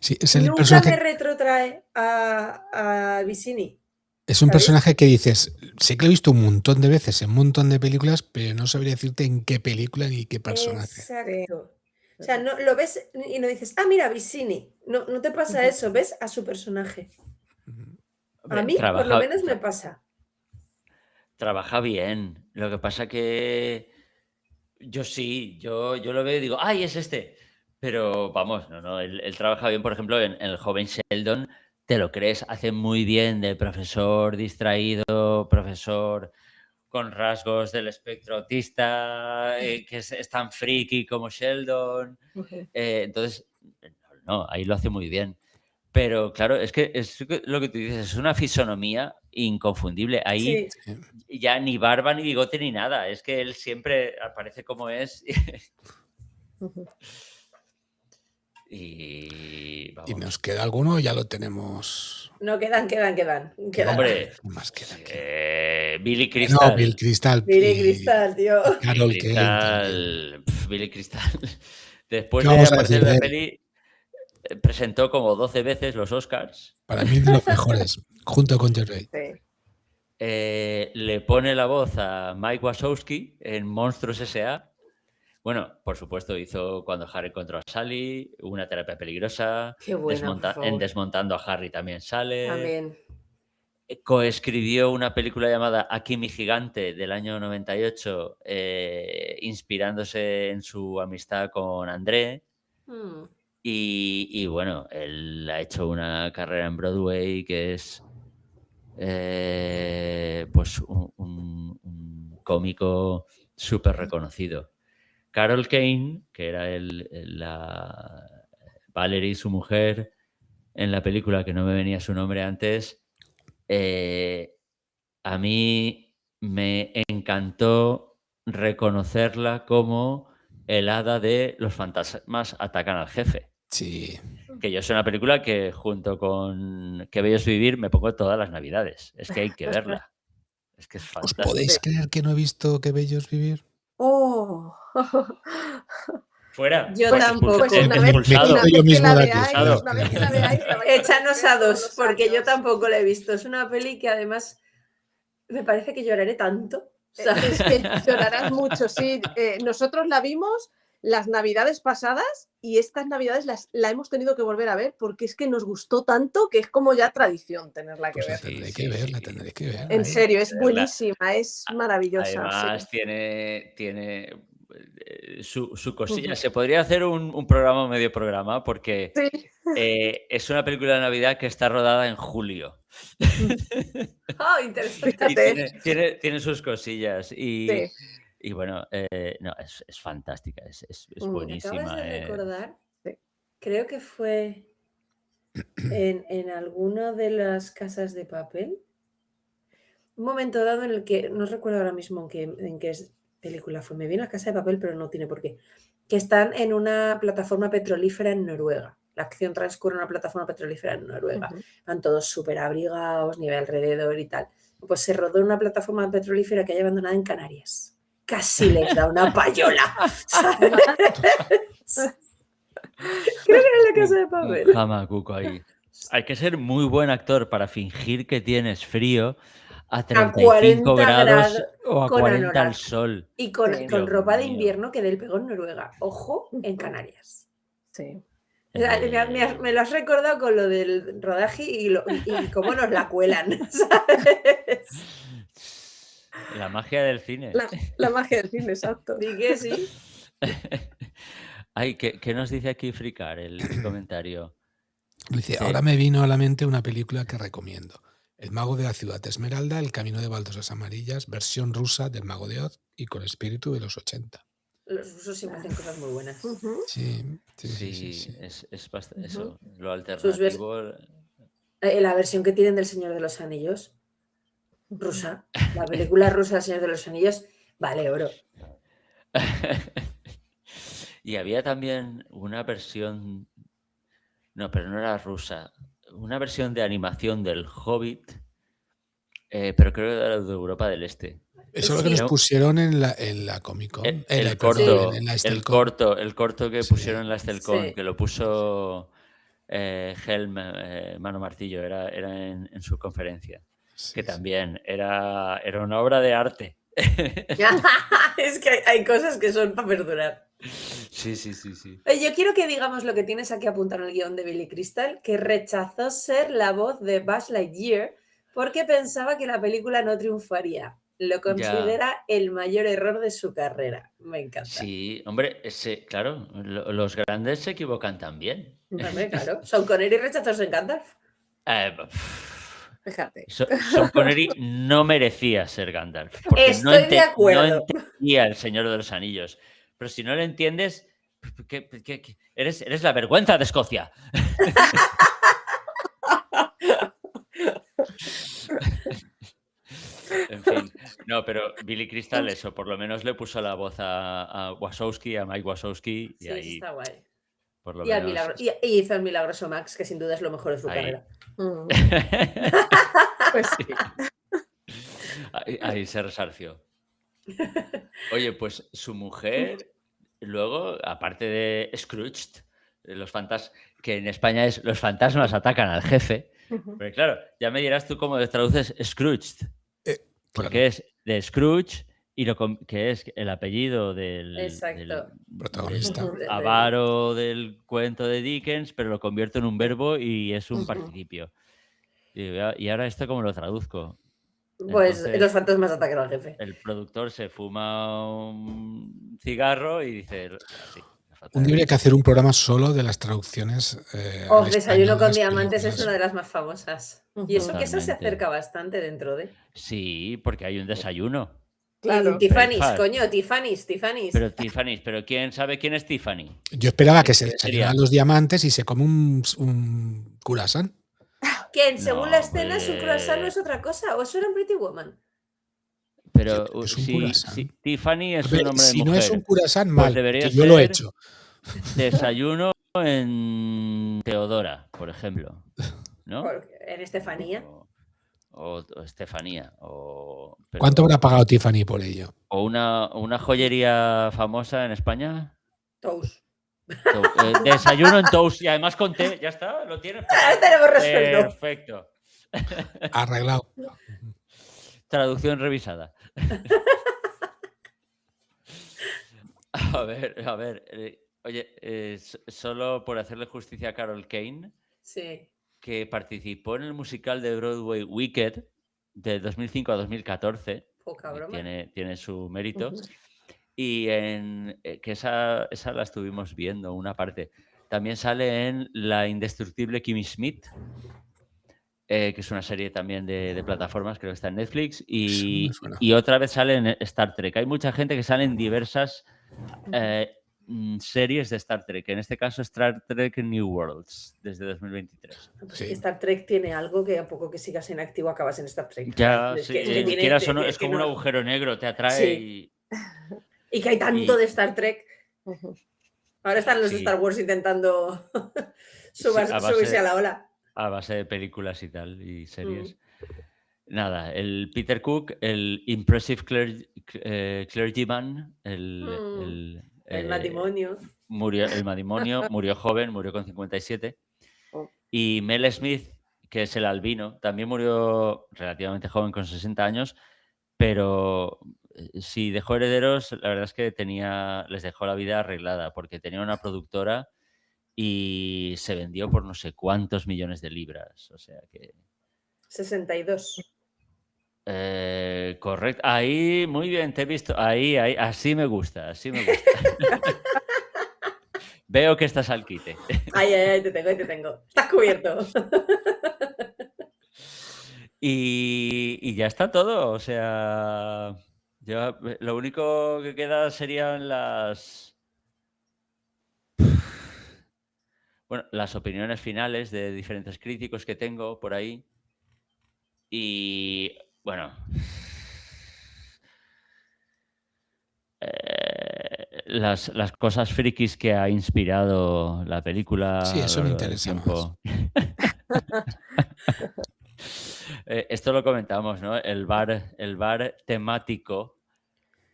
Sí, es el Nunca personaje, me retrotrae a Vicini. es un ¿sabéis? personaje que dices, sí que lo he visto un montón de veces en un montón de películas, pero no sabría decirte en qué película ni qué personaje. Exacto. O sea, no lo ves y no dices, ah, mira, Vicini. No, no te pasa eso, ves a su personaje. Hombre, A mí, por lo menos, me pasa. trabaja bien. Lo que pasa que yo sí, yo lo veo y digo, ¡ay, es este! Pero vamos, no, él trabaja bien, por ejemplo, en El joven Sheldon, te lo crees, hace muy bien de profesor distraído, profesor con rasgos del espectro autista, que es tan friki como Sheldon. Entonces, no, ahí lo hace muy bien. Pero claro, es que es lo que tú dices, es una fisonomía inconfundible. Ahí Sí. ya ni barba, ni bigote, ni nada. Es que él siempre aparece como es. Y ¿Y vamos. nos queda alguno? Ya lo tenemos. No, quedan. Hombre, ¿Qué más queda aquí? Billy No, Crystal. Bill Crystal. Billy y Crystal, tío. Carol Billy Kane también. Crystal. Billy Crystal. Después ¿Qué de vamos a aparecer decir en de la él? peli, presentó como 12 veces los Oscars. Para mí de los mejores, junto con Jerry. Sí. Le pone la voz a Mike Wazowski en Monstruos S.A. Bueno, por supuesto, hizo Cuando Harry encontró a Sally, Una terapia peligrosa, Qué buena, por favor. en Desmontando a Harry también sale. También. Coescribió una película llamada Aquí mi gigante del año 98, inspirándose en su amistad con André. Mm. Y bueno, él ha hecho una carrera en Broadway que es pues un cómico súper reconocido. Carol Kane, que era la Valerie, su mujer, en la película, que no me venía su nombre antes, a mí me encantó reconocerla como el hada de Los fantasmas atacan al jefe. Sí. Que yo es una película que junto con Qué bello es vivir me pongo todas las navidades. Es que hay que verla. Es que es ¿Os fantástica. podéis creer que no he visto Qué bello es vivir? Oh. Fuera. Yo Pues tampoco. Pues una Me vez, quito una yo vez que mismo la de aquí, veáis, fuera. una vez que la veáis, la vais a Échanos ver a todos dos, los porque yo años. tampoco la he visto. Es una peli que además me parece que lloraré tanto. ¿sabes? Es que llorarás mucho, sí. Nosotros la vimos las navidades pasadas y estas navidades la hemos tenido que volver a ver porque es que nos gustó tanto que es como ya tradición tenerla que Pues la ver. tendré Sí, que sí, ver, sí. la tendré que ver. En ahí. serio, es verla. buenísima, es maravillosa. Además, sí. tiene su cosilla. Se podría hacer un programa o medio programa porque Sí. es una película de Navidad que está rodada en julio. Oh, interesante. Y Fíjate. tiene sus cosillas. Sí. Y bueno, no, es fantástica, es Me buenísima. acabas de recordar, Sí. creo que fue en alguna de las Casas de Papel, un momento dado en el que, no recuerdo ahora mismo en qué película fue, me viene La Casa de Papel, pero no tiene por qué, que están en una plataforma petrolífera en Noruega. La acción transcurre en una plataforma petrolífera en Noruega. Ujú. Van todos súper abrigados, nieve alrededor y tal. Pues se rodó en una plataforma petrolífera que hay abandonada en Canarias. casi les da una payola. ¿Sabes? Creo que era La Casa de Un Papel. jamacuco ahí. Hay que ser muy buen actor para fingir que tienes frío a A 35 40 grados grados o a con 40 al anorak sol. y con Sí. Dios ropa de mío. invierno que del pegó en Noruega. Ojo, en Canarias. Sí. O sea, me lo has recordado con lo del rodaje y cómo nos la cuelan, ¿sabes? La magia del cine. La magia del cine, exacto. Di que sí. Ay, ¿qué nos dice aquí Fricar el comentario? Dice, Sí. ahora me vino a la mente una película que recomiendo. El mago de la ciudad Esmeralda, El camino de baldosas amarillas, versión rusa del Mago de Oz y con espíritu de los 80. Los rusos siempre hacen cosas muy buenas. Ujú. Sí, sí, sí, Sí, sí, sí. es bastante eso. Lo Sus alternativo. La versión que tienen del Señor de los Anillos, rusa, la película rusa del Señor de los Anillos, vale oro. Y había también una versión. No, pero no era rusa. Una versión de animación del Hobbit, pero creo que era de Europa del Este. Eso es lo Sí. que nos Era pusieron en la Comic Con. el Perdón, corto, en la el Estelcon. corto que Sí. pusieron en la Estelcon, Sí. que lo puso Helm Mano Martillo, era en su conferencia. Sí, Que sí. también era una obra de arte. Es que hay cosas que son para perdurar. Sí. Oye, yo quiero que digamos lo que tienes aquí apuntado en el guión de Billy Crystal, que rechazó ser la voz de Buzz Lightyear porque pensaba que la película no triunfaría. Lo considera el mayor error de su carrera. Me encanta. Sí, hombre, claro, los grandes se equivocan también. Hombre, claro. Sean Connery rechazó ser Gandalf. Fíjate. Sean Connery no merecía ser Gandalf. Porque Estoy de acuerdo. no entendía el Señor de los Anillos. Pero si no lo entiendes, eres la vergüenza de Escocia. En fin, no, pero Billy Crystal, eso, por lo menos le puso la voz a Wazowski, a Mike Wazowski, y Sí, eso ahí, está guay. por lo Y, menos. y hizo el milagroso Max, que sin duda es lo mejor de su Ahí. carrera. Mm. Pues sí. Ahí se resarció. Oye, pues su mujer, luego, aparte de Scrooged, que en España es los fantasmas atacan al jefe. Pero claro, ya me dirás tú cómo traduces Scrooged. Porque es de Scrooge y que es el apellido del Exacto. Protagonista. avaro del cuento de Dickens, pero lo convierto en un verbo y es un participio. Y ahora esto cómo lo traduzco. Pues Entonces, los fantasmas atacan al jefe. el productor se fuma un cigarro y dice así. Un día habría que hacer un programa solo de las traducciones. al Desayuno español de con las diamantes es películas. una de las más famosas. Y eso que eso se Totalmente. acerca bastante dentro de. Sí, porque hay un desayuno. Claro. Tiffany's, Breakfast. coño, Tiffany's. Pero Tiffany, ¿pero quién sabe quién es Tiffany? Yo esperaba que se ¿Qué desayunara sería? los diamantes y se come un curasán. Que según No, la escena, su croissant no hombre. es otra cosa. ¿O eso era en Pretty Woman? Pero Que es un si curasán. Tiffany es A ver, un nombre de si mujer, no es un curasán, pues mal, debería que yo lo he ser hecho. desayuno en Teodora, por ejemplo, ¿no? En Estefanía. O Estefanía. Pero- ¿Cuánto habrá pagado Tiffany por ello? O una joyería famosa en España. Toast. Desayuno en Toast y además con té. Ya está, lo tienes. Ya tenemos resuelto. Perfecto. Arreglado. Traducción revisada. A ver. Oye, solo por hacerle justicia a Carol Kane, Sí. que participó en el musical de Broadway Wicked de 2005 a 2014. Poca y broma. tiene su mérito. Y que esa la estuvimos viendo, una parte. También sale en La Indestructible Kimmy Schmidt, que es una serie también de plataformas, creo que está en Netflix. Sí, me suena. Y otra vez sale en Star Trek. Hay mucha gente que sale en diversas series de Star Trek. En este caso, Star Trek New Worlds, desde 2023. Pues Sí. que Star Trek tiene algo que a poco que sigas en activo acabas en Star Trek. Ya, Es sí, que tiene- quieras o no, que- es que como no- un agujero negro, te atrae Sí. Y que hay tanto y- de Star Trek. Ahora están los de Sí. Star Wars intentando Sí, a base- subirse a la ola. a base de películas y tal, y series. Nada, el Peter Cook, el Impressive Clergyman, El eh, matrimonio. el matrimonio, murió joven, murió con 57. Oh. Y Mel Smith, que es el albino, también murió relativamente joven, con 60 años, pero si dejó herederos, la verdad es que les dejó la vida arreglada, porque tenía una productora y se vendió por no sé cuántos millones de libras. O sea que... 62. Correcto. Ahí, muy bien, te he visto. Ahí, así me gusta, así me gusta. Veo que estás al quite. Ay, te tengo. Estás cubierto. Y ya está todo. O sea, lo único que queda serían las opiniones finales de diferentes críticos que tengo por ahí. Y bueno, las cosas frikis que ha inspirado la película. Sí, eso me interesa más. Esto lo comentamos, ¿no? El bar temático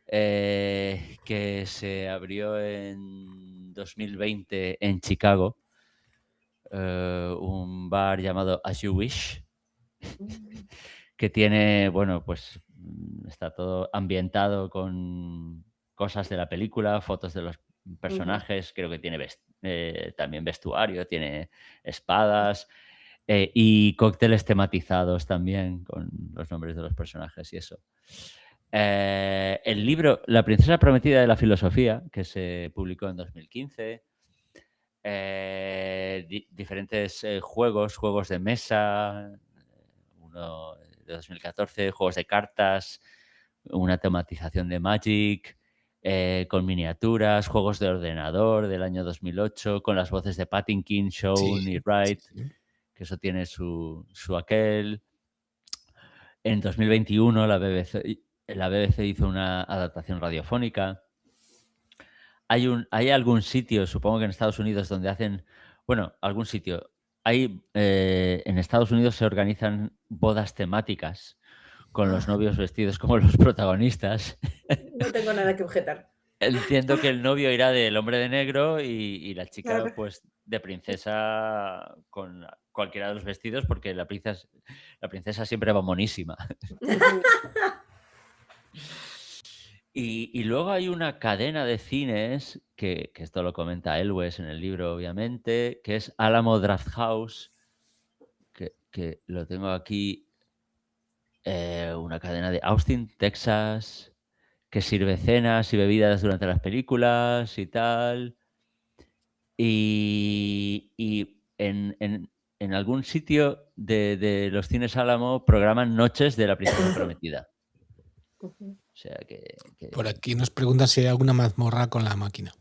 que se abrió en 2020 en Chicago. Un bar llamado As You Wish, que tiene, bueno, pues está todo ambientado con cosas de la película, fotos de los personajes, creo que tiene también vestuario, tiene espadas y cócteles tematizados también con los nombres de los personajes y eso. El libro La princesa prometida de la filosofía, que se publicó en 2015, diferentes juegos de mesa, uno de 2014, juegos de cartas, una tematización de Magic, con miniaturas, juegos de ordenador del año 2008, con las voces de Patinkin, Shaun y Wright, que eso tiene su aquel. En 2021 la BBC hizo una adaptación radiofónica. Hay algún sitio, supongo que en Estados Unidos, donde hacen... Bueno, algún sitio. En Estados Unidos se organizan bodas temáticas con los novios vestidos como los protagonistas. No tengo nada que objetar. Entiendo que el novio irá del hombre de negro y la chica, claro, pues de princesa con cualquiera de los vestidos, porque la princesa siempre va monísima. Y luego hay una cadena de cines, que esto lo comenta Elwes en el libro, obviamente, que es Alamo Drafthouse, que lo tengo aquí, una cadena de Austin, Texas, que sirve cenas y bebidas durante las películas y tal. Y en algún sitio de los cines Alamo programan noches de la princesa prometida. O sea que... Por aquí nos preguntan si hay alguna mazmorra con la máquina.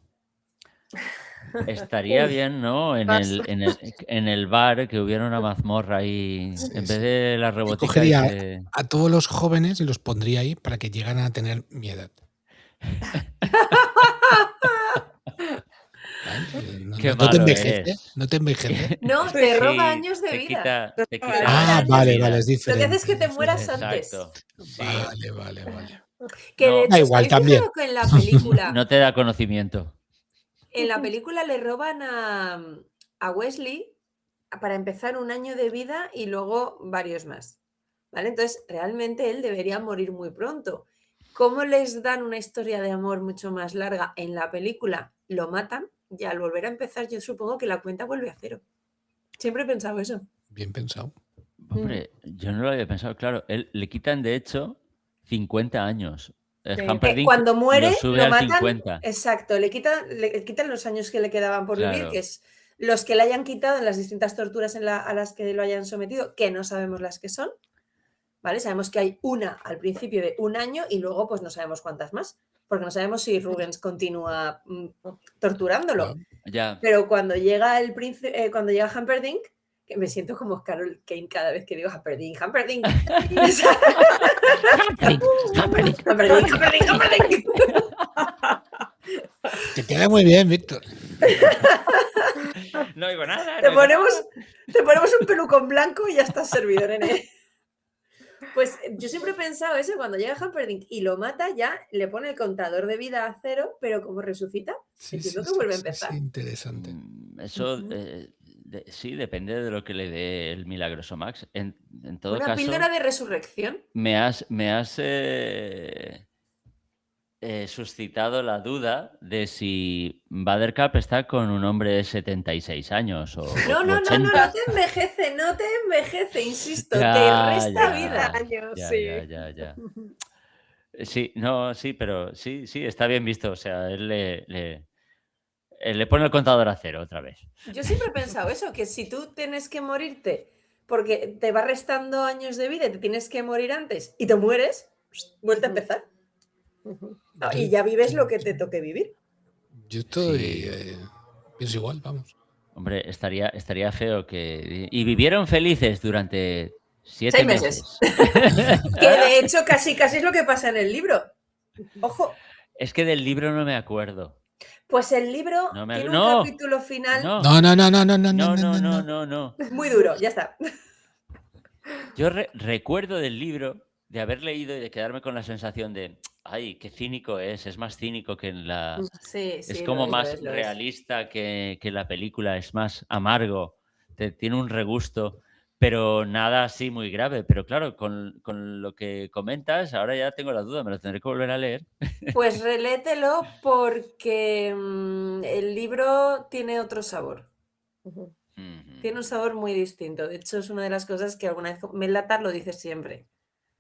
Estaría bien, ¿no? En el bar que hubiera una mazmorra ahí, en vez de la robótica. Cogería a todos los jóvenes y los pondría ahí para que llegaran a tener mi edad. No te envejeces, no te envejeces. No, te roba años de vida. Vale, es diferente. Lo que haces es que te mueras antes. Sí. Vale. Que de hecho, da igual también. Que en la película, no te da conocimiento. En la película le roban a Wesley, para empezar, 1 año de vida y luego varios más. ¿Vale? Entonces, realmente él debería morir muy pronto. ¿Cómo les dan una historia de amor mucho más larga en la película? Lo matan y al volver a empezar yo supongo que la cuenta vuelve a 0. Siempre he pensado eso. Bien pensado. Hombre, yo no lo había pensado, claro. Él le quitan, de hecho, 50 años. Cuando muere, lo matan. 50. Exacto, le quitan los años que le quedaban por vivir, que es los que le hayan quitado en las distintas torturas a las que lo hayan sometido, que no sabemos las que son. ¿Vale? Sabemos que hay una al principio de 1 año y luego pues no sabemos cuántas más, porque no sabemos si Rubens continúa torturándolo. Ya. Pero cuando llega cuando llega Humperdinck, que me siento como Carol Kane cada vez que digo Humperdinck. Te queda muy bien, Víctor. No digo nada. Te ponemos un pelucón blanco y ya estás servido, nene. Pues yo siempre he pensado eso, cuando llega Humperdinck y lo mata, ya le pone el contador de vida a 0, pero como resucita, entiendo que vuelve a empezar. Sí, interesante. Eso Ujú. sí, depende de lo que le dé el milagroso Max. En todo Una caso, píldora de resurrección. me has suscitado la duda de si Buttercup está con un hombre de 76 años o No, u no 80. te envejece, insisto, te Ya, resta ya, vida. años, ya, sí. ya. Sí, no, sí, pero sí, está bien visto. O sea, él le pone el contador a 0 otra vez. Yo siempre he pensado eso, que si tú tienes que morirte porque te va restando años de vida y te tienes que morir antes y te mueres, vuelta a empezar. Y ya vives lo que te toque vivir. Yo estoy. Sí. Pienso igual, vamos. Hombre, estaría feo que... Y vivieron felices durante 7 6 meses. Que de hecho casi es lo que pasa en el libro. Ojo, Es que del libro no me acuerdo. pues el libro No me tiene ac- un ¡No! capítulo final No, No. muy duro, ya está. Yo recuerdo del libro de haber leído y de quedarme con la sensación de, ay, qué cínico es más cínico que en la... Sí, Es lo como es, más lo es. realista que la película, es más amargo, tiene un regusto, pero nada así muy grave. Pero claro, con lo que comentas, ahora ya tengo la duda, me lo tendré que volver a leer. Pues relételo porque el libro tiene otro sabor. Ujú. Tiene un sabor muy distinto. De hecho, es una de las cosas que alguna vez Melatar lo dice siempre.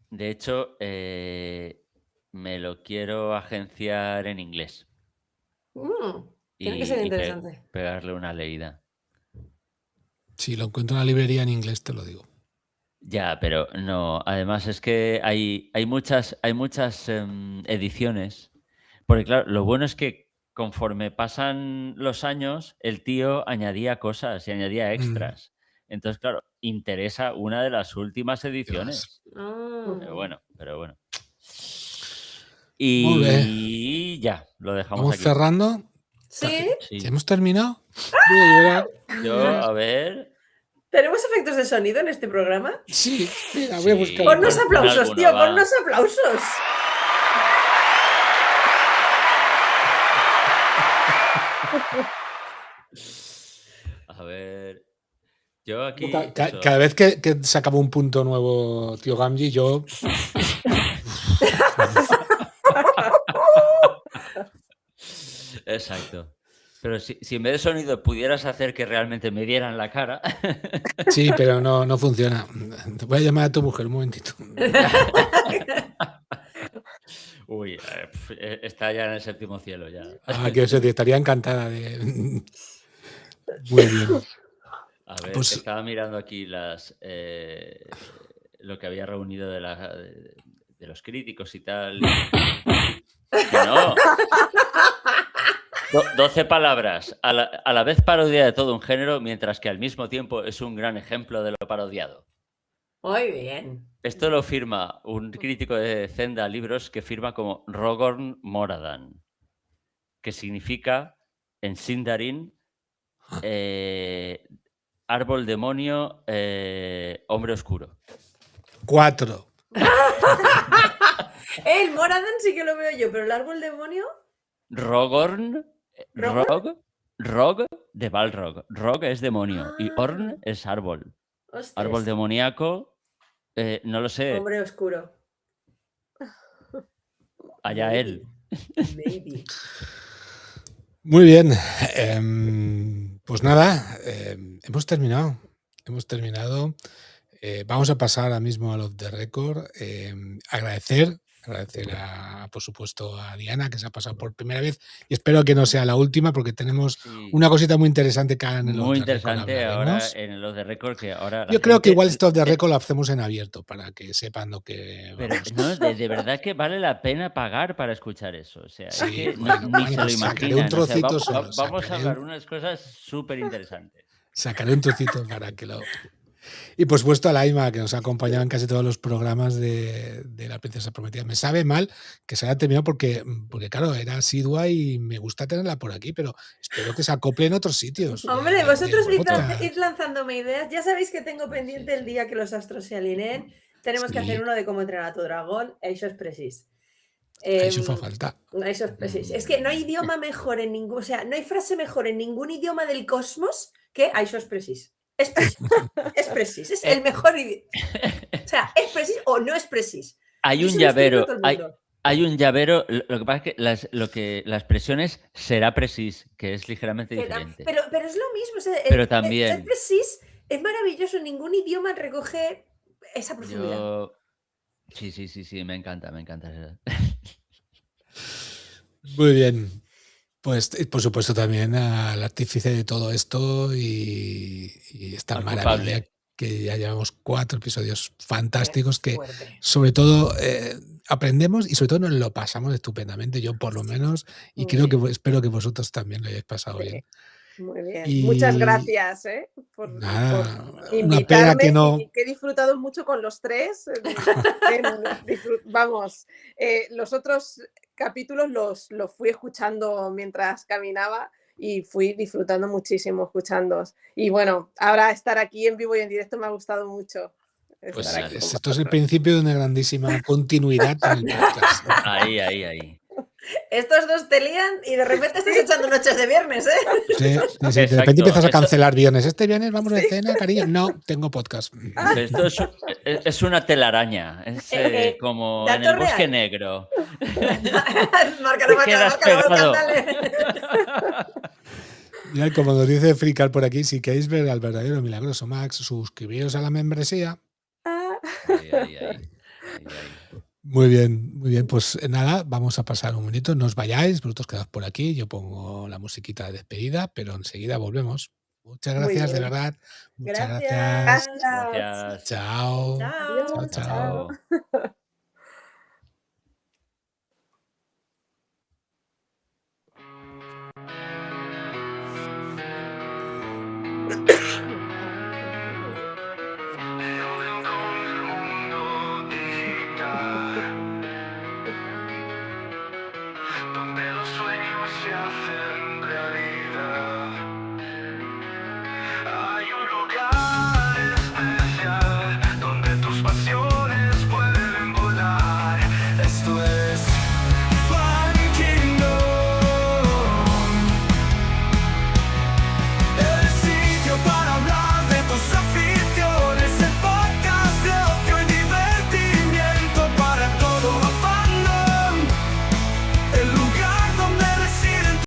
De hecho, me lo quiero agenciar en inglés Tiene que ser y interesante. pegarle una leída. Si lo encuentro en la librería en inglés, te lo digo. Ya, pero no. Además es que hay muchas ediciones. Porque claro, lo bueno es que conforme pasan los años, el tío añadía cosas y añadía extras. Entonces, claro, interesa una de las últimas ediciones. Pero bueno. Muy bien. Y ya, lo dejamos Vamos aquí. cerrando. ¿Sí? Sí. ¿Ya hemos terminado? Voy a llorar. Yo, a ver. ¿Tenemos efectos de sonido en este programa? Sí, mira, voy a Sí. buscar. Ponnos pon aplausos, alguno, tío, va. ponnos aplausos. A ver. Yo aquí. Cada vez que se acaba un punto nuevo, tío Gamji, yo. Exacto. Pero si en vez de sonido pudieras hacer que realmente me dieran la cara. Sí, pero no funciona. Te voy a llamar a tu mujer un momentito. Uy, está ya en el séptimo cielo ya. Que estaría encantada de. Muy bien. A ver, Pues- estaba mirando aquí lo que había reunido de los críticos y tal. Que no. 12 palabras. A la vez parodia de todo un género, mientras que al mismo tiempo es un gran ejemplo de lo parodiado. Muy bien. Esto lo firma un crítico de Zenda Libros que firma como Rogorn Moradan, que significa en Sindarin árbol demonio, hombre oscuro. 4. El Moradan sí que lo veo yo, pero el árbol demonio. Rogorn, ¿Rogorn? Rog de Balrog. Rog es demonio y Ah. Orn es árbol. Ostras, Árbol demoníaco, no lo sé, hombre oscuro. allá Maybe. él. Maybe. Muy bien. Pues nada, hemos terminado. Vamos a pasar ahora mismo al Off the Record. Agradecer por supuesto, a Diana, que se ha pasado por primera vez, y espero que no sea la última, porque tenemos Sí, una cosita muy interesante que en el Off muy the Record interesante ahora hablaremos. en el Off the Record, que ahora la Yo creo que gente- igual esto Off the Record lo hacemos en abierto, para que sepan lo que Pero vamos. no, de verdad que vale la pena pagar para escuchar eso. O sea, es Sí, que bueno, ni se lo pues sacaré un imaginan. O sea, trocito vamos, solo, vamos a sacaré hablar unas cosas súper interesantes. Sacaré un trocito para que lo... Y por supuesto a Laima, que nos ha acompañado en casi todos los programas de La Princesa Prometida. Me sabe mal que se haya terminado porque claro, era asidua y me gusta tenerla por aquí, pero espero que se acople en otros sitios. Hombre, del vosotros podcast. id lanzándome ideas. Ya sabéis que tengo pendiente el día que los astros se alineen. Tenemos que Sí. hacer uno de cómo entrenar a tu dragón, Age of Precis. Eso fue falta. Age of Precis. Es que no hay idioma mejor en ningún, o sea, no hay frase mejor en ningún idioma del cosmos que Age of Precis. Es Precis. Es Precis. Es el mejor idioma. O sea, es Precis o no es Precis. Hay Yo un se lo explico a llavero. todo el mundo. Hay un llavero. Lo que pasa es que la expresión es será precis, que es ligeramente diferente. Pero es lo mismo. O sea, Pero ser también. Precis es maravilloso. Ningún idioma recoge esa profundidad. Sí, me encanta. Muy bien. Pues, por supuesto, también al artífice de todo esto y esta Al maravilla culpable. que ya llevamos 4 episodios fantásticos que, Fuerte. sobre todo, aprendemos y sobre todo nos lo pasamos estupendamente, yo por lo menos, y Muy creo que bien. espero que vosotros también lo hayáis pasado Sí. bien. Muy bien. Y Muchas gracias por nada, una pena invitarme que no. y que he disfrutado mucho con los tres. Vamos, los otros capítulos los fui escuchando mientras caminaba y fui disfrutando muchísimo escuchándoos. Y bueno, ahora estar aquí en vivo y en directo me ha gustado mucho. Pues estar aquí con esto es el vosotros. principio de una grandísima continuidad en el podcast. Ahí. Estos dos te lían y de repente estás echando noches de viernes, ¿eh? Sí, de Exacto, repente empiezas a eso- cancelar viernes. Este viernes vamos de cena, cariño. No, tengo podcast. Pero esto es una telaraña. Es como en dato el bosque real. negro. Márcalo, Te quedas márcalo, pegado. dale. Ya, como nos dice Fricar por aquí, si queréis ver al verdadero milagroso Max, suscribiros a la membresía. Ahí. Muy bien. Pues nada, vamos a pasar un minuto. No os vayáis, vosotros quedaos por aquí. Yo pongo la musiquita de despedida, pero enseguida volvemos. Muchas Muy gracias, de bien. verdad. Muchas Gracias. gracias. Gracias. Chao. Chao. Adiós. Chao. Chao.